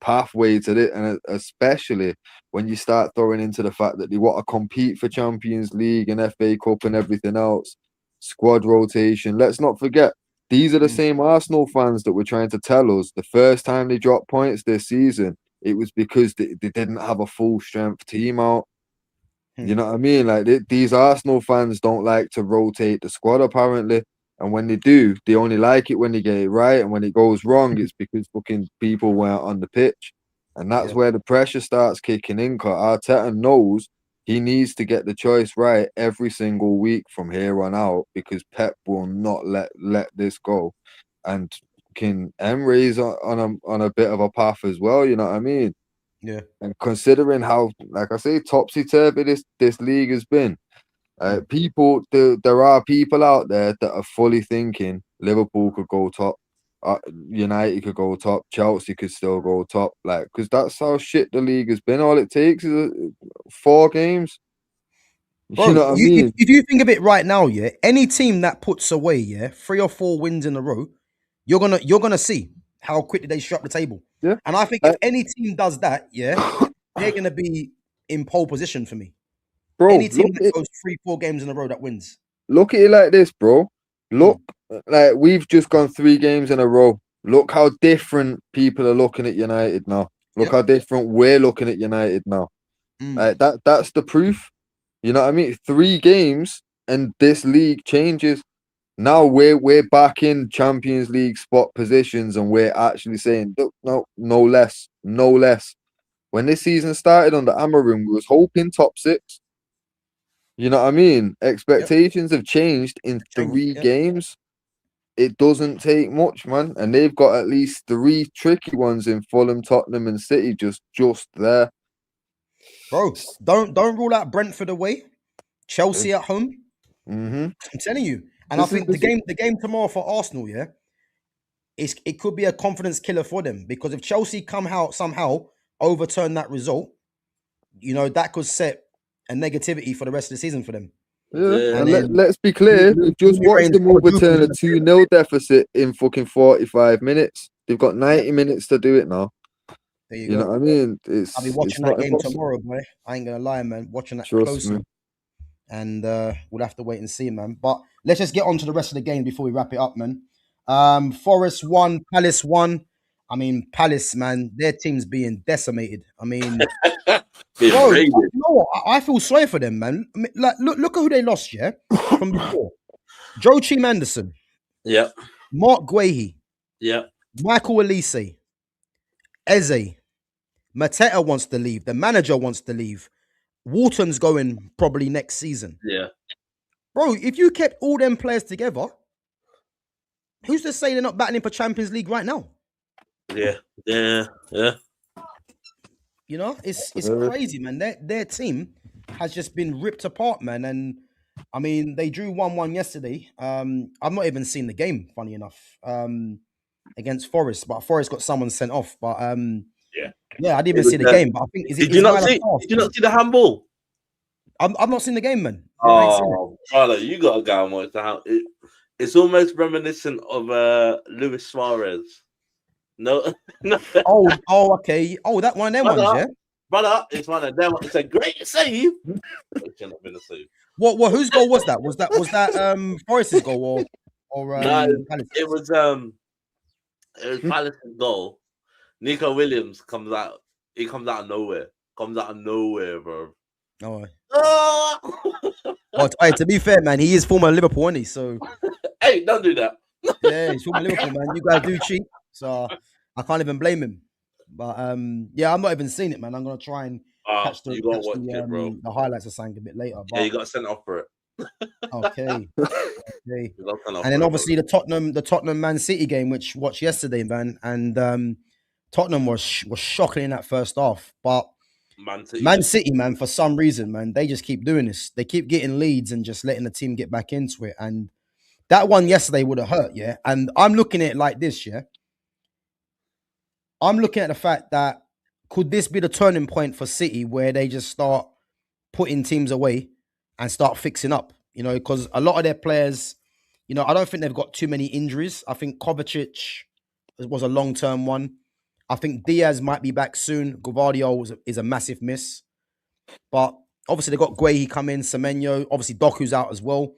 pathway to it, and especially when you start throwing into the fact that they want to compete for Champions League and FA Cup and everything else, squad rotation. Let's not forget, these are the same Arsenal fans that were trying to tell us the first time they dropped points this season, it was because they didn't have a full strength team out. You know what I mean? Like these Arsenal fans don't like to rotate the squad apparently. And when they do, they only like it when they get it right. And when it goes wrong, it's because fucking people weren't on the pitch. And that's where the pressure starts kicking in. Because Arteta knows he needs to get the choice right every single week from here on out, because Pep will not let this go. And Emery's on a bit of a path as well, you know what I mean? Yeah. And considering how, like I say, topsy-turvy this league has been, there are people out there that are fully thinking Liverpool could go top, United could go top, Chelsea could still go top, like, because that's how shit the league has been. All it takes is 4 games. Bro, you know what I mean? If you think of it right now, yeah, any team that puts away 3 or 4 wins in a row, you're gonna see how quickly they shut the table. Yeah, and I think if any team does that, they're gonna be in pole position for me. Bro, any team that goes 3-4 games in a row that wins. Look at it like this, bro. Look, like we've just gone 3 games in a row. Look how different people are looking at United now. Look how different we're looking at United now. Like that's the proof. You know what I mean? 3 games and this league changes. Now we're back in Champions League spot positions, and we're actually saying, look, no less. When this season started under Amorim, we was hoping top 6. You know what I mean? Expectations have changed in 3 games. It doesn't take much, man. And they've got at least 3 tricky ones in Fulham, Tottenham, and City just there. Bro, don't rule out Brentford away. Chelsea at home. I'm telling you. And I think the game tomorrow for Arsenal, it could be a confidence killer for them, because if Chelsea come out somehow overturn that result, that could set a negativity for the rest of the season for them. Yeah, and let's be clear, we've just watched them overturn a 2-0 deficit in fucking 45 minutes. They've got 90 minutes to do it now. There you go. Know what I mean? I'll be watching that game tomorrow, boy. I ain't gonna lie, man. Watching that closely. And we'll have to wait and see, man. But let's just get on to the rest of the game before we wrap it up, man. Forest 1, Palace 1. I mean, Palace, man, their team's being decimated. I mean, bro, you know what? I feel sorry for them, man. I mean, like, look at who they lost, from before. Joachim Anderson. Yeah. Mark Guehi. Yeah. Michael Elise. Eze. Mateta wants to leave. The manager wants to leave. Wharton's going probably next season. Yeah. Bro, if you kept all them players together, who's to say they're not battling for Champions League right now? Yeah. You know, it's crazy, man. Their team has just been ripped apart, man. And I mean, they drew 1-1 yesterday. I've not even seen the game, funny enough, against Forest. But Forest got someone sent off. But yeah, I didn't even see the game. But I think did you not see the handball? I've not seen the game, man. Oh, brother, you gotta go and watch the handball. It's almost reminiscent of Luis Suarez. No. Oh, okay. Oh, that one of them ones, yeah? Brother, it's one of them. It's a great save. It shouldn't have been a save. What? Whose goal was that? Was that Forest's goal or no, it was Palace's goal. Nico Williams comes out. He comes out of nowhere. Bro. Oh. Well, to be fair, man, he is former Liverpool, isn't he? So, hey, don't do that. Yeah, he's former Liverpool, man. You guys do cheat, so I can't even blame him. But yeah, I'm not even seeing it, man. I'm gonna try and catch the highlights of something a bit later. But, yeah, you got sent off for it. Okay. And then obviously the Tottenham Man City game, which watched yesterday, man, and Tottenham was shocking in that first half, but Man City, man, for some reason, man, they just keep doing this. They keep getting leads and just letting the team get back into it. And that one yesterday would have hurt, yeah. And I'm looking at it like this, yeah. I'm looking at the fact that could this be the turning point for City where they just start putting teams away and start fixing up? You know, because a lot of their players, you know, I don't think they've got too many injuries. I think Kovacic was a long-term one. I think Diaz might be back soon. Gvardiol is a massive miss. But obviously they got Guehi come in, Semenyo, obviously Doku's out as well.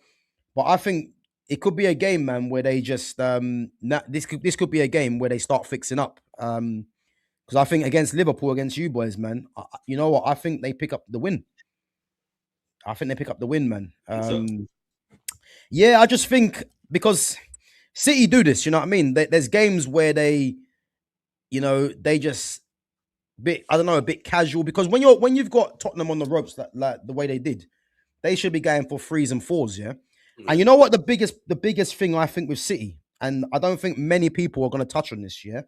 But I think it could be a game, man, where they just this could be a game where they start fixing up. Because I think against Liverpool, against you boys, man, you know what? I think they pick up the win. Man. Yeah, I just think because City do this, you know what I mean? There's games where they, you know, they just a bit casual. Because when you've got Tottenham on the ropes like the way they did, they should be going for 3s and 4s, yeah. And you know what? The biggest thing I think with City, and I don't think many people are going to touch on this, yeah.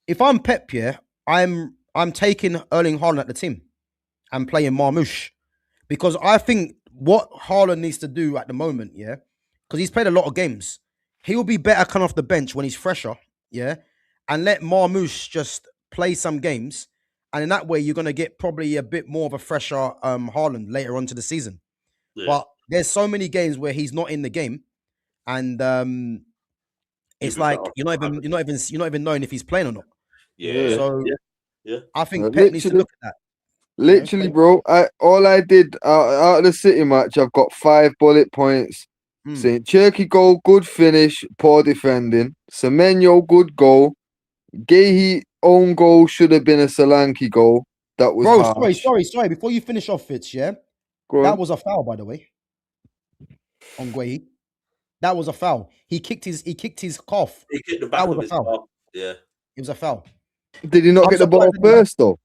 If I'm Pep, yeah, I'm taking Erling Haaland at the team and playing Marmoush because I think what Haaland needs to do at the moment, yeah, because he's played a lot of games, he will be better coming off the bench when he's fresher, yeah, and let Marmoush just play some games, and in that way you're going to get probably a bit more of a fresher Haaland later on to the season. Yeah. But there's so many games where he's not in the game, and it's like you're not even knowing if he's playing or not. Yeah. So I think Pep needs to look at that. Literally, bro. All I did out of the City match, I've got 5 bullet points. Saying Cherky goal, good finish, poor defending. Semenyo, good goal. Guehi own goal should have been a Solanke goal. That was sorry. Before you finish off, Fitz, yeah, that was a foul, by the way. On Guehi, that was a foul. He kicked his calf. He kicked the back of his calf. Yeah, it was a foul. Did he not get the ball first, though?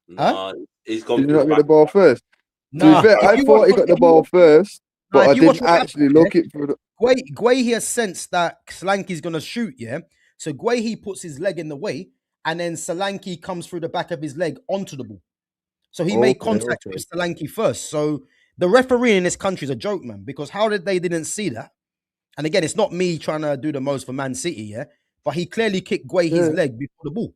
Nah, he's gone. Did he not get the ball first? Nah, to be fair, I thought he got the ball first, but I didn't actually look it for the. Guehi has sensed that Solanke's going to shoot, yeah? So Guehi puts his leg in the way, and then Solanke comes through the back of his leg onto the ball. So he made contact with Solanke first. So the referee in this country is a joke, man, because how did they didn't see that? And again, it's not me trying to do the most for Man City, yeah? But he clearly kicked Guehi's leg before the ball.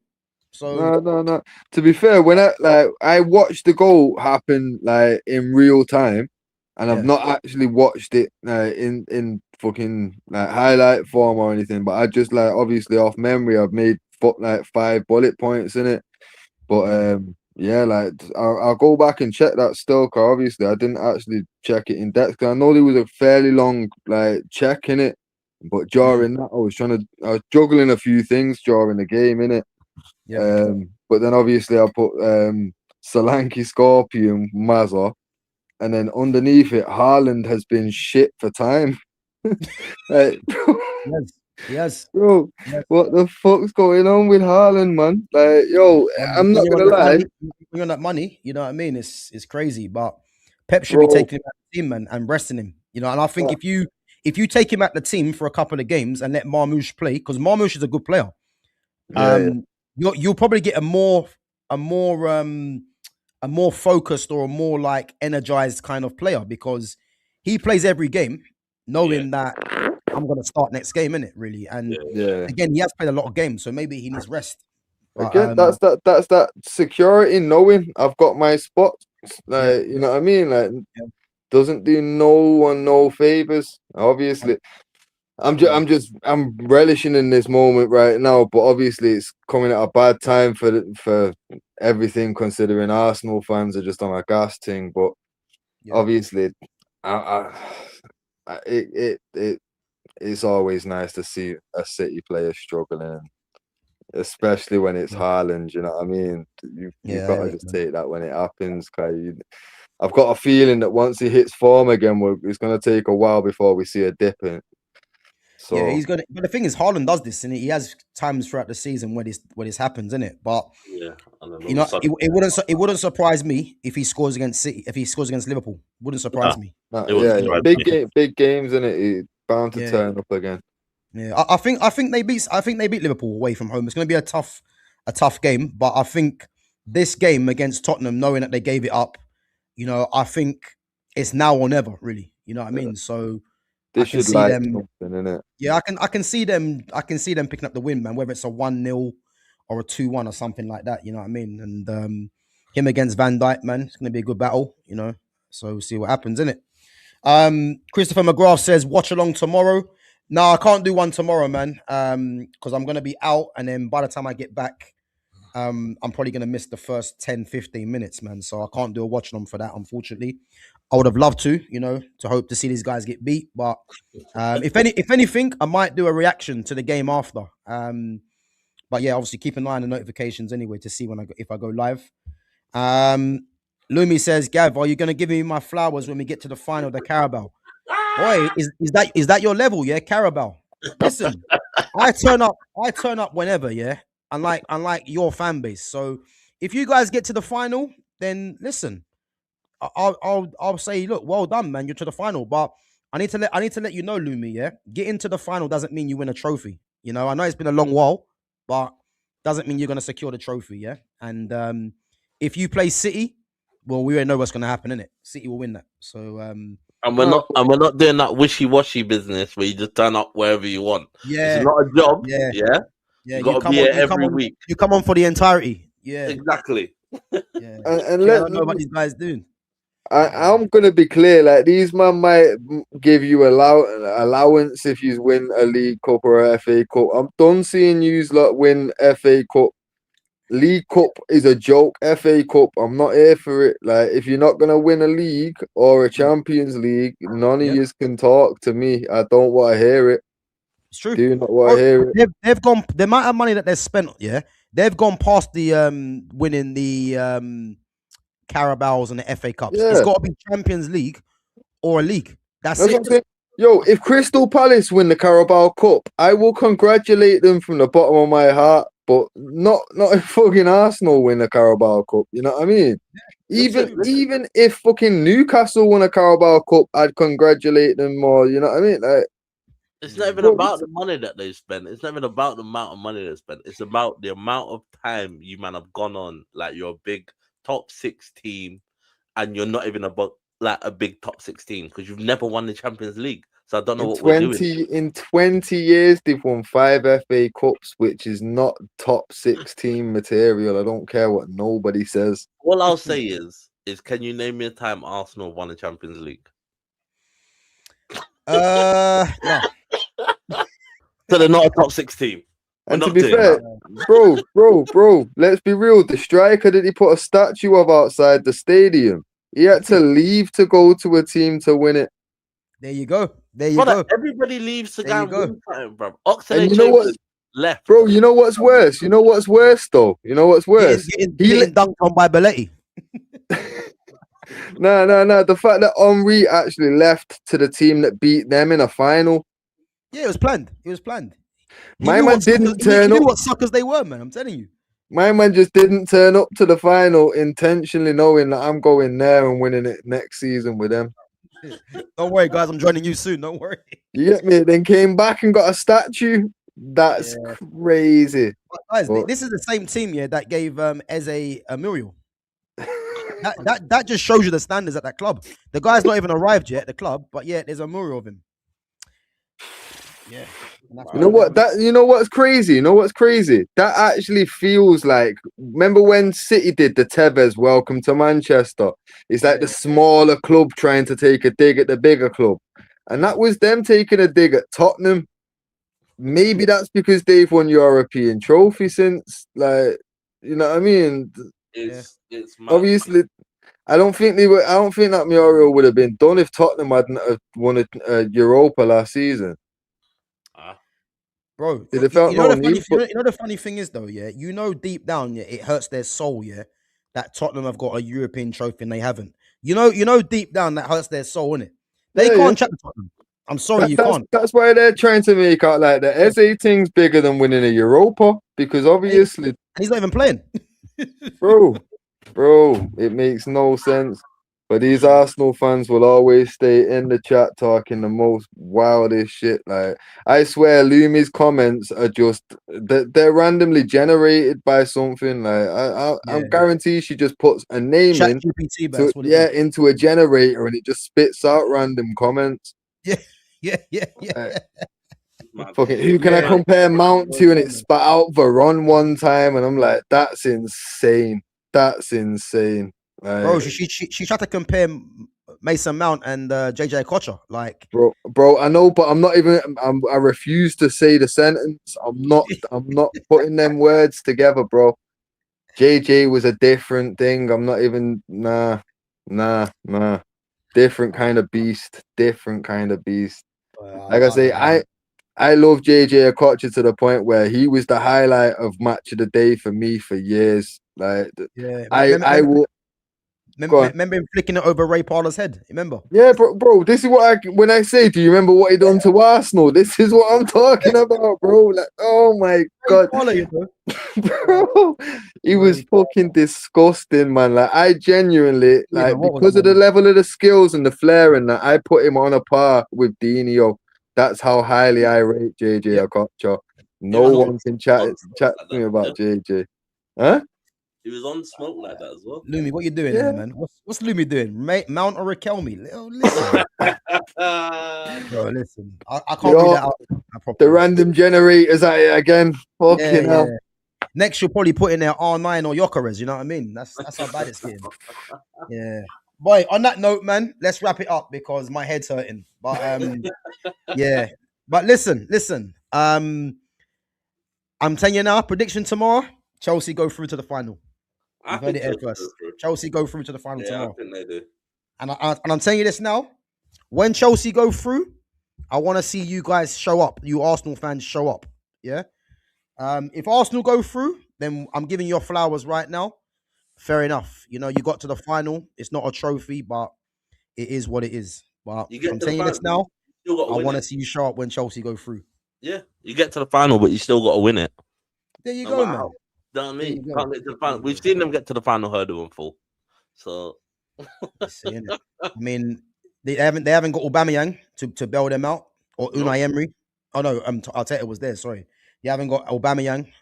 So No. To be fair, when I watched the goal happen like in real time, and I've not actually watched it in fucking like highlight form or anything, but I just like obviously off memory I've made like 5 bullet points in it. But like I'll go back and check that still, cause obviously I didn't actually check it in depth. Cause I know there was a fairly long like check in it, but during that I was juggling a few things during the game in it. Yeah. But then obviously I put Solanke, Scorpion, Mazza, and then underneath it, Haaland has been shit for time. Like, yes. Bro, what the fuck's going on with Haaland, man? Like, yo, I'm not gonna lie. When on that money, you know what I mean? It's crazy, but Pep should be taking him out the team and resting him. You know, and I think if you take him out the team for a couple of games and let Marmoush play, because Marmoush is a good player. You'll probably get a more focused or a more like energized kind of player because he plays every game knowing that I'm going to start next game, innit, really? And again, he has played a lot of games, so maybe he needs rest. But, again, that's that security, knowing I've got my spot. Like, you know what I mean? Like, doesn't do no one no favors. Obviously, I'm relishing in this moment right now, but obviously it's coming at a bad time for everything, considering Arsenal fans are just on a gas thing. But obviously, it's always nice to see a City player struggling, especially when it's Haaland. You know what I mean? You've got to just take that when it happens. I've got a feeling that once he hits form again, it's going to take a while before we see a dip in. So, yeah, he's gonna. But the thing is, Haaland does this, and he has times throughout the season where this happens, isn't it? But you know, it wouldn't surprise me if he scores against City. If he scores against Liverpool, wouldn't surprise me. Big games, isn't it? He's bound to turn up again. Yeah, I think they beat Liverpool away from home. It's going to be a tough game, but I think this game against Tottenham, knowing that they gave it up, you know, I think it's now or never, really. You know what I mean? So. They should like something, innit? Yeah, I can see them picking up the win, man. Whether it's a 1-0 or a 2-1 or something like that, you know what I mean. And him against Van Dijk, man, it's going to be a good battle, you know. So we'll see what happens, innit? Christopher McGrath says, watch along tomorrow. No, I can't do one tomorrow, man. Because I'm going to be out. And then by the time I get back, I'm probably going to miss the first 10, 15 minutes, man. So I can't do a watch along for that, unfortunately. I would have loved to, to hope to see these guys get beat. But if anything, I might do a reaction to the game after. But yeah, obviously keep an eye on the notifications anyway to see if I go live. Lumi says, Gav, are you going to give me my flowers when we get to the final of the Carabao? Boy, is that your level? Yeah, Carabao. Listen, I turn up whenever. Yeah, unlike your fan base. So if you guys get to the final, then listen, I'll say, look, well done, man. You're to the final, but I need to let you know, Lumi. Yeah, getting to the final doesn't mean you win a trophy. I know it's been a long while, but doesn't mean you're going to secure the trophy. Yeah, and if you play City, well, we already know what's going to happen, innit? City will win that. So and we're not doing that wishy-washy business where you just turn up wherever you want. Yeah, it's not a job. Yeah. You got to be here every week. You come on for the entirety. Yeah, exactly. Yeah, and I don't know what these guys doing. I'm gonna be clear. Like, these man might give you allowance if you win a League Cup or a FA Cup. I'm done seeing you lot win FA Cup. League Cup is a joke. FA Cup, I'm not here for it. Like, if you're not gonna win a league or a Champions League, none of you can talk to me. I don't want to hear it. It's true. Do not want to hear it. They've gone. The amount of money that they've spent, they've gone past the winning the Carabaos and the FA Cups. Yeah. It's got to be Champions League or a league. That's it. What I'm saying. Yo, if Crystal Palace win the Carabao Cup, I will congratulate them from the bottom of my heart. But not if fucking Arsenal win the Carabao Cup. You know what I mean? Even if fucking Newcastle won a Carabao Cup, I'd congratulate them more. You know what I mean? Like, it's not even about the money that they spend. It's not even about the amount of money they spend. It's about the amount of time you man have gone on. Like, you're a big top 6 team, and you're not even about like a big top 6 team because you've never won the Champions League. So I don't know what we're doing. In 20 years, they've won 5 FA Cups, which is not top 6 team material. I don't care what nobody says. All I'll say is can you name me a time Arsenal won a Champions League? No. So they're not a top 6 team. And to be fair, bro, let's be real. The striker that he put a statue of outside the stadium, he had to leave to go to a team to win it. There you go. Go. Everybody leaves to go and win time, bro. And you know what? Left. Bro, you know what's worse? You know what's worse, though? You know what's worse? Getting dunked on by Belletti. No. The fact that Henry actually left to the team that beat them in a final. Yeah, it was planned. My man didn't turn up. He knew what suckers they were, man. I'm telling you. My man just didn't turn up to the final intentionally knowing that I'm going there and winning it next season with them. Don't worry, guys. I'm joining you soon. Don't worry. You get me? Then came back and got a statue. That's crazy. But guys, this is the same team, that gave Eze a Muriel. that just shows you the standards at that club. The guy's not even arrived yet at the club, but there's a Muriel of him. Yeah. You know what? What's crazy? That actually feels like, remember when City did the Tevez welcome to Manchester? It's like the smaller club trying to take a dig at the bigger club. And that was them taking a dig at Tottenham. Maybe that's because they've won European trophy since, like, you know what I mean? It's obviously. I don't think that Muriel would have been done if Tottenham hadn't have won a Europa last season. Bro, the funny thing is though, deep down, it hurts their soul, that Tottenham have got a European trophy and they haven't. You know, deep down that hurts their soul, innit? They can't chat to Tottenham. I'm sorry, you can't. That's why they're trying to make out like the Eze thing's bigger than winning a Europa, because obviously he's not even playing. bro, it makes no sense. But these Arsenal fans will always stay in the chat talking the most wildest shit. Like, I swear, Lumi's comments are just they're randomly generated by something. Like, I guarantee she just puts a name into a generator and it just spits out random comments. Yeah. Fucking, who can I compare Mount to? And it spat out Varane one time, and I'm like, that's insane. Like, bro, she tried to compare Mason Mount and JJ Kocher. Like, bro, I know, but I'm not even. I refuse to say the sentence. I'm not putting them words together, bro. JJ was a different thing. I'm not even. Nah. Different kind of beast. Like I say, I love JJ Okocha to the point where he was the highlight of match of the day for me for years. Like, yeah, I will. Remember him flicking it over Ray Parler's head? Remember? Yeah, bro. This is what when I say, do you remember what he done to Arsenal? This is what I'm talking about, bro. Like, oh my god, bro, he was fucking disgusting, man. Like, I genuinely because of the level of the skills and the flair and that, I put him on a par with Dino. That's how highly I rate JJ Okocha. No one can chat to me about JJ, huh? He was on smoke like that as well. Lumi, what you doing there, man? What's Lumi doing? Mount or Raquelme? Listen. Bro, listen. I can't read that out. The random generators at it again. Fucking hell. Yeah. Next, you'll probably put in there R9 or Yokeres. You know what I mean? That's how bad it's getting. Yeah. Boy, on that note, man, let's wrap it up because my head's hurting. But yeah. But listen. I'm telling you now, prediction tomorrow, Chelsea go through to the final. You've heard it here first. Chelsea go through to the final tomorrow. I think they do. And I'm telling you this now. When Chelsea go through, I want to see you guys show up. You Arsenal fans show up. Yeah. If Arsenal go through, then I'm giving your flowers right now. Fair enough. You know, you got to the final. It's not a trophy, but it is what it is. But I'm telling you this now. I want to see you show up when Chelsea go through. Yeah, you get to the final, but you still got to win it. There you go, man. You know what I mean? Can't get to the final. We've seen them get to the final hurdle in full. So, I mean, they haven't got Aubameyang to bail them out or Unai Emery. Oh no, Arteta was there. Sorry, you haven't got Aubameyang.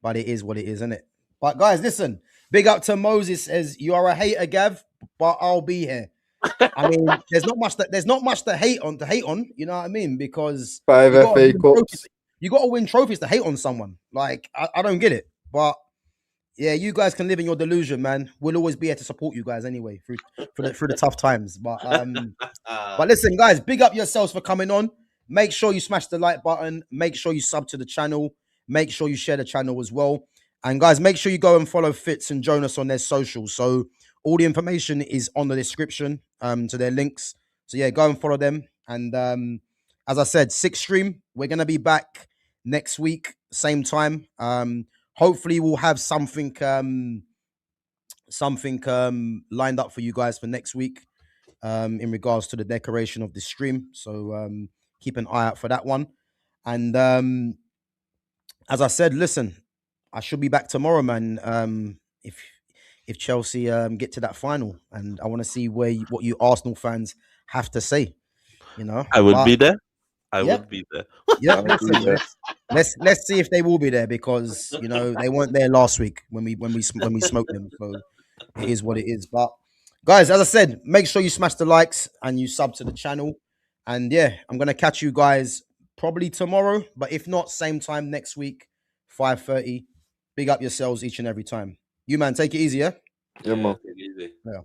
But it is what it is, isn't it? But guys, listen. Big up to Moses. Says you are a hater, Gav, but I'll be here. I mean, there's not much to hate on. You know what I mean? Because 5 FA Cups. You got to win trophies to hate on someone. Like, I don't get it. But yeah, you guys can live in your delusion, man. We'll always be here to support you guys anyway through the tough times. But listen, guys, big up yourselves for coming on. Make sure you smash the like button. Make sure you sub to the channel. Make sure you share the channel as well. And guys, make sure you go and follow Fitz and Jonas on their socials. So all the information is on the description to their links. So yeah, go and follow them. And as I said, 6th stream, we're going to be back next week, same time. Hopefully we'll have something lined up for you guys for next week in regards to the decoration of the stream. So keep an eye out for that one. And as I said, listen, I should be back tomorrow, man. If Chelsea get to that final, and I want to see what you Arsenal fans have to say. You know, I would be there. I would be there. Yeah, let's see if they will be there because you know they weren't there last week when we smoked them. So it is what it is. But guys, as I said, make sure you smash the likes and you sub to the channel. And yeah, I'm gonna catch you guys probably tomorrow, but if not, same time next week, 5:30. Big up yourselves each and every time. You man, take it easy, yeah? Yeah, man. Take it easy. Yeah.